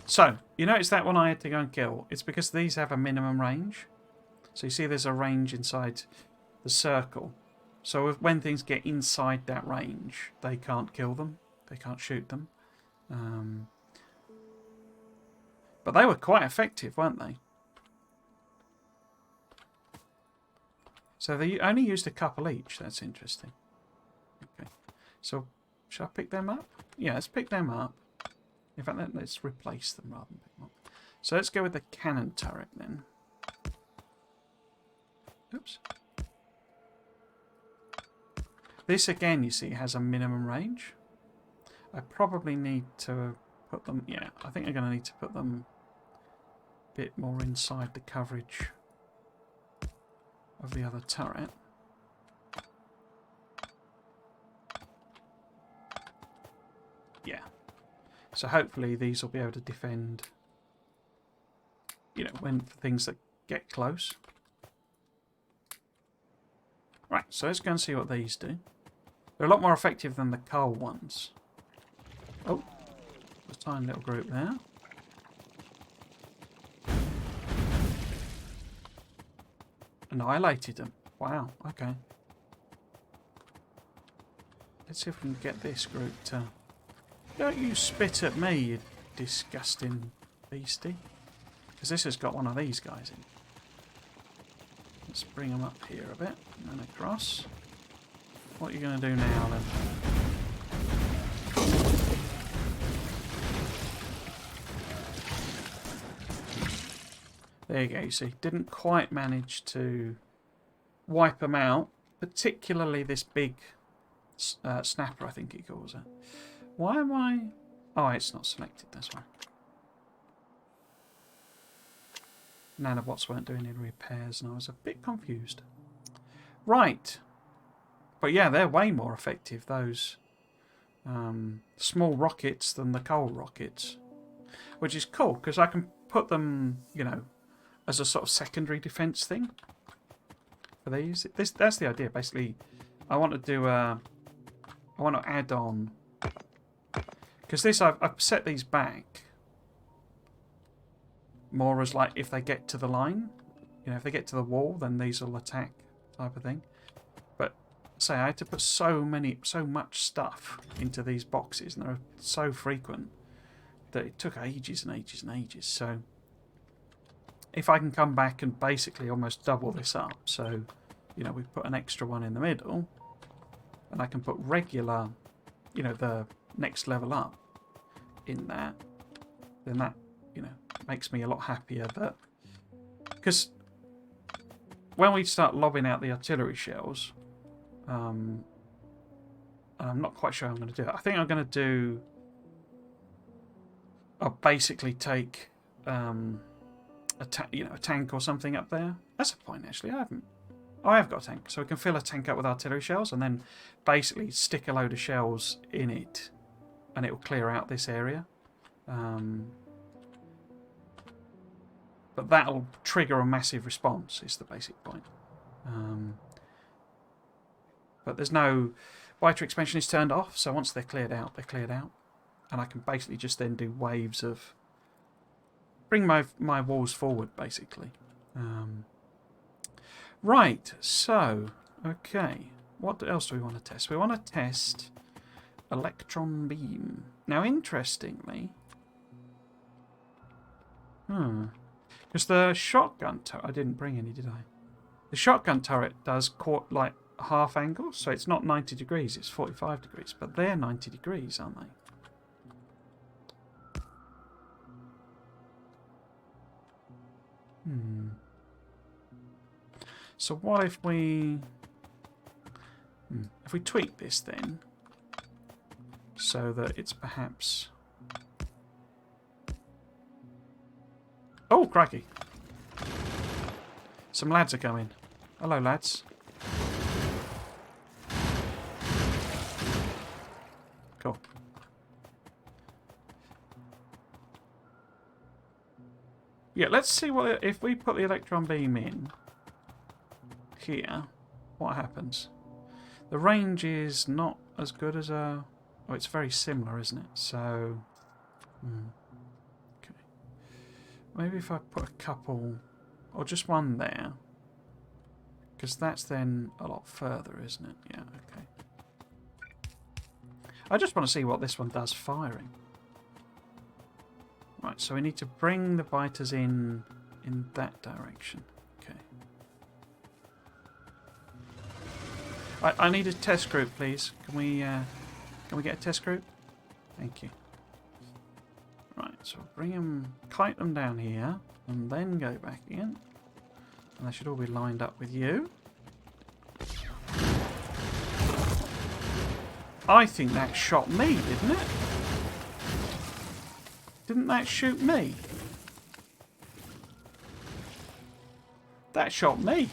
A: So, you notice that one I had to go and kill. It's because these have a minimum range. So you see there's a range inside the circle. So when things get inside that range, they can't kill them. They can't shoot them. But they were quite effective, weren't they? So they only used a couple each. That's interesting. Okay. So, should I pick them up? Yeah, let's pick them up. In fact, let's replace them rather than pick them up. So let's go with the cannon turret then. Oops. This again, you see, has a minimum range. I probably need to put them... Yeah, I think I'm going to need to put them a bit more inside the coverage of the other turret. Yeah. So hopefully these will be able to defend, you know, when things that get close. Right, so let's go and see what these do. They're a lot more effective than the coal ones. Oh, a tiny little group there. Annihilated them. Wow, okay. Let's see if we can get this group to... Don't you spit at me, you disgusting beastie. Because this has got one of these guys in. Let's bring them up here a bit, and then across. What are you going to do now, then? There you go, you see. Didn't quite manage to wipe them out. Particularly this big snapper, I think he calls it. Why am I... Oh, it's not selected, that's why. Nanobots weren't doing any repairs, and I was a bit confused. Right. But yeah, they're way more effective, those small rockets, than the coal rockets. Which is cool, because I can put them, you know, as a sort of secondary defense thing for these. That's the idea, basically. I want to do a... I want to add on... Because this, I've set these back more as like if they get to the line. You know, if they get to the wall, then these will attack type of thing. But, say, I had to put so much stuff into these boxes, and they're so frequent that it took ages and ages and ages. So, if I can come back and basically almost double this up, so, you know, we put an extra one in the middle, and I can put regular, you know, the next level up in that, then that, you know, makes me a lot happier. That because when we start lobbing out the artillery shells, and I'm not quite sure how I'm going to do it. I think I'm going to do... I'll basically take a tank or something up there. That's a point, actually. I have got a tank, so we can fill a tank up with artillery shells and then basically stick a load of shells in it, and it will clear out this area. But that'll trigger a massive response, is the basic point. But there's no... Biter expansion is turned off, so once they're cleared out, they're cleared out. And I can basically just then do waves of... Bring my walls forward, basically. Right, so, okay. What else do we want to test? We want to test electron beam. Now, interestingly, because the shotgun turret, I didn't bring any, did I? The shotgun turret does like half angles, so it's not 90 degrees, it's 45 degrees, but they're 90 degrees, aren't they? So what if we tweak this then, so that it's perhaps... Oh, crikey. Some lads are coming. Hello, lads. Cool. Yeah, let's see what if we put the electron beam in here, what happens? The range is not as good as a... Oh, it's very similar, isn't it? So... Okay. Maybe if I put a couple... Or just one there. Because that's then a lot further, isn't it? Yeah, okay. I just want to see what this one does firing. Right, so we need to bring the biters in that direction. Okay. I need a test group, please. Can we get a test group? Thank you. Right, so bring them, kite them down here, and then go back again. And they should all be lined up with you. I think that shot me, didn't it? Didn't that shoot me? That shot me.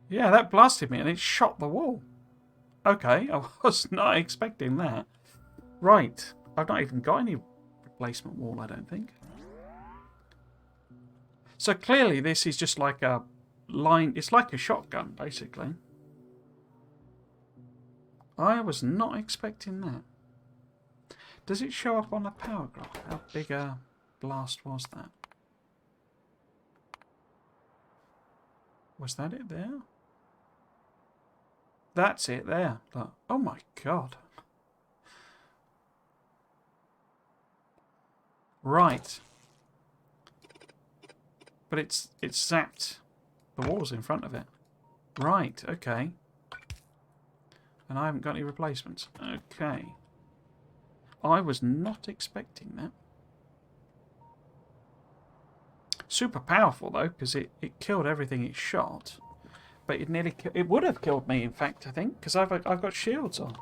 A: Yeah, that blasted me and it shot the wall. Okay, I was not expecting that. Right, I've not even got any replacement wall, I don't think. So clearly this is just like a line, it's like a shotgun, basically. I was not expecting that. Does it show up on the power graph? How big a blast was that? Was that it there? That's it there. Look. Oh my god. Right. But it's zapped the walls in front of it. Right, okay. And I haven't got any replacements. Okay. I was not expecting that. Super powerful though, because it killed everything it shot. But it would have killed me, in fact, I think, because I've got shields on.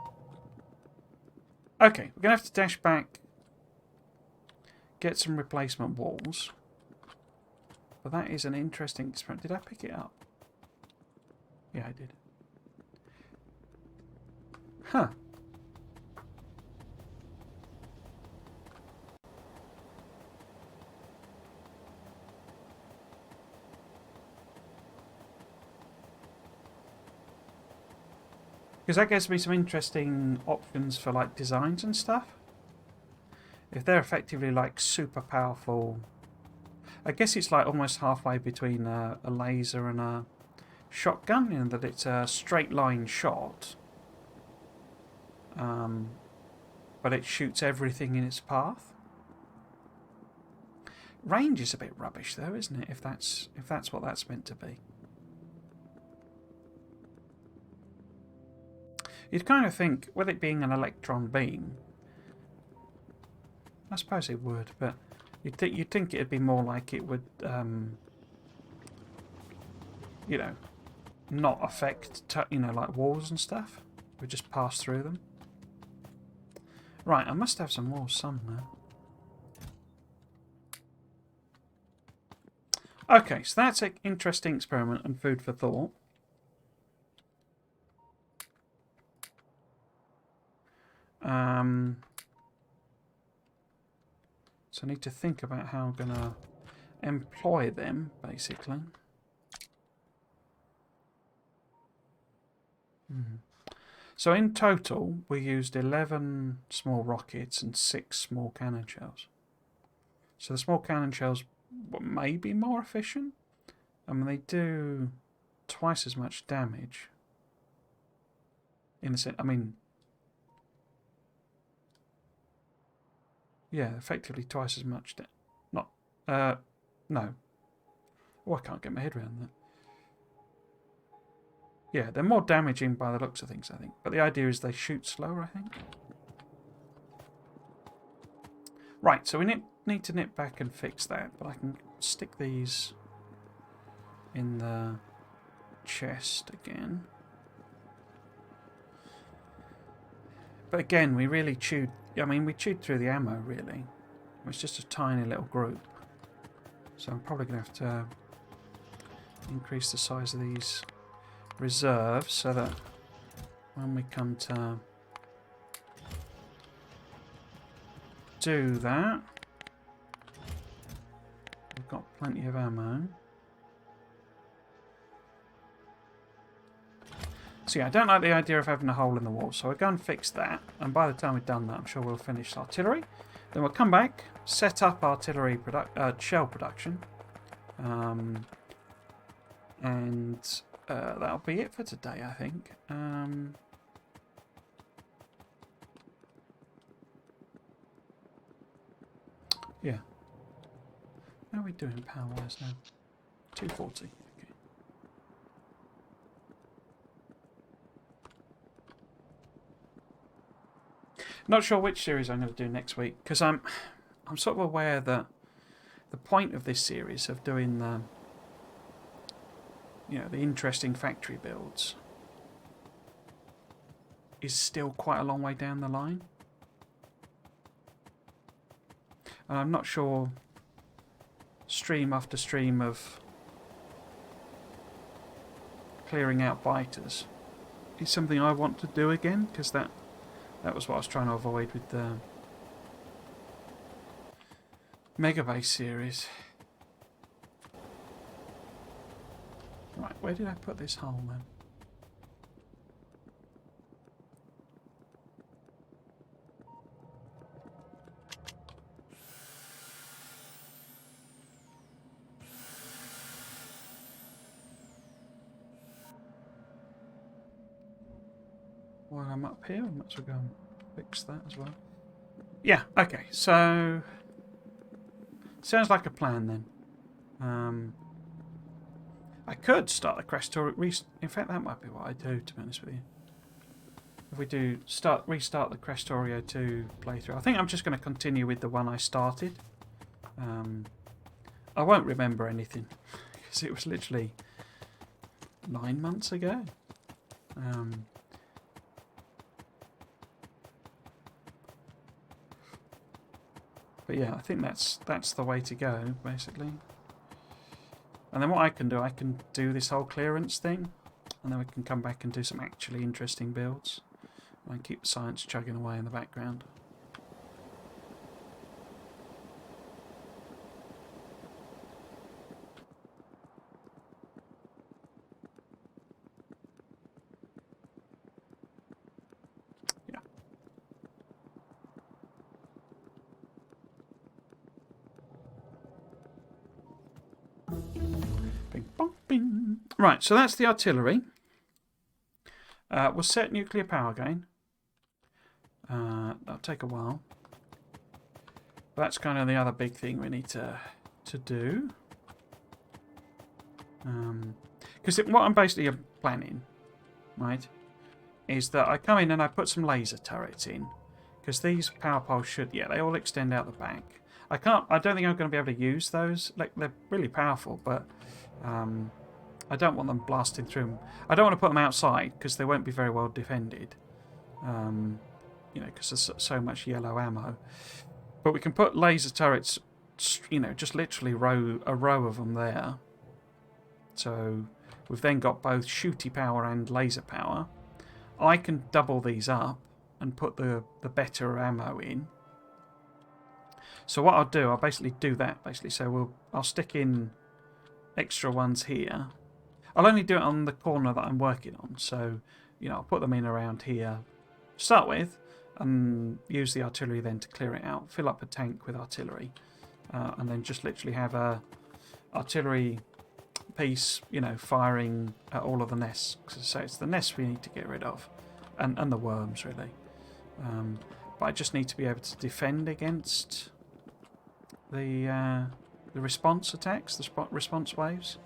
A: Okay, we're going to have to dash back, get some replacement walls. But that is an interesting experiment. Did I pick it up? Yeah, I did. Huh. Because that gives me some interesting options for like designs and stuff. If they're effectively like super powerful, I guess it's like almost halfway between a laser and a shotgun, in that it's a straight line shot, but it shoots everything in its path. Range is a bit rubbish though, isn't it? If that's what that's meant to be. You'd kind of think, with it being an electron beam, I suppose it would, but you'd think it'd be more like it would, you know, not affect, like walls and stuff. It would just pass through them. Right, I must have some walls somewhere. Okay, so that's an interesting experiment and food for thought. So I need to think about how I'm going to employ them, basically. So in total, we used 11 small rockets and 6 small cannon shells. So the small cannon shells may be more efficient. I mean, they do twice as much damage. In the sense, I mean, yeah, effectively twice as much. Not, no. Oh, I can't get my head around that. Yeah, they're more damaging by the looks of things, I think. But the idea is they shoot slower, I think. Right, so we need to nip back and fix that. But I can stick these in the chest again. But again, we really chewed... I mean, we chewed through the ammo, really. It's just a tiny little group. So I'm probably going to have to increase the size of these reserves so that when we come to do that, we've got plenty of ammo. So yeah, I don't like the idea of having a hole in the wall, so we'll go and fix that. And by the time we've done that, I'm sure we'll finish artillery. Then we'll come back, set up artillery shell production. And that'll be it for today, I think. Yeah. How are we doing power-wise now? 240. Okay. Not sure which series I'm going to do next week, because I'm sort of aware that the point of this series of doing the the interesting factory builds is still quite a long way down the line. And I'm not sure stream after stream of clearing out biters is something I want to do again, because that was what I was trying to avoid with the Mega Base series. Right, where did I put this hole then? While I'm up here, I might as well go and fix that as well. Yeah, okay, so sounds like a plan then. I could start the Crestaurio. In fact, that might be what I do, to be honest with you. If we do restart the Crestaurio 2 playthrough, I think I'm just going to continue with the one I started. I won't remember anything because it was literally 9 months ago. But yeah, I think that's the way to go, basically. And then what I can do this whole clearance thing, and then we can come back and do some actually interesting builds, and keep the science chugging away in the background. Yeah. Bing, bong, bing. Right, so that's the artillery. We'll set nuclear power again. That'll take a while. But that's kind of the other big thing we need to do. Because what I'm basically planning, right, is that I come in and I put some laser turrets in. Because these power poles should, yeah, they all extend out the back. I don't think I'm going to be able to use those. Like, they're really powerful, but I don't want them blasting through them. I don't want to put them outside because they won't be very well defended. Because there's so much yellow ammo. But we can put laser turrets, just literally a row of them there. So we've then got both shooty power and laser power. I can double these up and put the better ammo in. So what I'll do, I'll basically do that, So I'll stick in extra ones here. I'll only do it on the corner that I'm working on. So, I'll put them in around here to start with, and use the artillery then to clear it out. Fill up a tank with artillery. and then just literally have a artillery piece, you know, firing at all of the nests. So it's the nests we need to get rid of, and the worms really. But I just need to be able to defend against the response attacks, the response waves.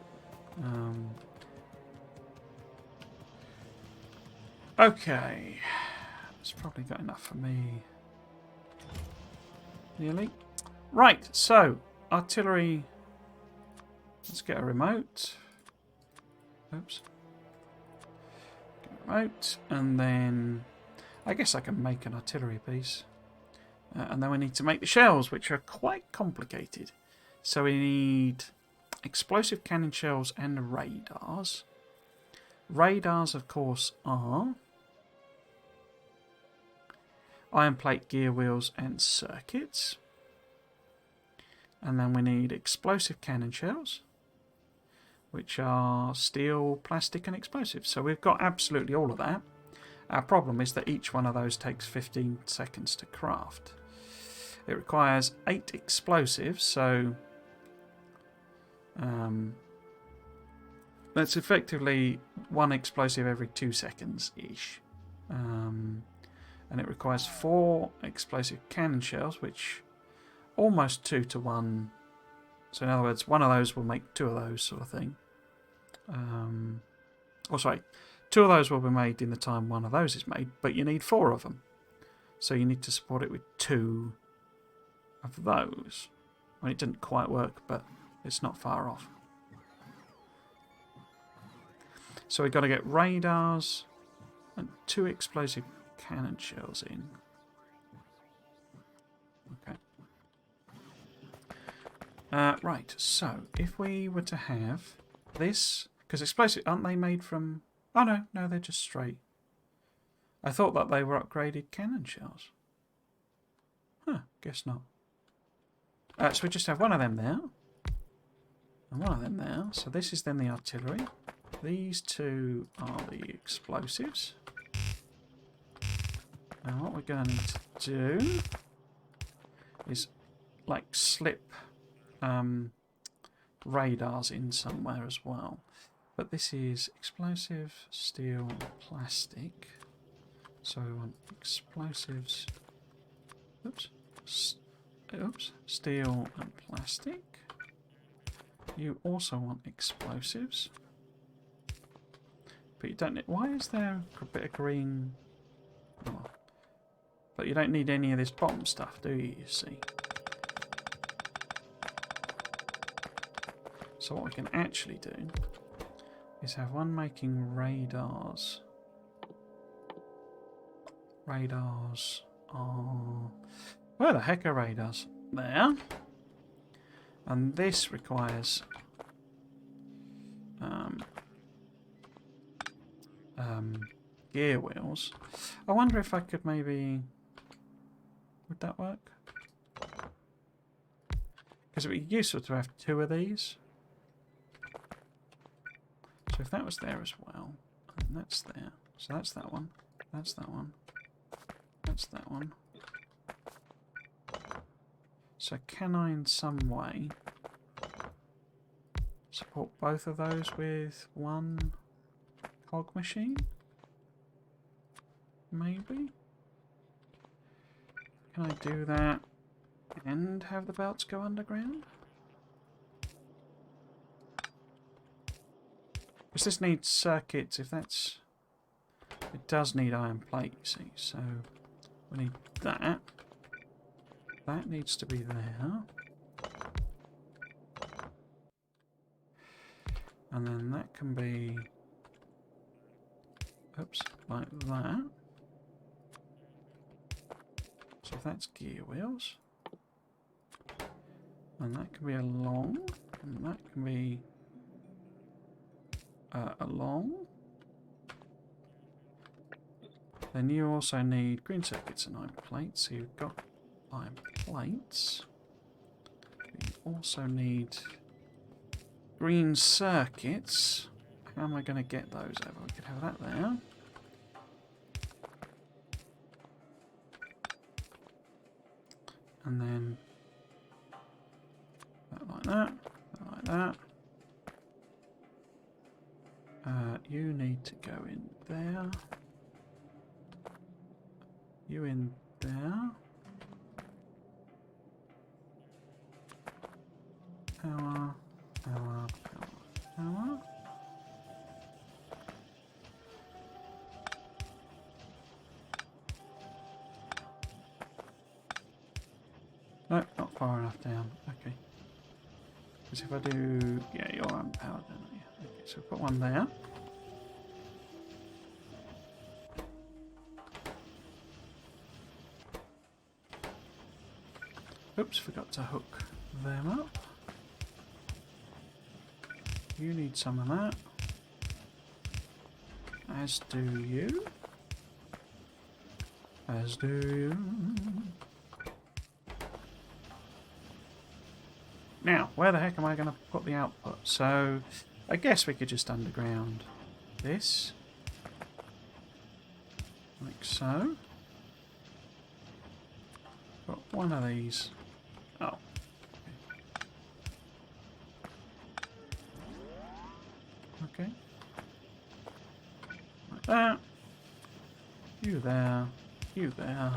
A: Okay, that's probably got enough for me. Nearly. Right, so artillery. Let's get a remote. Oops. Get a remote, and then I guess I can make an artillery piece. And then we need to make the shells, which are quite complicated. So we need explosive cannon shells and radars. Radars, of course, are iron plate gear wheels and circuits. And then we need explosive cannon shells, which are steel, plastic and explosives. So we've got absolutely all of that. Our problem is that each one of those takes 15 seconds to craft. It requires 8 explosives, so that's effectively 1 explosive every 2 seconds-ish. And it requires 4 explosive cannon shells, which almost 2 to 1. So in other words, one of those will make 2 of those sort of thing. Or sorry, 2 of those will be made in the time one of those is made, but you need 4 of them. So you need to support it with 2 of those. Well, it didn't quite work, but it's not far off. So we've got to get radars and 2 explosive cannon shells in. Okay. Right, so if we were to have this, because explosive, aren't they made from... Oh no, they're just straight. I thought that they were upgraded cannon shells. Huh, guess not. So we just have one of them there. And one of them there. So this is then the artillery. These 2 are the explosives. Now what we're going to need to do is like slip radars in somewhere as well. But this is explosive, steel, plastic. So we want explosives. Oops. Steel and plastic. You also want explosives. But you don't need... Why is there a bit of green... Oh. But you don't need any of this bottom stuff, do you, you see? So what we can actually do is have one making radars. Radars are... Where the heck are radars? There. And this requires gear wheels. I wonder if I could maybe... Would that work? Because it would be useful to have 2 of these. So if that was there as well, and that's there. So that's that one. That's that one. That's that one. So can I in some way support both of those with one cog machine? Maybe? Can I do that and have the belts go underground? Because this needs circuits, if that's... It does need iron plate, you see, so we need that. That needs to be there. And then that can be... Oops, like that. So if that's gear wheels. And that can be along. And that can be... along. Then you also need green circuits and iron plates. So you've got iron plates. You also need green circuits. How am I going to get those over? We could have that there. And then that. You need to go in there. You in there. Power, power, power, power. No, not far enough down. Okay. Because if I do... Yeah, you're unpowered then, aren't you? Okay, so put one there. Oops, forgot to hook them up. You need some of that. As do you. As do you. Now, where the heck am I going to put the output? So, I guess we could just underground this. Like so. Got one of these. Oh. Okay. Like that. You there. You there.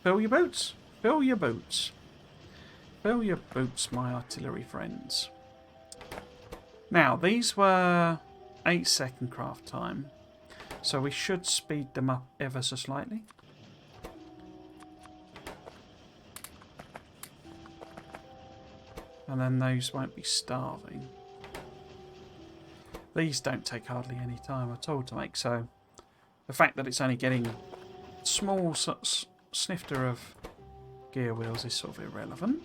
A: Fill your boots. Fill your boots. Fill your boots, my artillery friends. Now, these were 8-second craft time, so we should speed them up ever so slightly. And then those won't be starving. These don't take hardly any time at all to make, so the fact that it's only getting small snifter of gear wheels is sort of irrelevant.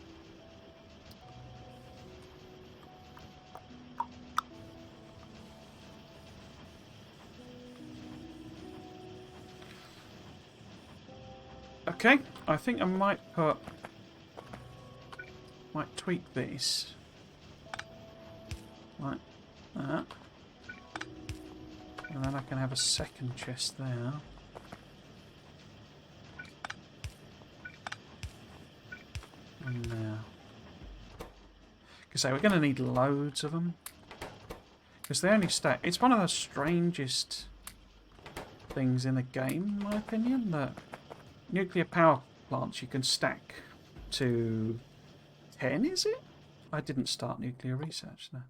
A: Okay, I think I might tweak this like that, and then I can have a second chest there. And there. Because we're going to need loads of them. Because they only stack. It's one of the strangest things in the game, in my opinion, that nuclear power plants you can stack to 10, is it? I didn't start nuclear research now.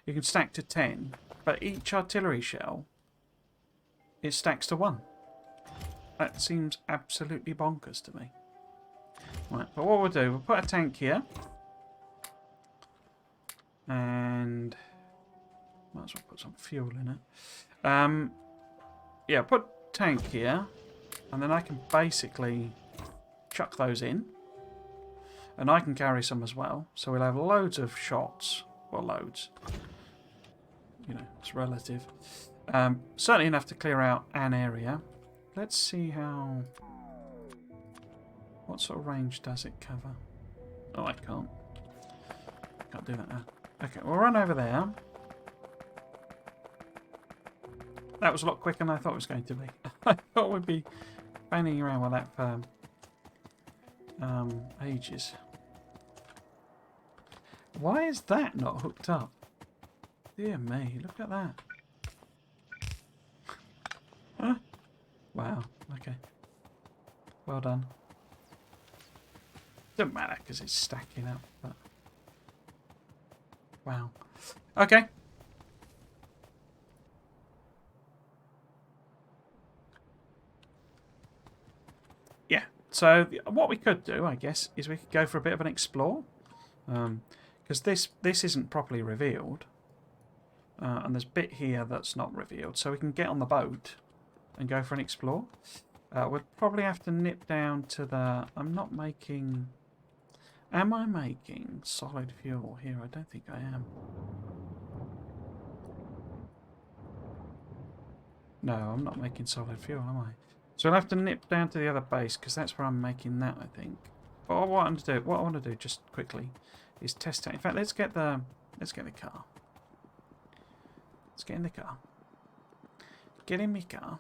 A: You can stack to 10, but each artillery shell, it stacks to 1. That seems absolutely bonkers to me. Right, but what we'll do, we'll put a tank here. And might as well put some fuel in it. Yeah, put tank here. And then I can basically chuck those in. And I can carry some as well. So we'll have loads of shots. Well, loads. You know, it's relative. Certainly enough to clear out an area. Let's see how... What sort of range does it cover? Oh, I can't. Can't do that now. Okay, we'll run over there. That was a lot quicker than I thought it was going to be. I thought we'd be fanning around with that for ages. Why is that not hooked up? Dear me, look at that. Huh? Wow, okay. Well done. Doesn't matter because it's stacking up, but... Wow. Okay. Yeah, so what we could do, I guess, is we could go for a bit of an explore. Because this isn't properly revealed. And there's a bit here that's not revealed. So we can get on the boat and go for an explore. We'll probably have to nip down to the... I'm not making... Am I making solid fuel here? I don't think I am. No, I'm not making solid fuel, am I? So I'll have to nip down to the other base because that's where I'm making that, I think. But what I want to do just quickly is test it. In fact, let's get the car. Let's get in the car. Get in my car.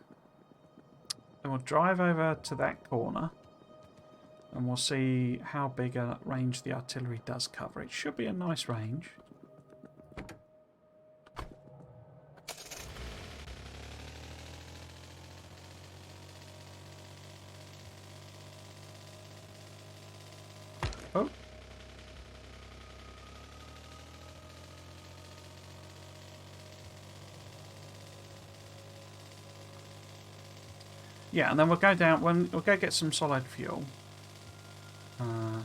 A: Then we'll drive over to that corner. And we'll see how big a range the artillery does cover. It should be a nice range. Oh. Yeah, and then we'll go down, we'll go get some solid fuel.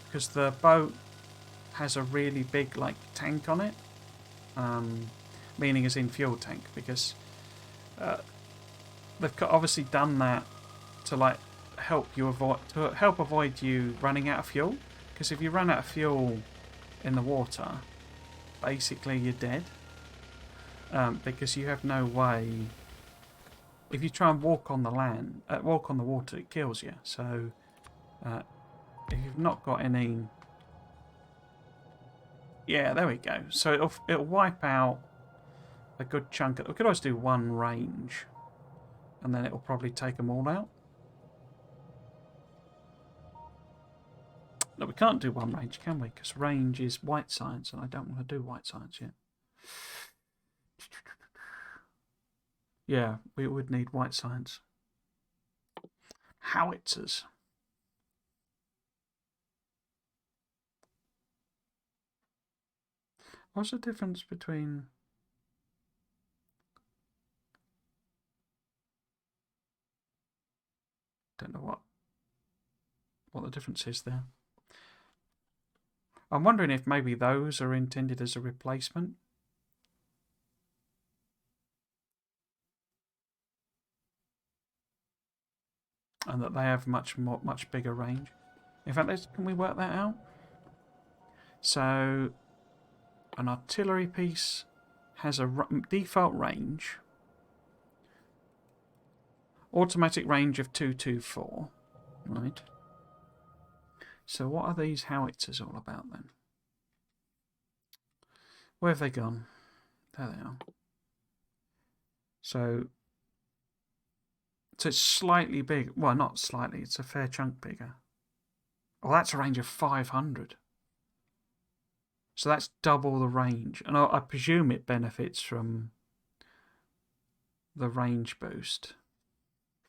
A: Because the boat has a really big, like, tank on it. Meaning as in fuel tank, because they've obviously done that to, like, help avoid you running out of fuel. Because if you run out of fuel in the water, basically you're dead. Because you have no way. If you try and walk on the water, it kills you. So, if you've not got any, yeah, there we go. So it'll wipe out a good chunk. We could always do one range, and then it'll probably take them all out. No, we can't do one range, can we? Because range is white science, and I don't want to do white science yet. Yeah, we would need white science. Howitzers. What's the difference between... Don't know what the difference is there. I'm wondering if maybe those are intended as a replacement. And that they have much bigger range. In fact, can we work that out? So, an artillery piece has a default range, automatic range of 224, right? So what are these howitzers all about then? Where have they gone? There they are. So it's slightly big. Well, not slightly. It's a fair chunk bigger. Oh, that's a range of 500. So that's double the range. And I presume it benefits from the range boost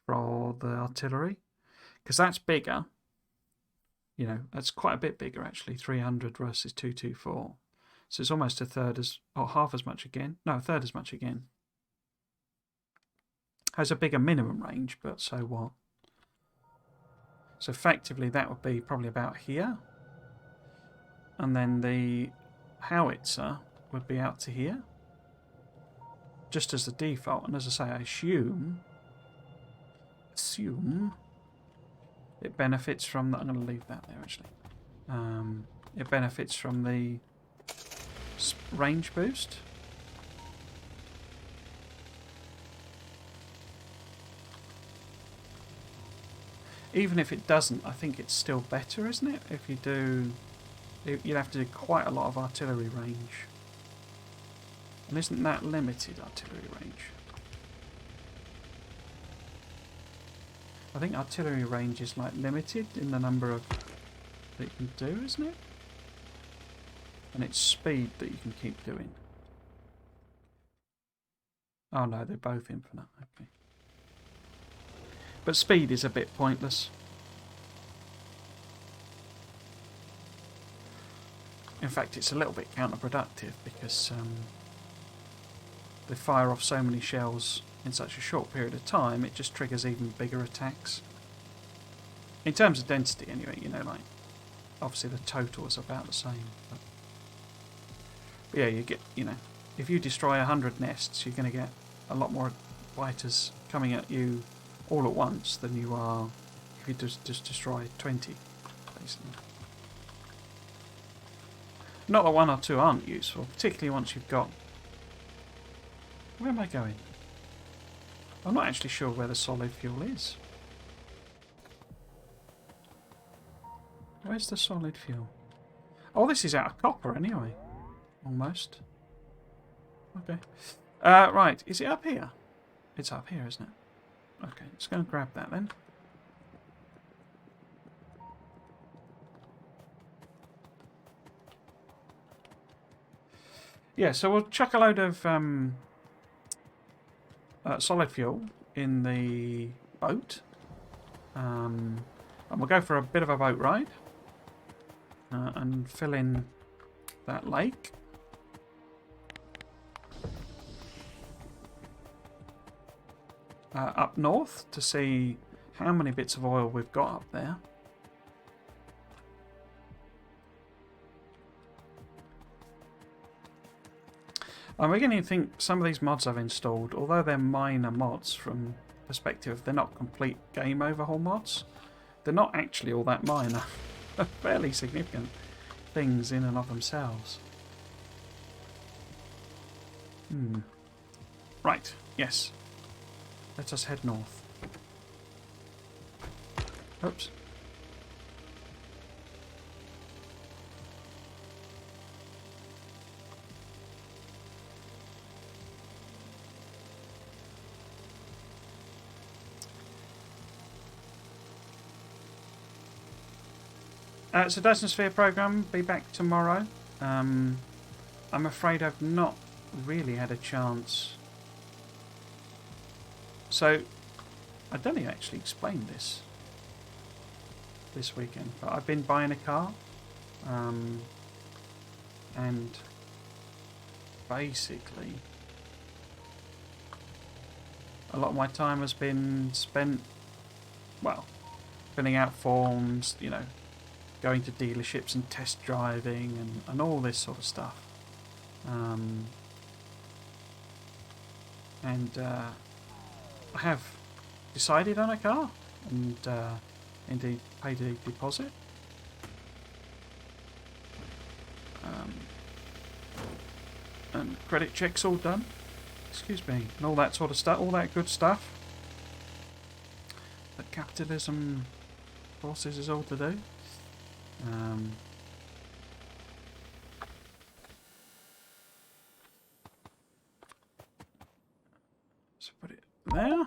A: for the artillery. Because that's bigger. You know, that's quite a bit bigger actually. 300 versus 224. So it's almost a third half as much again. No, a third as much again. Has a bigger minimum range, but so what? So effectively that would be probably about here. And then the howitzer would be out to here. Just as the default. And as I say, I assume it benefits from... I'm going to leave that there actually. It benefits from the range boost. Even if it doesn't, I think it's still better, isn't it? If you do... You'd have to do quite a lot of artillery range. And isn't that limited, artillery range? I think artillery range is like limited in the number of that you can do, isn't it? And it's speed that you can keep doing. Oh no, they're both infinite. Okay. But speed is a bit pointless. In fact, it's a little bit counterproductive because they fire off so many shells in such a short period of time, it just triggers even bigger attacks. In terms of density, anyway, you know, like, obviously the total is about the same. But yeah, you get, you know, if you destroy 100 nests, you're going to get a lot more biters coming at you all at once than you are if you just destroy 20, basically. Not that 1 or 2 aren't useful, particularly once you've got... Where am I going? I'm not actually sure where the solid fuel is. Where's the solid fuel? Oh, this is out of copper anyway. Almost. Okay. Right, is it up here? It's up here, isn't it? Okay, let's go and grab that then. Yeah, so we'll chuck a load of solid fuel in the boat. And we'll go for a bit of a boat ride. And fill in that lake. Up north to see how many bits of oil we've got up there. I'm beginning to think some of these mods I've installed, although they're minor mods from perspective, they're not complete game overhaul mods. They're not actually all that minor. They're fairly significant things in and of themselves. Right, yes. Let us head north. Oops. So Dyson Sphere program, be back tomorrow. I'm afraid I've not really had a chance. So, I don't think I actually explained this weekend, but I've been buying a car. And basically, a lot of my time has been spent, well, filling out forms, you know, going to dealerships and test driving and all this sort of stuff. I have decided on a car and indeed paid a deposit. And credit checks all done. Excuse me. And all that sort of stuff, all that good stuff that capitalism forces us all to do. So put it there.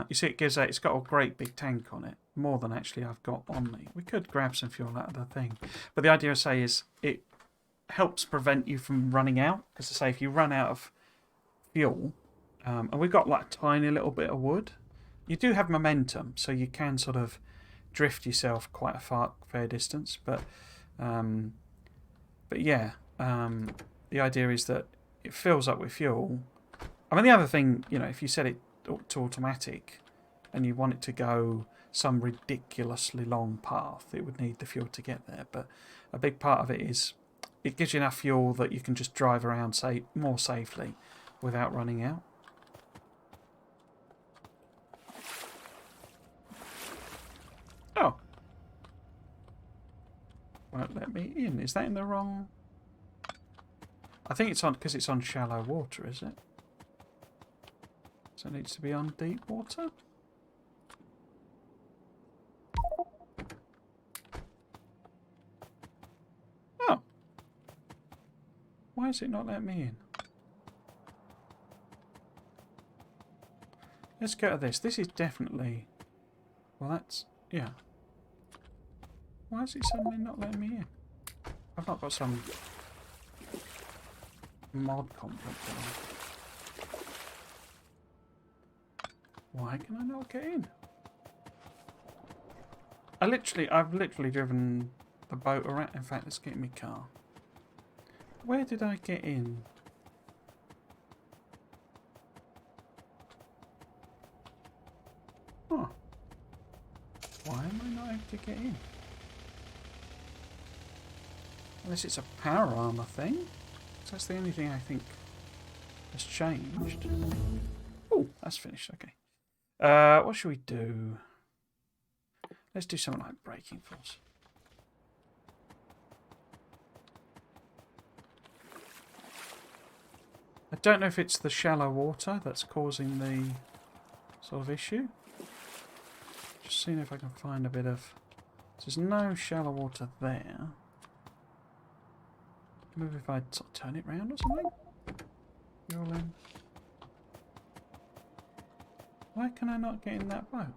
A: You see, it's got a great big tank on it, more than actually I've got on me. We could grab some fuel out of the thing, but the idea I say is it helps prevent you from running out. Because I say, if you run out of fuel, and we've got like a tiny little bit of wood, you do have momentum, so you can sort of drift yourself quite a fair distance. But yeah, the idea is that it fills up with fuel. I mean, the other thing, you know, if you set it to automatic and you want it to go some ridiculously long path, it would need the fuel to get there. But a big part of it is it gives you enough fuel that you can just drive around, say, more safely without running out. Oh. Won't let me in. Is that in the wrong... I think it's on, because it's on shallow water, is it? So it needs to be on deep water? Oh. Why is it not letting me in? Let's go to this. This is definitely... Well, that's... Yeah. Why is it suddenly not letting me in? I've not got some mod conflict on. Why can I not get in? I've literally driven the boat around. In fact, let's get in my car. Where did I get in? Huh. Why am I not able to get in? Unless it's a power armor thing. That's the only thing I think has changed. Oh, that's finished. Okay. What should we do? Let's do something like braking force. I don't know if it's the shallow water that's causing the sort of issue. Just seeing if I can find a bit of... There's no shallow water there. Maybe if I sort of turn it round or something? You'll, why can I not get in that boat?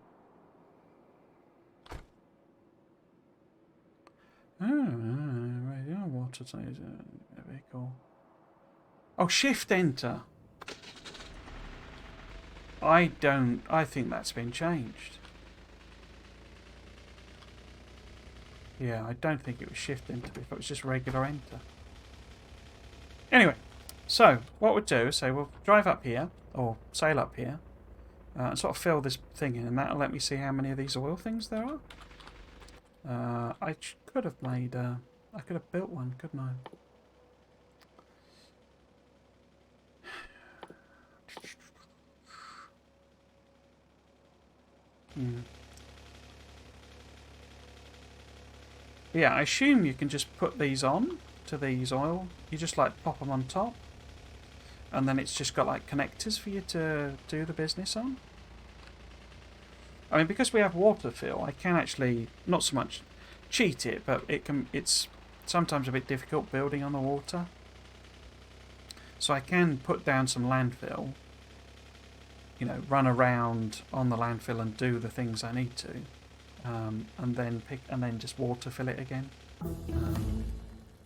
A: Oh. water to use a vehicle. Oh, shift enter. I think that's been changed. Yeah, I don't think it was shift enter if it was just regular enter. Anyway, so what we'll do is say we'll drive up here, or sail up here, and sort of fill this thing in, and that'll let me see how many of these oil things there are. I could have made, I could have built one, couldn't I? Yeah, I assume you can just put these on to these oil. You just like pop them on top, and then it's just got like connectors for you to do the business on. I mean, because we have water fill, I can actually not so much cheat it, but it's sometimes a bit difficult building on the water. So I can put down some landfill, you know, run around on the landfill and do the things I need to, and then just water fill it again.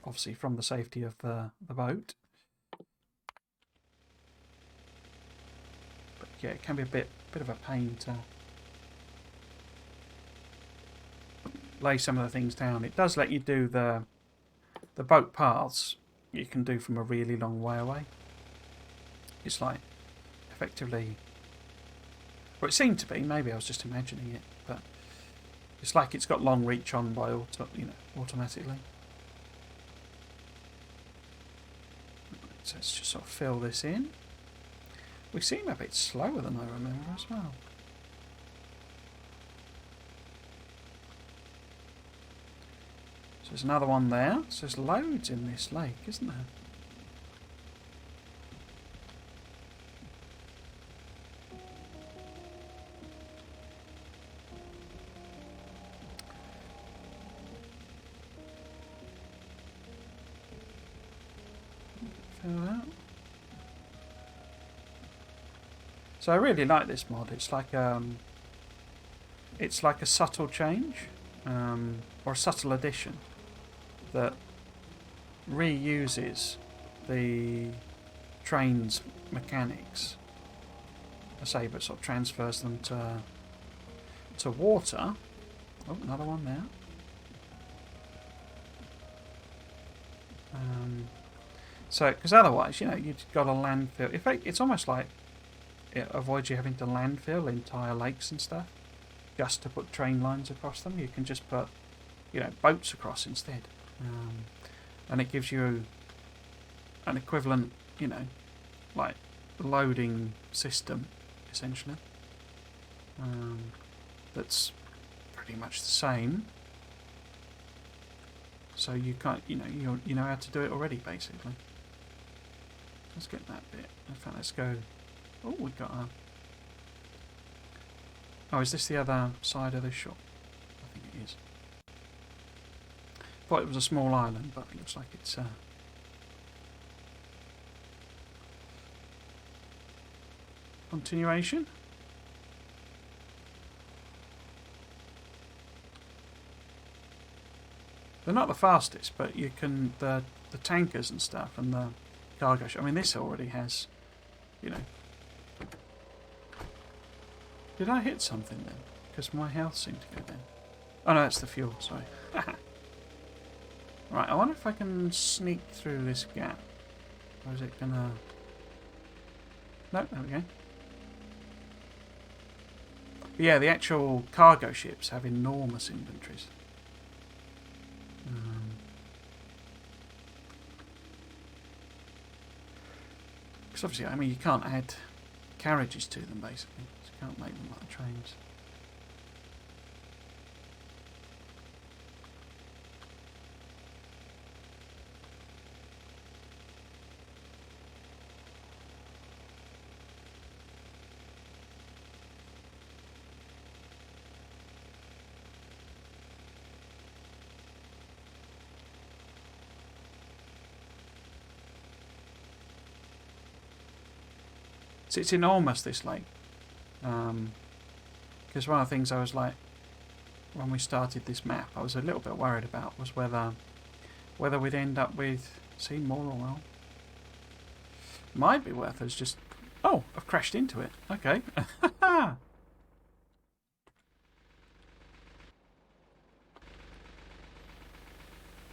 A: Obviously from the safety of the boat. But yeah, it can be a bit of a pain to lay some of the things down. It does let you do the boat paths. You can do from a really long way away. It's like effectively, well, it seemed to be. Maybe I was just imagining it, but it's like it's got long reach on by automatically. So let's just sort of fill this in. We seem a bit slower than I remember as well. So there's another one there. So there's loads in this lake, isn't there? Fill that. So I really like this mod. It's like a subtle change, or a subtle addition that reuses the train's mechanics. I say, but sort of transfers them to water. Oh, another one there. So, because otherwise, you know, you've got a landfill. In fact, it's almost like it avoids you having to landfill entire lakes and stuff just to put train lines across them. You can just put, you know, boats across instead, and it gives you an equivalent, you know, like loading system essentially. That's pretty much the same. So you can't, you know how to do it already basically. Let's get that bit. In fact, let's go. Oh, we got a. Oh, is this the other side of the shop? I think it is. Thought it was a small island, but it looks like it's. Continuation. They're not the fastest, but you can the tankers and stuff and the cargo ship. I mean, this already has, you know. Did I hit something then? Because my health seemed to go down. Oh no, that's the fuel. Sorry. Right. I wonder if I can sneak through this gap, or is it gonna? No, there we go. But yeah, the actual cargo ships have enormous inventories. Because obviously, I mean, you can't add carriages to them, basically. So you can't make them like trains. So it's enormous, this lake. Because one of the things I was like, when we started this map, I was a little bit worried about was whether whether we'd end up with, see, more oil. Might be worth us just... Oh, I've crashed into it. Okay. Oh,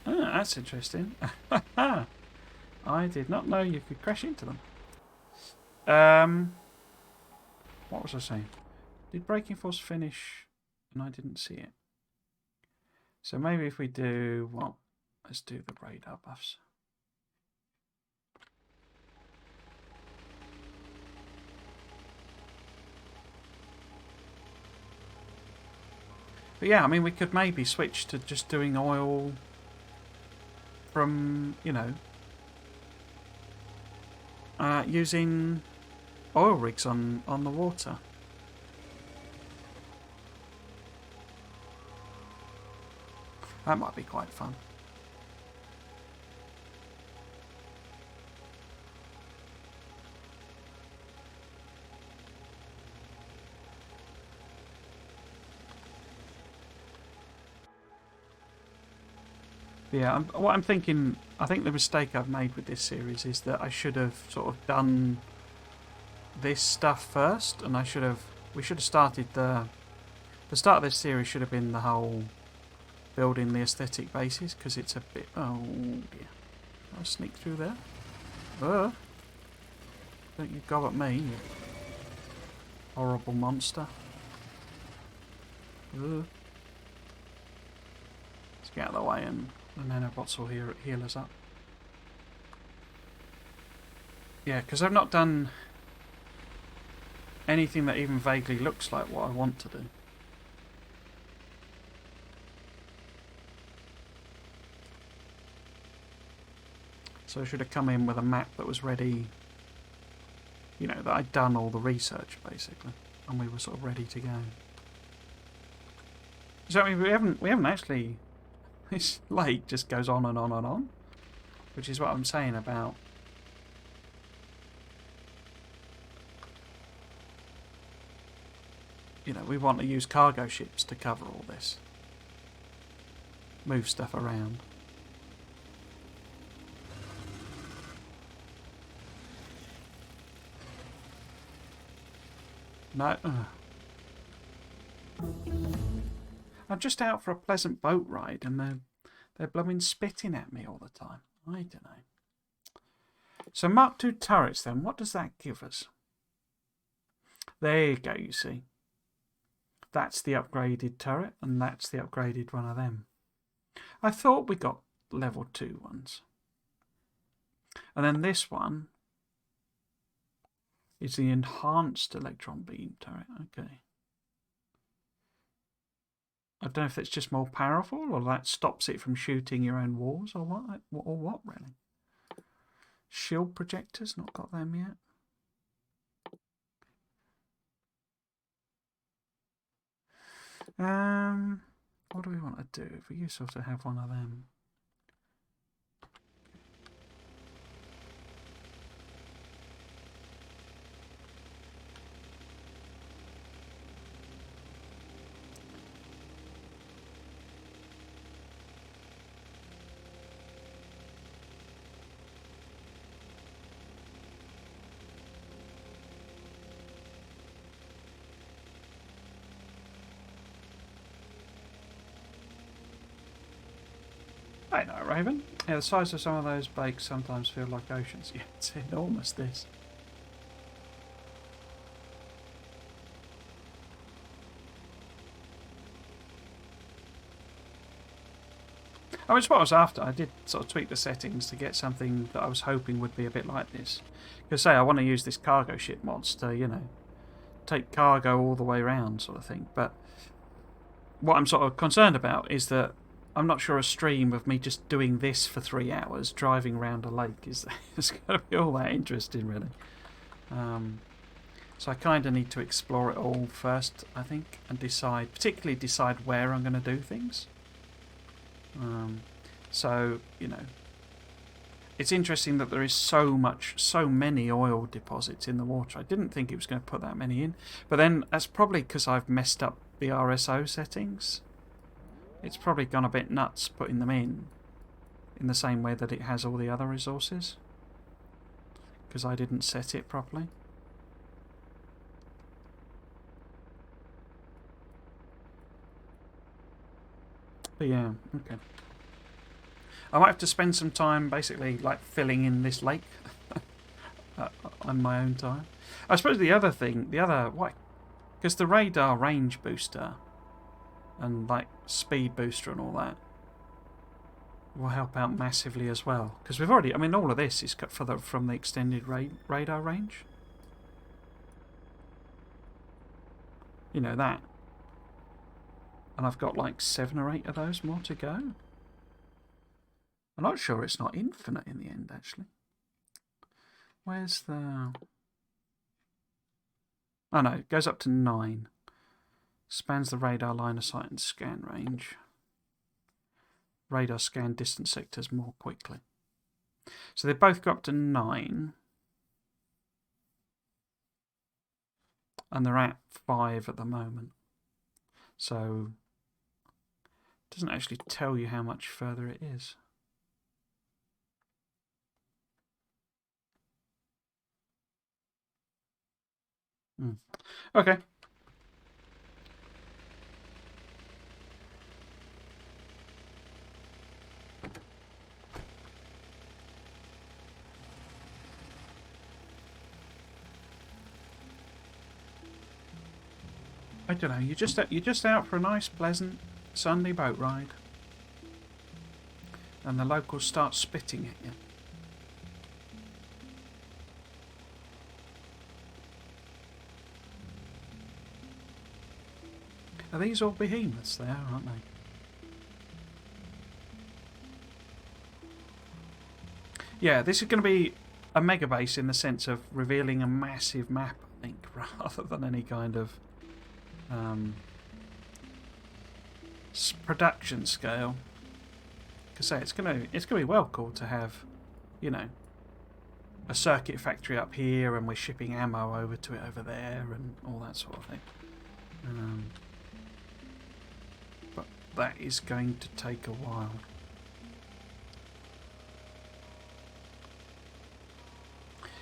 A: that's interesting. I did not know you could crash into them. What was I saying? Did Braking Force finish and I didn't see it? So maybe if we do... Well, let's do the radar buffs. But yeah, I mean, we could maybe switch to just doing oil from, you know, using oil rigs on the water. That might be quite fun. Yeah, what I'm thinking, I think the mistake I've made with this series is that I should have sort of done this stuff first, and we should have started the start of this series should have been the whole building the aesthetic basis, because it's a bit, oh dear, I'll sneak through there. Don't you go at me, you horrible monster. Let's get out of the way and the nanobots will heal us up. Yeah, because I've not done anything that even vaguely looks like what I want to do. So I should have come in with a map that was ready, you know, that I'd done all the research basically, and we were sort of ready to go. So I mean, we haven't actually. This lake just goes on and on and on, which is what I'm saying about, you know, we want to use cargo ships to cover all this, move stuff around. No. I'm just out for a pleasant boat ride and they're blooming spitting at me all the time. I don't know. So Mark II turrets then, what does that give us? There you go, you see. That's the upgraded turret and that's the upgraded one of them. I thought we got level 2 ones. And then this one is the enhanced electron beam turret. Okay. I don't know if it's just more powerful or that stops it from shooting your own walls or what really. Shield projectors, not got them yet. What do we want to do? It'd be useful to have one of them. I know, Raven. Yeah, the size of some of those bakes sometimes feel like oceans. Yeah, it's enormous, this. I mean, it's what I was after. I did sort of tweak the settings to get something that I was hoping would be a bit like this. Because, say, I want to use this cargo ship mods to, you know, take cargo all the way around sort of thing. But what I'm sort of concerned about is that I'm not sure a stream of me just doing this for 3 hours, driving around a lake, is going to be all that interesting, really. So I kind of need to explore it all first, I think, and particularly decide where I'm going to do things. So, you know, it's interesting that there is so many oil deposits in the water. I didn't think it was going to put that many in, but then that's probably because I've messed up the RSO settings. It's probably gone a bit nuts putting them in. in the same way that it has all the other resources, because I didn't set it properly. But yeah, okay. I might have to spend some time basically like filling in this lake on my own time. I suppose the other thing, because the radar range booster and like speed booster and all that will help out massively as well. Because we've already, I mean, all of this is cut from the extended radar range. You know that. And I've got like 7 or 8 of those more to go. I'm not sure it's not infinite in the end, actually. Where's the... Oh no, it goes up to 9. Spans the radar line of sight and scan range. Radar scan distant sectors more quickly. So they both go up to 9. And they're at 5 at the moment. So it doesn't actually tell you how much further it is. Okay. I don't know. You're just out for a nice, pleasant Sunday boat ride, and the locals start spitting at you. Are these all behemoths? They are, aren't they? Yeah, this is going to be a mega base in the sense of revealing a massive map, I think, rather than any kind of production scale. Because it's going to be well cool to have, you know, a circuit factory up here, and we're shipping ammo over to it over there, and all that sort of thing. But that is going to take a while.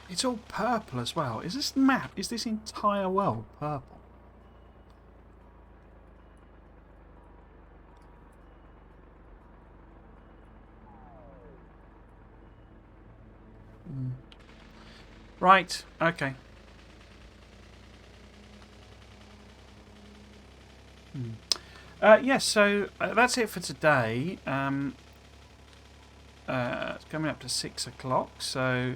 A: It's all purple as well. Is this map? Is this entire world purple? Right. Okay. Yes. So that's it for today. It's coming up to 6 o'clock. So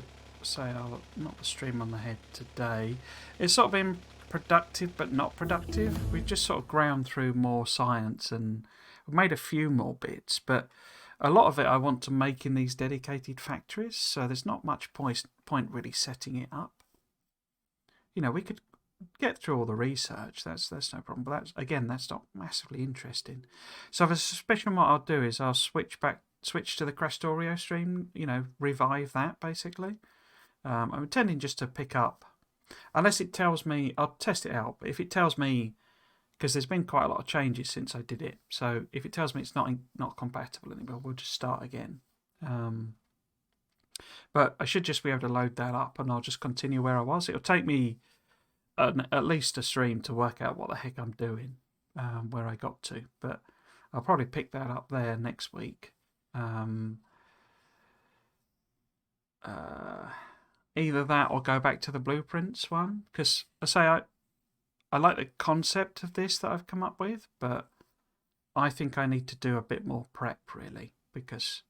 A: I'll knock the stream on the head today. It's sort of been productive but not productive. We've just sort of ground through more science, and we've made a few more bits, but a lot of it I want to make in these dedicated factories, so there's not much point really setting it up. You know, we could get through all the research, that's no problem, but that's not massively interesting. So I have a suspicion what I'll do is I'll switch to the Factorio stream, you know, revive that basically. I'm intending just to pick up, unless it tells me, I'll test it out, but if it tells me, because there's been quite a lot of changes since I did it, so if it tells me it's not compatible anymore, we'll just start again. But I should just be able to load that up, and I'll just continue where I was. It'll take me at least a stream to work out what the heck I'm doing, where I got to, but I'll probably pick that up there next week. Either that or go back to the blueprints one, because I like the concept of this that I've come up with, but I think I need to do a bit more prep really, because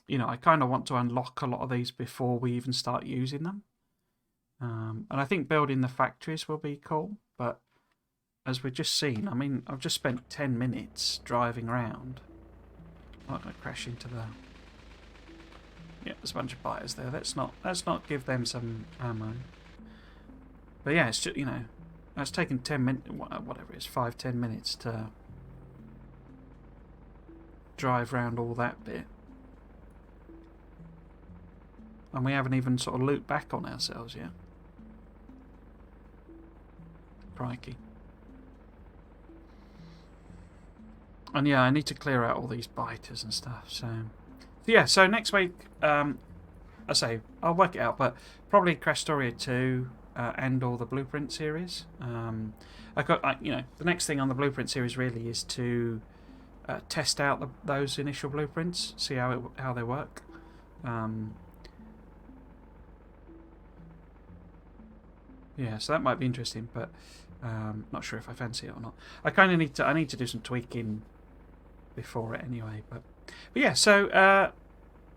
A: you know, I kind of want to unlock a lot of these before we even start using them. And I think building the factories will be cool, but as we've just seen, I mean, I've just spent 10 minutes driving around. I'm not going to crash into the... Yeah, there's a bunch of biters there. Let's not give them some ammo. But yeah, it's just, you know, it's taken 10 minutes, whatever it is, 5-10 minutes to drive around all that bit. And we haven't even sort of looped back on ourselves yet. Crikey. And yeah, I need to clear out all these biters and stuff. So yeah, so next week, I say I'll work it out, but probably Crash Story 2 and all the Blueprint series. The next thing on the Blueprint series really is to test out those initial blueprints, see how they work. Yeah, so that might be interesting, but not sure if I fancy it or not. I kind of need to do some tweaking before it anyway. But yeah, so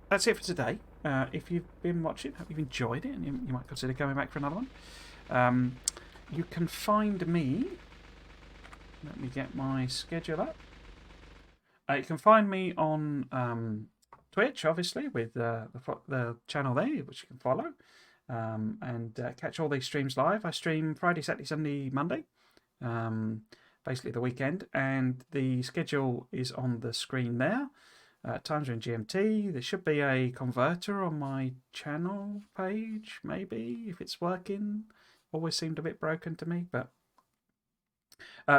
A: that's it for today. If you've been watching, hope you've enjoyed it, and you might consider coming back for another one. You can find me. Let me get my schedule up. You can find me on Twitch, obviously, with the channel there, which you can follow, and catch all these streams live. I stream Friday, Saturday, Sunday, Monday, basically the weekend, and the schedule is on the screen there. Times are in GMT. There should be a converter on my channel page, maybe, if it's working. Always seemed a bit broken to me, but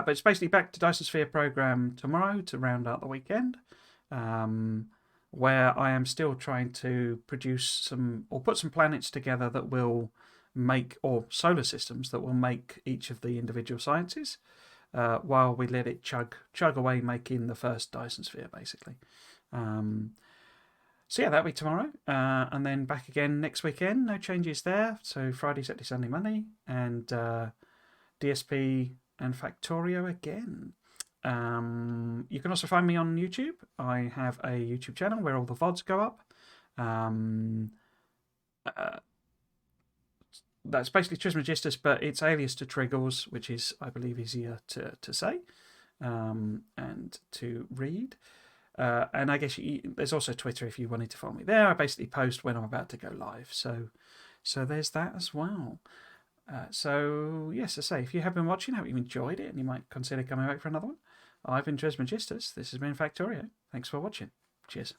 A: it's basically back to Dyson Sphere program tomorrow to round out the weekend, where I am still trying to produce put some planets together that will make, or solar systems that will make each of the individual sciences, while we let it chug away, making the first Dyson Sphere, basically. So yeah, that'll be tomorrow, and then back again next weekend. No changes there. So Friday, Saturday, Sunday, Monday, and DSP and Factorio again. You can also find me on YouTube. I have a YouTube channel where all the VODs go up. That's basically Trismegistus, but it's alias to Triggles, which is, I believe, easier to say and to read. And I guess there's also Twitter if you wanted to follow me there. I basically post when I'm about to go live. So there's that as well. So yes, I say, if you have been watching, I hope you've enjoyed it and you might consider coming back for another one. I've been Trismegistus. This has been Factorio. Thanks for watching. Cheers.